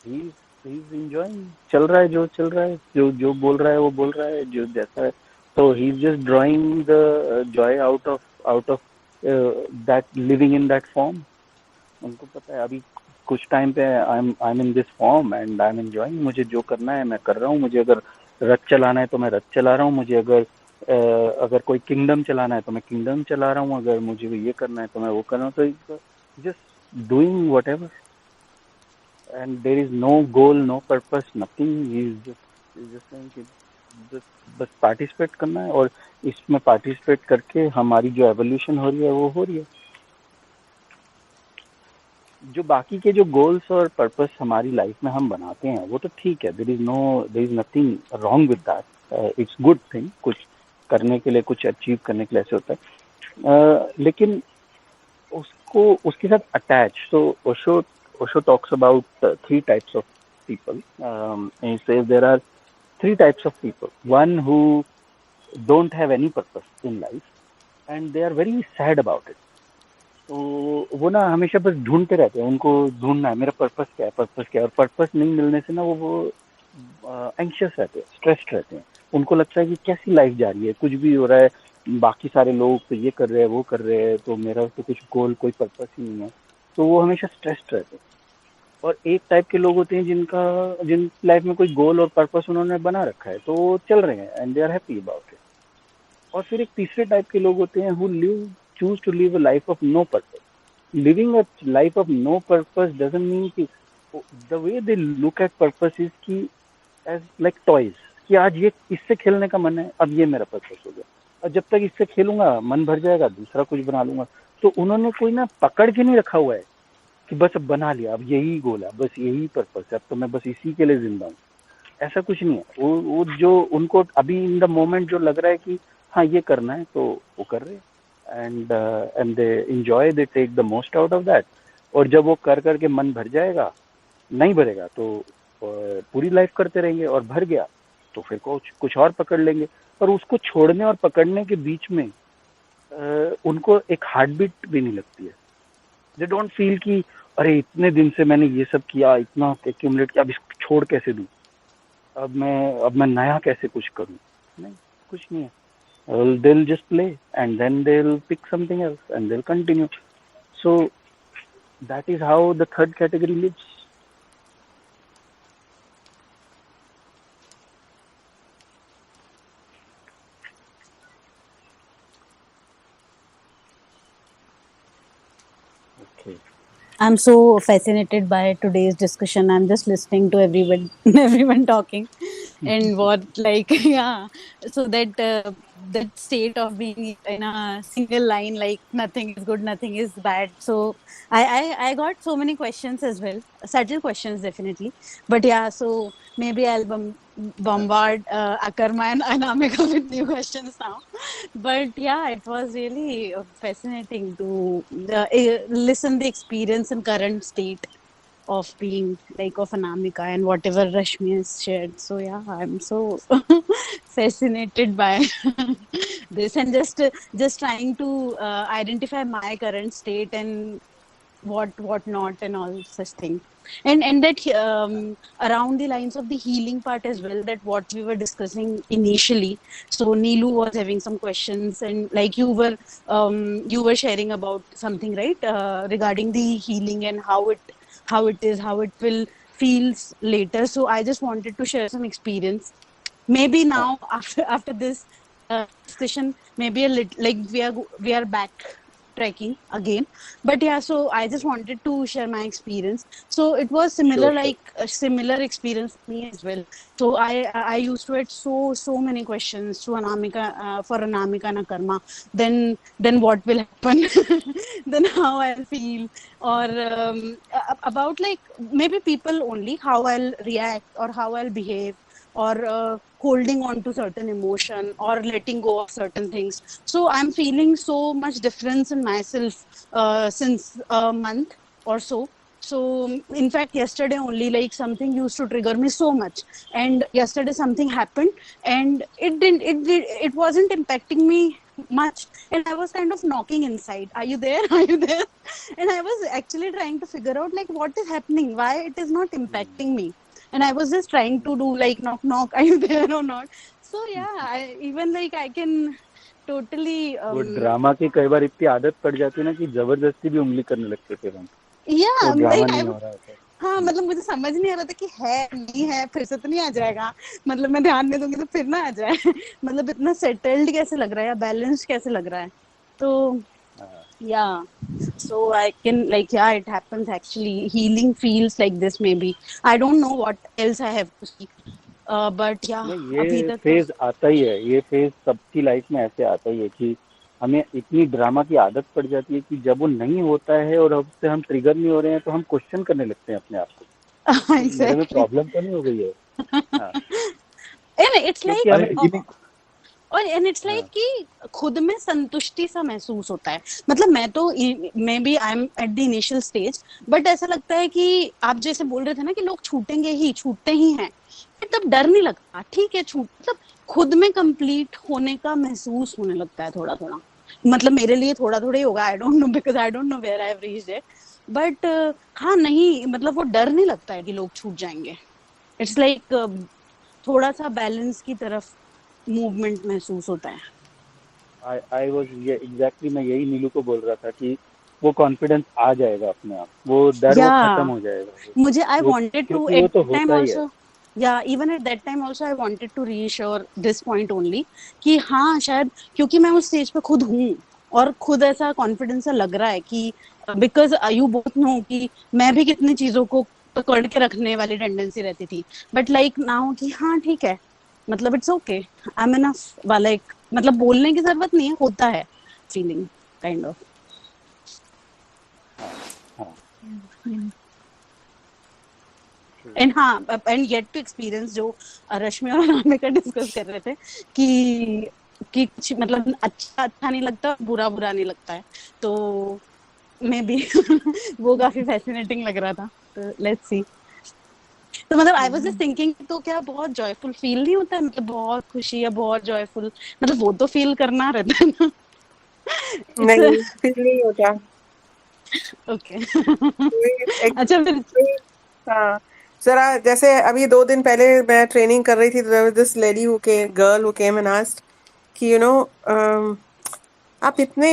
He's enjoying. चल रहा है जो चल रहा है, जो बोल रहा है वो बोल रहा है, जो जैसा है. So he's just drawing the joy out of that living in that form. उनको पता है अभी कुछ टाइम पे I'm in this form and I'm enjoying. मुझे जो करना है मैं कर रहा हूँ. मुझे अगर रथ चलाना है तो मैं रथ चला रहा हूँ. मुझे अगर कोई किंगडम चलाना है तो मैं किंगडम चला रहा हूँ. अगर मुझे ये करना है तो मैं वो कर रहा हूँ. तो just doing whatever, and there is no goal, no purpose, nothing. He's just saying कि बस पार्टिसिपेट करना है और इसमें पार्टिसिपेट करके हमारी जो एवोल्यूशन हो रही है वो हो रही है. जो बाकी के जो गोल्स और पर्पस हमारी लाइफ में हम बनाते हैं वो तो ठीक है, there is nothing wrong with that, it's good thing, कुछ करने के लिए, कुछ अचीव करने के लिए ऐसे होता है, लेकिन उसको उसके साथ अटैच, तो Osho talks about three types of people, he says there are three types of people. One who don't have any purpose in life and they are very sad about it. तो वो ना हमेशा बस ढूंढते रहते हैं, उनको ढूंढना है मेरा पर्पस क्या है, पर्पस क्या है, और पर्पस नहीं मिलने से ना वो एंग्शियस रहते हैं, स्ट्रेस्ड रहते हैं, उनको लगता है कि कैसी लाइफ जा रही है, कुछ भी हो रहा है, बाकी सारे लोग तो ये कर रहे हैं, वो कर रहे हैं, तो मेरा तो कुछ गोल, कोई पर्पस ही नहीं है, तो वो हमेशा स्ट्रेस्ड रहते हैं। और एक टाइप के लोग होते हैं जिन लाइफ में कोई गोल और पर्पस उन्होंने बना रखा है, तो वो चल रहे हैं and they are happy about it. और फिर एक तीसरे टाइप के लोग होते हैं who choose to live a life of no purpose. Living a life of no purpose doesn't mean कि the way they look at purpose is कि एज लाइक टॉयज, कि आज ये इससे खेलने का मन है, अब ये मेरा पर्पस हो गया, और जब तक इससे खेलूंगा मन भर जाएगा, दूसरा कुछ बना लूंगा। तो उन्होंने कोई ना पकड़ के नहीं रखा हुआ है कि बस अब बना लिया, अब यही गोल है, बस यही पर्पस है, अब तो मैं बस इसी के लिए जिंदा हूँ, ऐसा कुछ नहीं है। वो जो उनको अभी इन द मोमेंट जो लग रहा है कि हाँ ये करना है, तो वो कर रहे हैं, and they enjoy, they take the most out of that. और जब वो कर करके मन भर जाएगा, नहीं भरेगा तो पूरी लाइफ करते रहेंगे, और भर गया तो फिर कुछ और पकड़ लेंगे। और उसको छोड़ने और पकड़ने के बीच में उनको एक हार्ट बीट भी नहीं लगती है। दे डोंट फील कि अरे इतने दिन से मैंने ये सब किया, इतना एक्यूमुलेट किया, अब इसको छोड़ कैसे दूं, अब मैं नया कैसे कुछ करूं। नहीं, कुछ नहीं है। They'll just play and then they'll pick something else and they'll continue. So that is how the third category lives. Okay. I'm so fascinated by today's discussion. I'm just listening to everyone, everyone talking, and what like yeah. So that state of being in a single line, like nothing is good, nothing is bad. So I got so many questions as well, subtle questions definitely. But yeah, so maybe I'll bombard Akarma and Anamika with new questions now. But yeah, it was really fascinating to listen the experience and current state of being like of Anamika and whatever Rashmi has shared. So yeah, I'm so fascinated by this, and just trying to identify my current state and what not and all such thing, and that around the lines of the healing part as well, that what we were discussing initially. So Neelu was having some questions, and like you were sharing about something, right, regarding the healing and how it will feels later. So I just wanted to share some experience. Maybe now after this discussion, maybe a little like we are back trekking again. But yeah, so I just wanted to share my experience. So it was similar, Sure. like a similar experience for me as well. So I used to had so many questions to Anamika, for Anamika and Akarma. Then what will happen? Then how I'll feel, or about like maybe people only, how I'll react or how I'll behave, or holding on to certain emotion or letting go of certain things. So I'm feeling so much difference in myself since a month or so. So in fact, yesterday only, like something used to trigger me so much, and yesterday something happened, and it wasn't impacting me much, and I was kind of knocking inside, are you there, are you there? And I was actually trying to figure out like what is happening, why it is not impacting me. And I was just trying to do like knock knock, are you there or not? So yeah, even like I can totally वो drama की कई बार इतनी आदत पड़ जाती है ना कि जबरदस्ती भी उंगली करने लगते थे हम। yeah, वो ड्रामा like नहीं हो रहा है। हाँ, मतलब मुझे समझ नहीं आ रहा था कि है नहीं है, फिर से तो नहीं आ जाएगा, मतलब मैं ध्यान नहीं दूंगी तो फिर ना आ जाए। मतलब इतना सेटल्ड कैसे लग रहा है या बैलेंस्ड कैसे लग रहा है। तो yeah, so I can like yeah, it happens actually. Healing feels like this maybe. I don't know what else I have to see. But yeah, अभी ये तक फेज आता ही है, ये फेज सबकी लाइफ में ऐसे आता ही है कि हमें इतनी ड्रामा की आदत पड़ जाती है कि जब वो नहीं होता है और उससे हम ट्रिगर नहीं हो रहे हैं तो हम क्वेश्चन करने लगते हैं अपने आप को, तो मेरे में Exactly. प्रॉब्लम तो नहीं हो गई है। हाँ, And it's क्योंकि like, हमें और एंड इट्स लाइक कि खुद में संतुष्टि सा महसूस होता है। मतलब मैं भी I am at the initial stage, but ऐसा लगता है कि आप जैसे बोल रहे थे ना कि लोग छूटते ही हैं, तब डर नहीं लगता। ठीक है, मतलब खुद में कंप्लीट होने का महसूस होने लगता है थोड़ा थोड़ा। मतलब मेरे लिए थोड़ा थोड़ा ही होगा, I don't know, because I don't know where I have reached it, but हाँ, नहीं मतलब वो डर नहीं लगता है कि लोग छूट जाएंगे। इट्स लाइक थोड़ा सा बैलेंस की तरफ मूवमेंट महसूस होता है। आई वाज ये एग्जैक्टली मैं यही नीलू को बोल रहा था कि वो कॉन्फिडेंस आ जाएगा अपने आप, वो डर वो खत्म हो जाएगा, मुझे आई वांटेड टू क्योंकि एट वो तो टाइम होता ही है। आल्सो, या even at that time also I wanted to reassure this point only कि हाँ, शायद क्योंकि मैं उस स्टेज पे खुद हूँ और खुद ऐसा कॉन्फिडेंस सा लग रहा है कि बिकॉज यू बोथ नो कि मैं भी कितनी चीजों को पकड़ के रखने वाली टेंडेंसी रहती थी, बट लाइक नाउ कि हाँ ठीक है, मतलब it's okay, I am enough वाला एक, मतलब बोलने की जरूरत नहीं है, होता है फीलिंग काइंड ऑफ। एंड हाँ, एंड येट टू एक्सपीरियंस जो रश्मि और अनामिका डिस्कस कर रहे थे कि कुछ मतलब अच्छा नहीं लगता, बुरा नहीं लगता है, तो मे बी वो काफी फैसिनेटिंग लग रहा था। तो लेट्स सी। तो मतलब आई वाज जस्ट थिंकिंग, तो क्या बहुत जॉयफुल फील नहीं होता है, मतलब बहुत खुशी या बहुत जॉयफुल, मतलब वो तो फील करना रहता है ना। नहीं, फील नहीं होता। ओके। अच्छा फिर हाँ, जरा जैसे अभी 2 दिन पहले मैं ट्रेनिंग कर रही थी, तो this lady girl who came and asked कि आप इतने,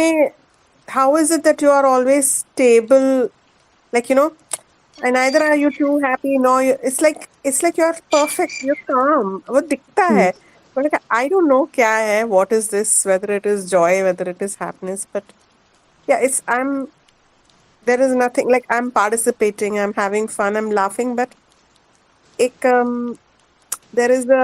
how is it that you are always stable, like and neither are you too happy, no, it's like you're perfect, you're calm, वो दिखता है, but like, I don't know क्या है, what is this, whether it is joy, whether it is happiness, but yeah, there is nothing, like I'm participating, I'm having fun, I'm laughing, but एक there is a,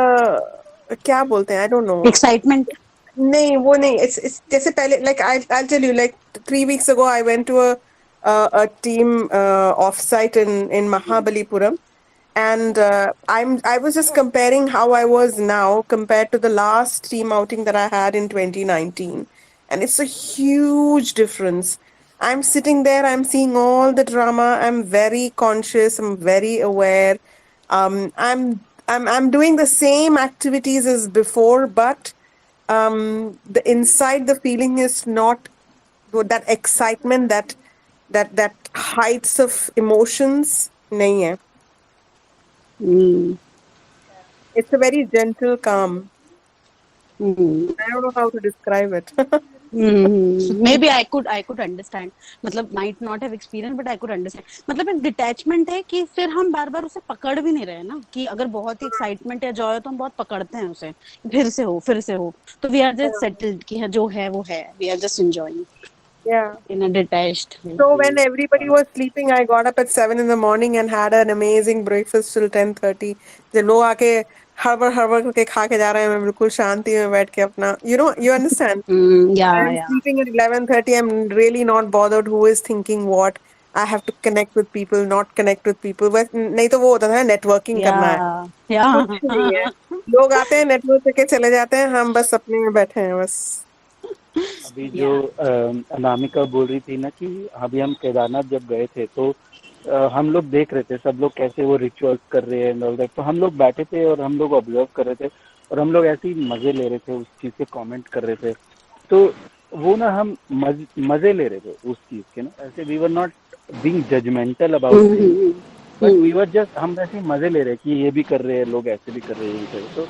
क्या बोलते हैं, I don't know, excitement. नहीं वो नहीं, it's जैसे पहले, like I'll tell you, like 3 weeks ago I went to a team off-site in Mahabalipuram, and I was just comparing how I was now compared to the last team outing that I had in 2019, and it's a huge difference. I'm sitting there, I'm seeing all the drama, I'm very conscious, I'm very aware. I'm doing the same activities as before, but the inside the feeling is not that excitement, that heights of emotions nahi hai. It's a very gentle calm. I don't know how to describe it. Maybe I could understand, मतलब might not have experienced, but I could understand. मतलब एक detachment है कि फिर हम बार बार उसे पकड़ भी नहीं रहे ना, कि अगर बहुत ही एक्साइटमेंट या जॉय तो हम बहुत पकड़ते हैं उसे, फिर से हो, तो वी आर जस्ट सेटल्ड कि जो है वो है, we are just enjoying Yeah. in a detached way. So when everybody was sleeping, I got up at 7 in the morning and had an amazing breakfast till 10:30. जब लोग आके हड़बड़ करके खा के जा रहे हैं, मैं बिल्कुल शांति में बैठ के अपना, you understand? I am Yeah. sleeping at 11:30. I'm really not bothered who is thinking what. I have to connect with people, not connect with people. बस नहीं तो वो होता था नेटवर्किंग करना है, कुछ नहीं है। लोग आते हैं, नेटवर्क करके चले जाते हैं, हम बस अपने में बैठे हैं बस। अभी जो अनामिका बोल रही थी ना कि अभी हम केदारनाथ जब गए थे तो हम लोग देख रहे थे सब लोग कैसे वो रिचुअल्स कर रहे हैं ऑल दैट, तो हम लोग बैठे थे और हम लोग ऑब्जर्व कर रहे थे और हम लोग ऐसे ही मजे ले रहे थे, उस चीज़ के कमेंट कर रहे थे। तो वो ना हम मजे ले रहे थे उस चीज़ के ना, ऐसे we were not being judgmental about things, but we were just, हम ऐसे ही मजे ले रहे हैं कि ये भी कर रहे हैं लोग, ऐसे भी कर रहे हैं। तो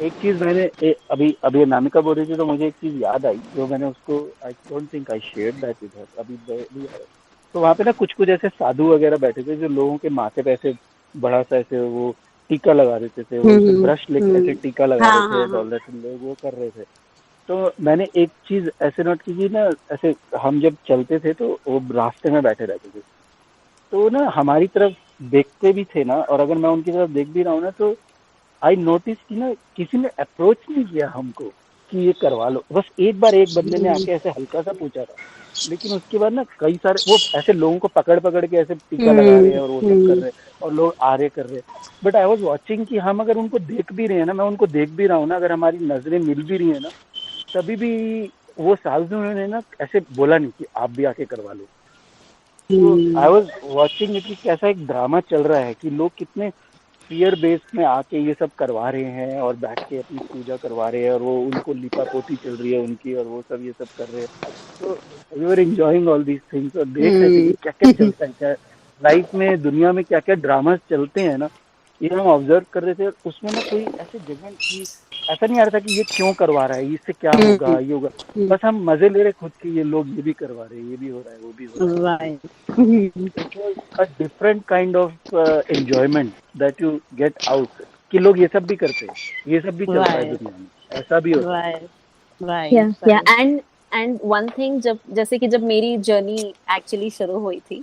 एक चीज मैंने अभी नामिका बोल रही थी तो मुझे एक चीज याद आई जो मैंने उसको, I don't think I shared that with her अभी तो वहाँ पे ना कुछ ऐसे साधु वगैरह बैठे थे जो लोगों के माथे पे ऐसे बड़ा सा ऐसे वो टीका लगा देते थे, वो ऐसे ब्रश लेके ऐसे टीका लगा रहे थे, डॉलर लोग वो कर रहे थे। तो मैंने एक चीज ऐसे नोट की कि ना, ऐसे हम जब चलते थे तो वो रास्ते में बैठे रहते थे, तो ना हमारी तरफ देखते भी थे ना, और अगर मैं उनकी तरफ देख भी रहा हूँ ना तो आई नोटिस कि ना किसी ने अप्रोच नहीं किया हमको, कि ये करवा लो। बस एक बार एक बंदे ने आके ऐसे हल्का सा पूछा था, लेकिन उसके बाद ना कई सारे वो ऐसे लोगों को पकड़ पकड़ के ऐसे टीका लगा रहे हैं और वो सब कर रहे हैं, और लोग आ रहे कर रहे। बट आई वॉज वॉचिंग कि हम अगर उनको देख भी रहे हैं ना, मैं उनको देख भी रहा हूँ ना, अगर हमारी नजरें मिल भी रही है ना, तभी भी वो साधु ने ना ऐसे बोला नहीं कि आप भी आके करवा लो। तो आई वॉज वॉचिंग इट कि कैसा एक ड्रामा चल रहा है कि लोग कितने फियर बेस में आके ये सब करवा रहे हैं और बैठ के अपनी पूजा करवा रहे हैं, और वो उनको लिपा पोती चल रही है उनकी, और वो सब ये सब कर रहे हैं। तो we were enjoying all these things, और देख रहे थे कि क्या क्या चलता है, क्या लाइफ में दुनिया में क्या क्या ड्रामास चलते हैं ना, ये हम ऑब्जर्व कर रहे थे। और उसमें ना कोई ऐसे जगह की ऐसा नहीं आ रहा था कि ये क्यों करवा रहा है, इससे क्या होगा, ये होगा। बस हम मजे ले रहे खुद के, ये लोग ये भी करवा रहे हैं, ये भी हो रहा है, वो भी हो रहा है। It was a different kind of enjoyment that you get out, कि लोग ये सब भी करते हैं, ये सब भी चलता है दुनिया में, ऐसा भी होता है। एंड वन थिंग, जब जैसे कि जब मेरी जर्नी एक्चुअली शुरू हुई थी,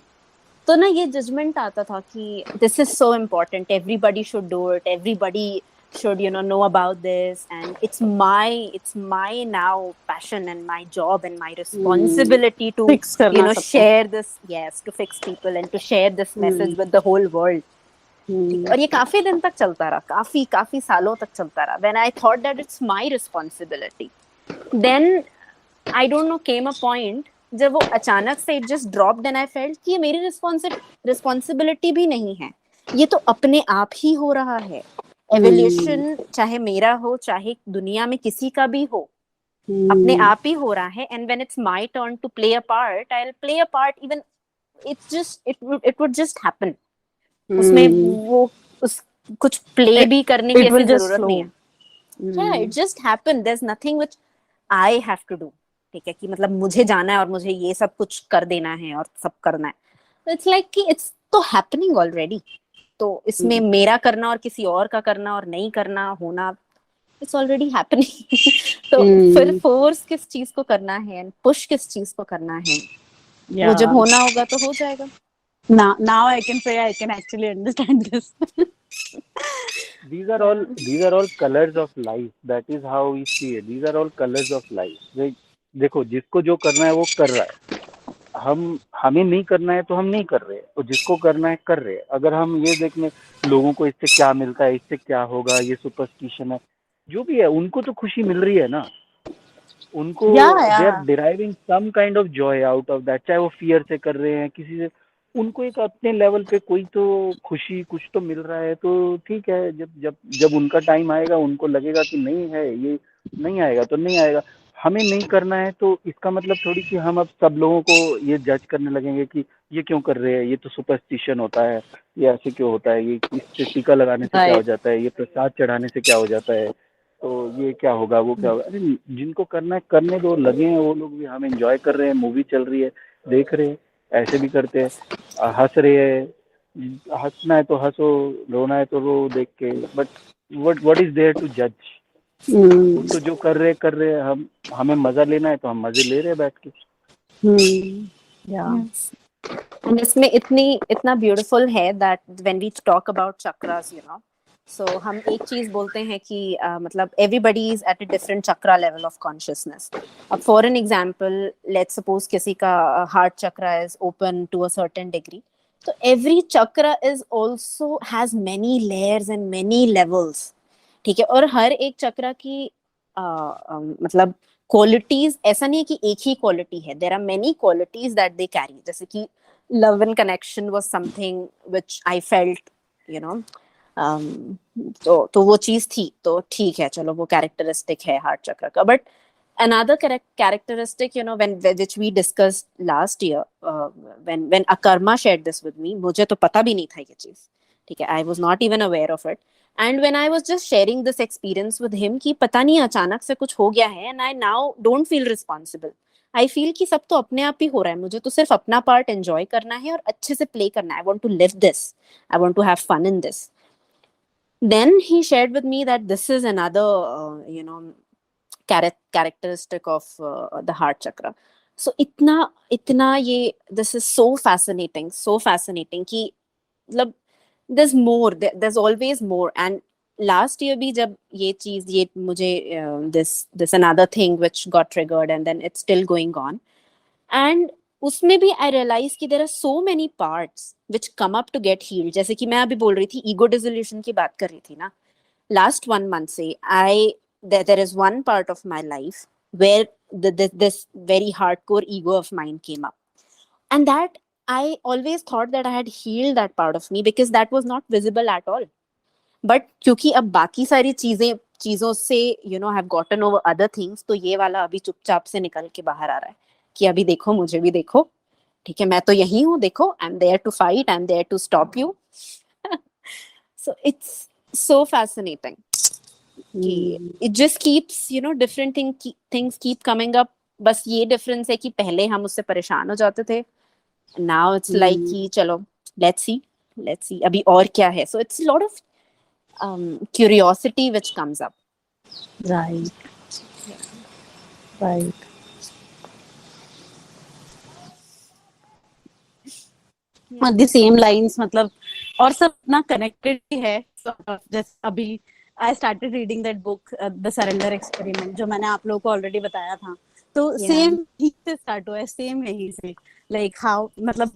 तो ना ये जजमेंट आता था कि this is so important, everybody should do it, everybody should know about this, and it's my now passion and my job and my responsibility to share this, to fix people and to share this message with the whole world. और ये काफी दिन तक चलता रहा, काफी सालों तक चलता रहा. When I thought that it's my responsibility, then I don't know, came a point जब वो अचानक से it just dropped and I felt कि ये मेरी responsibility भी नहीं है, ये तो अपने आप ही हो रहा है. एवोल्यूशन चाहे मेरा हो, चाहे दुनिया में किसी का भी हो, अपने आप ही हो रहा है. And when it's my turn to play a part, I will play a part. Even it would just happen. उसमें वो उस कुछ प्ले भी करने की ऐसी जरूरत नहीं है. Yeah, it just happened. There's nothing which I have to do. ठीक है, कि मतलब मुझे जाना है और मुझे ये सब कुछ कर देना है और सब करना है. It's like कि it's तो happening already. तो इसमें मेरा करना और किसी और का करना और नहीं करना होना, इट्स ऑलरेडी हैपनिंग. तो फिर फोर्स किस चीज को करना है एंड पुश किस चीज को करना है, वो जब होना होगा तो हो जाएगा. Now I can say I can actually understand this. These are all colors of life. That is how we see it. These are all colors of life. देखो, जिसको जो करना है वो कर रहा है. हमें नहीं करना है तो हम नहीं कर रहे हैं, और जिसको करना है कर रहे हैं. अगर हम ये देखें लोगों को इससे क्या मिलता है, इससे क्या होगा, ये सुपरस्टिशन है, जो भी है, उनको तो खुशी मिल रही है ना. उनको they are deriving some kind of joy out of that. चाहे वो फियर से कर रहे हैं, किसी से, उनको एक अपने लेवल पे कोई तो खुशी कुछ तो मिल रहा है. तो ठीक है, जब उनका टाइम आएगा, उनको लगेगा कि नहीं है, ये नहीं आएगा तो नहीं आएगा. हमें नहीं करना है तो इसका मतलब थोड़ी कि हम अब सब लोगों को ये जज करने लगेंगे कि ये क्यों कर रहे हैं, ये तो सुपरस्टिशन होता है, ये ऐसे क्यों होता है, ये इससे टीका लगाने से क्या हो जाता है, ये प्रसाद चढ़ाने से क्या हो जाता है, तो ये क्या होगा, वो क्या होगा. अरे जिनको करना है करने दो, लगे हैं वो लोग भी. हम एंजॉय कर रहे हैं, मूवी चल रही है, देख रहे हैं, ऐसे भी करते हैं, हंस रहे हैं. हंसना है तो हंसो, रोना है तो रो देख के. But what is there to जज. तो जो कर रहे हैं, हमें मजा लेना है तो हम मजे ले रहे हैं बैठ के. And इसमें इतना ब्यूटीफुल है that when we talk about chakras, so हम एक चीज बोलते हैं कि मतलब everybody is at a different chakra level of consciousness. अब for an example, let's suppose किसी का heart chakra is open to a certain degree. So every chakra is also has many layers and many levels. ठीक है, और हर एक चक्रा की मतलब qualities ऐसा नहीं है कि एक ही क्वालिटी है. There are many qualities that they carry. जैसे कि love and connection was something which I felt, तो वो चीज थी, तो ठीक है, चलो वो कैरेक्टरिस्टिक है हार्ट चक्र का. But another characteristic, which we discussed last year, when Akarma shared this with me, मुझे तो पता भी नहीं था ये चीज. ठीक है, I was not even aware of it. And when I was just sharing this experience with him कि पता नहीं अचानक से कुछ हो गया है, and I now don't feel responsible. I feel कि सब तो अपने आप ही हो रहा है, मुझे तो सिर्फ अपना पार्ट एंजॉय करना है और अच्छे से प्ले करना है. I want to live this. I want to have fun in this. Then he shared with me that this is another, characteristic of the heart chakra. So इतना ये this is so fascinating कि मतलब there's more, there's always more. And last year भी जब ये मुझे this another thing which got triggered and then it's still going on, and उसमें भी I realized कि there are so many parts which come up to get healed. जैसे कि मैं अभी बोल रही थी ego dissolution की बात कर रही थी ना, last 1 month से there is one part of my life where this very hardcore ego of mine came up, and that I always thought that I had healed that part of me because that was not visible at all. But क्योंकि अब बाकी सारी चीजों से have gotten over other things, तो ये वाला अभी चुपचाप से निकल के बाहर आ रहा है कि अभी देखो, मुझे भी देखो, ठीक है, मैं तो यही हूँ, देखो, I am there to fight, I am there to stop you. So it's so fascinating. It just keeps, different things keep coming up. बस ये difference है कि पहले हम उससे परेशान हो जाते थे. Now it's like कि चलो, let's see अभी और क्या है. So it's a lot of curiosity which comes up. Right. Right. The same lines, मतलब और सब ना connected ही है. जैसे अभी I started reading that book, The Surrender Experiment, जो मैंने आप लोगों को already बताया था. तो same ही से start हुआ है, same यही से, like how, मतलब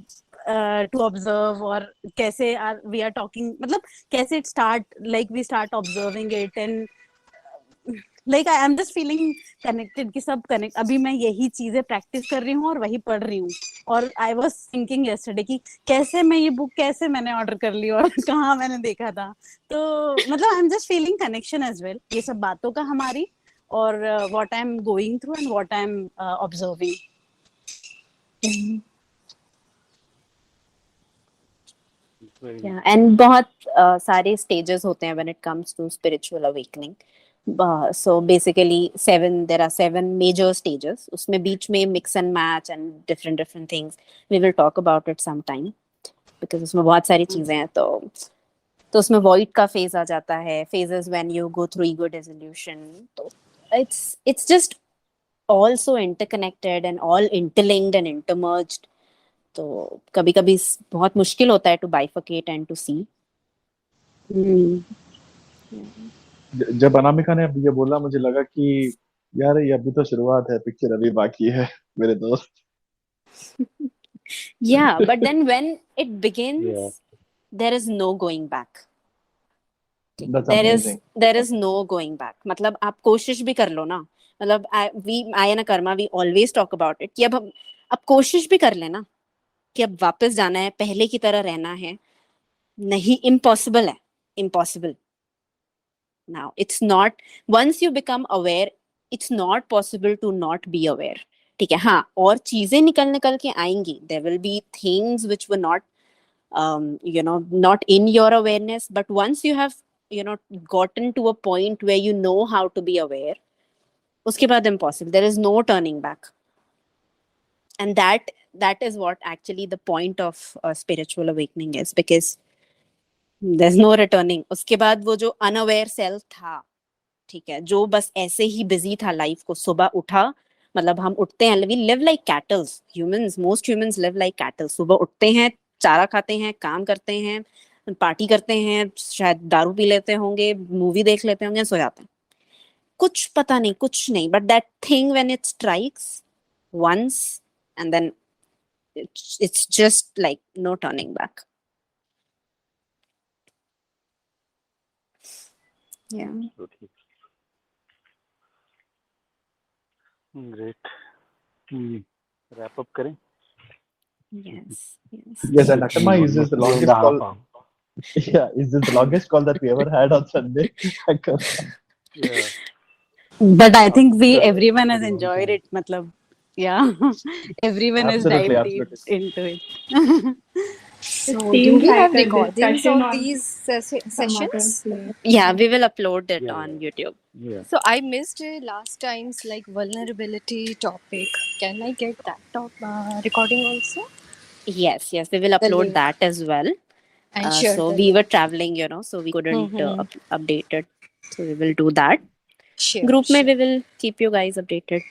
to observe, और कैसे we are talking, मतलब कैसे it start, like we start observing it, and like I am just feeling connected कि सब connect. अभी मैं यही चीजें practice कर रही हूँ और वही पढ़ रही हूँ, और I was thinking yesterday कि कैसे मैं ये book कैसे मैंने order कर ली और कहाँ मैंने देखा था. तो मतलब I'm just feeling connection as well, ये सब बातों का हमारी, और what I'm going through and what I'm observing. Yeah, and बहुत सारे stages होते हैं when it comes to spiritual awakening. So basically there are 7 major stages. उसमें बीच में mix and match and different things. We will talk about it sometime because उसमें बहुत सारी चीजें हैं. तो उसमें void का phase आ जाता है. Phases when you go through ego dissolution. तो it's just all so interconnected and all interlinked and intermerged. तो कभी-कभी बहुत मुश्किल होता है to bifurcate and to see. जब अनामिका ने अभी ये बोला, मुझे लगा कि यार ये अभी तो शुरुआत है, पिक्चर अभी बाकी है मेरे दोस्त. Yeah, but then when it begins, there is no going back. There is no going back. मतलब आप कोशिश भी कर लो ना, मतलब I and Karma we always talk about it कि अब कोशिश भी कर लेना कि अब वापस जाना है, पहले की तरह रहना है, नहीं, impossible है, impossible. Now it's not, once you become aware, it's not possible to not be aware. ठीक है, हाँ, और चीजें निकल के आएंगी. There will be things which were not not in your awareness, but once you have gotten to a point where you know how to be aware, उसके बाद impossible, there is no turning back. And that is what actually the point of spiritual awakening is, because there's no returning. उसके बाद वो जो unaware self था, ठीक है, जो बस ऐसे ही busy था लाइफ को, सुबह उठा, मतलब हम उठते हैं, we live like cattle. Most humans live like cattle. सुबह उठते हैं, चारा खाते हैं, काम करते हैं, पार्टी करते हैं, शायद दारू पी लेते होंगे, मूवी देख लेते होंगे, सो जाते हैं. कुछ पता नहीं, कुछ नहीं. But that thing when it strikes once, and then it's just like no turning back. Yeah. Great. Wrap up करें? Yes. And Akarma, is this the longest call? Yeah, is this the longest call that we ever had on Sunday? Yeah. But I think everyone has enjoyed it. Matlab, yeah, everyone has dived deep into it. So do we have recordings of these sessions? Yeah, we will upload it on YouTube. Yeah. So I missed last time's like vulnerability topic. Can I get that recording also? Yes, we will upload that as well. And so we were traveling, so we couldn't update it. So we will do that. Sure. Group mein we will keep you guys updated.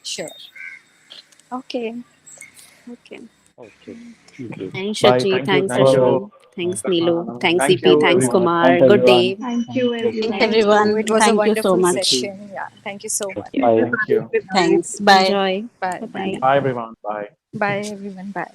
Sure. Okay. Okay. Okay. Thanks, Bye. Shachi. Thank you. Thanks, Thank you. Ashwin. Thanks, Neelu. Thanks, Thank CP. you, Thanks, everyone. Kumar. Thanks, Good everyone. day. Thank you, Yes. everyone. Thanks, everyone. It was a Thank you so wonderful much. session. Yeah. Thank you so much. Bye. Thank you. Thanks. Bye. Enjoy. Bye. Bye-bye. Bye, everyone. Bye. Bye, everyone. Bye.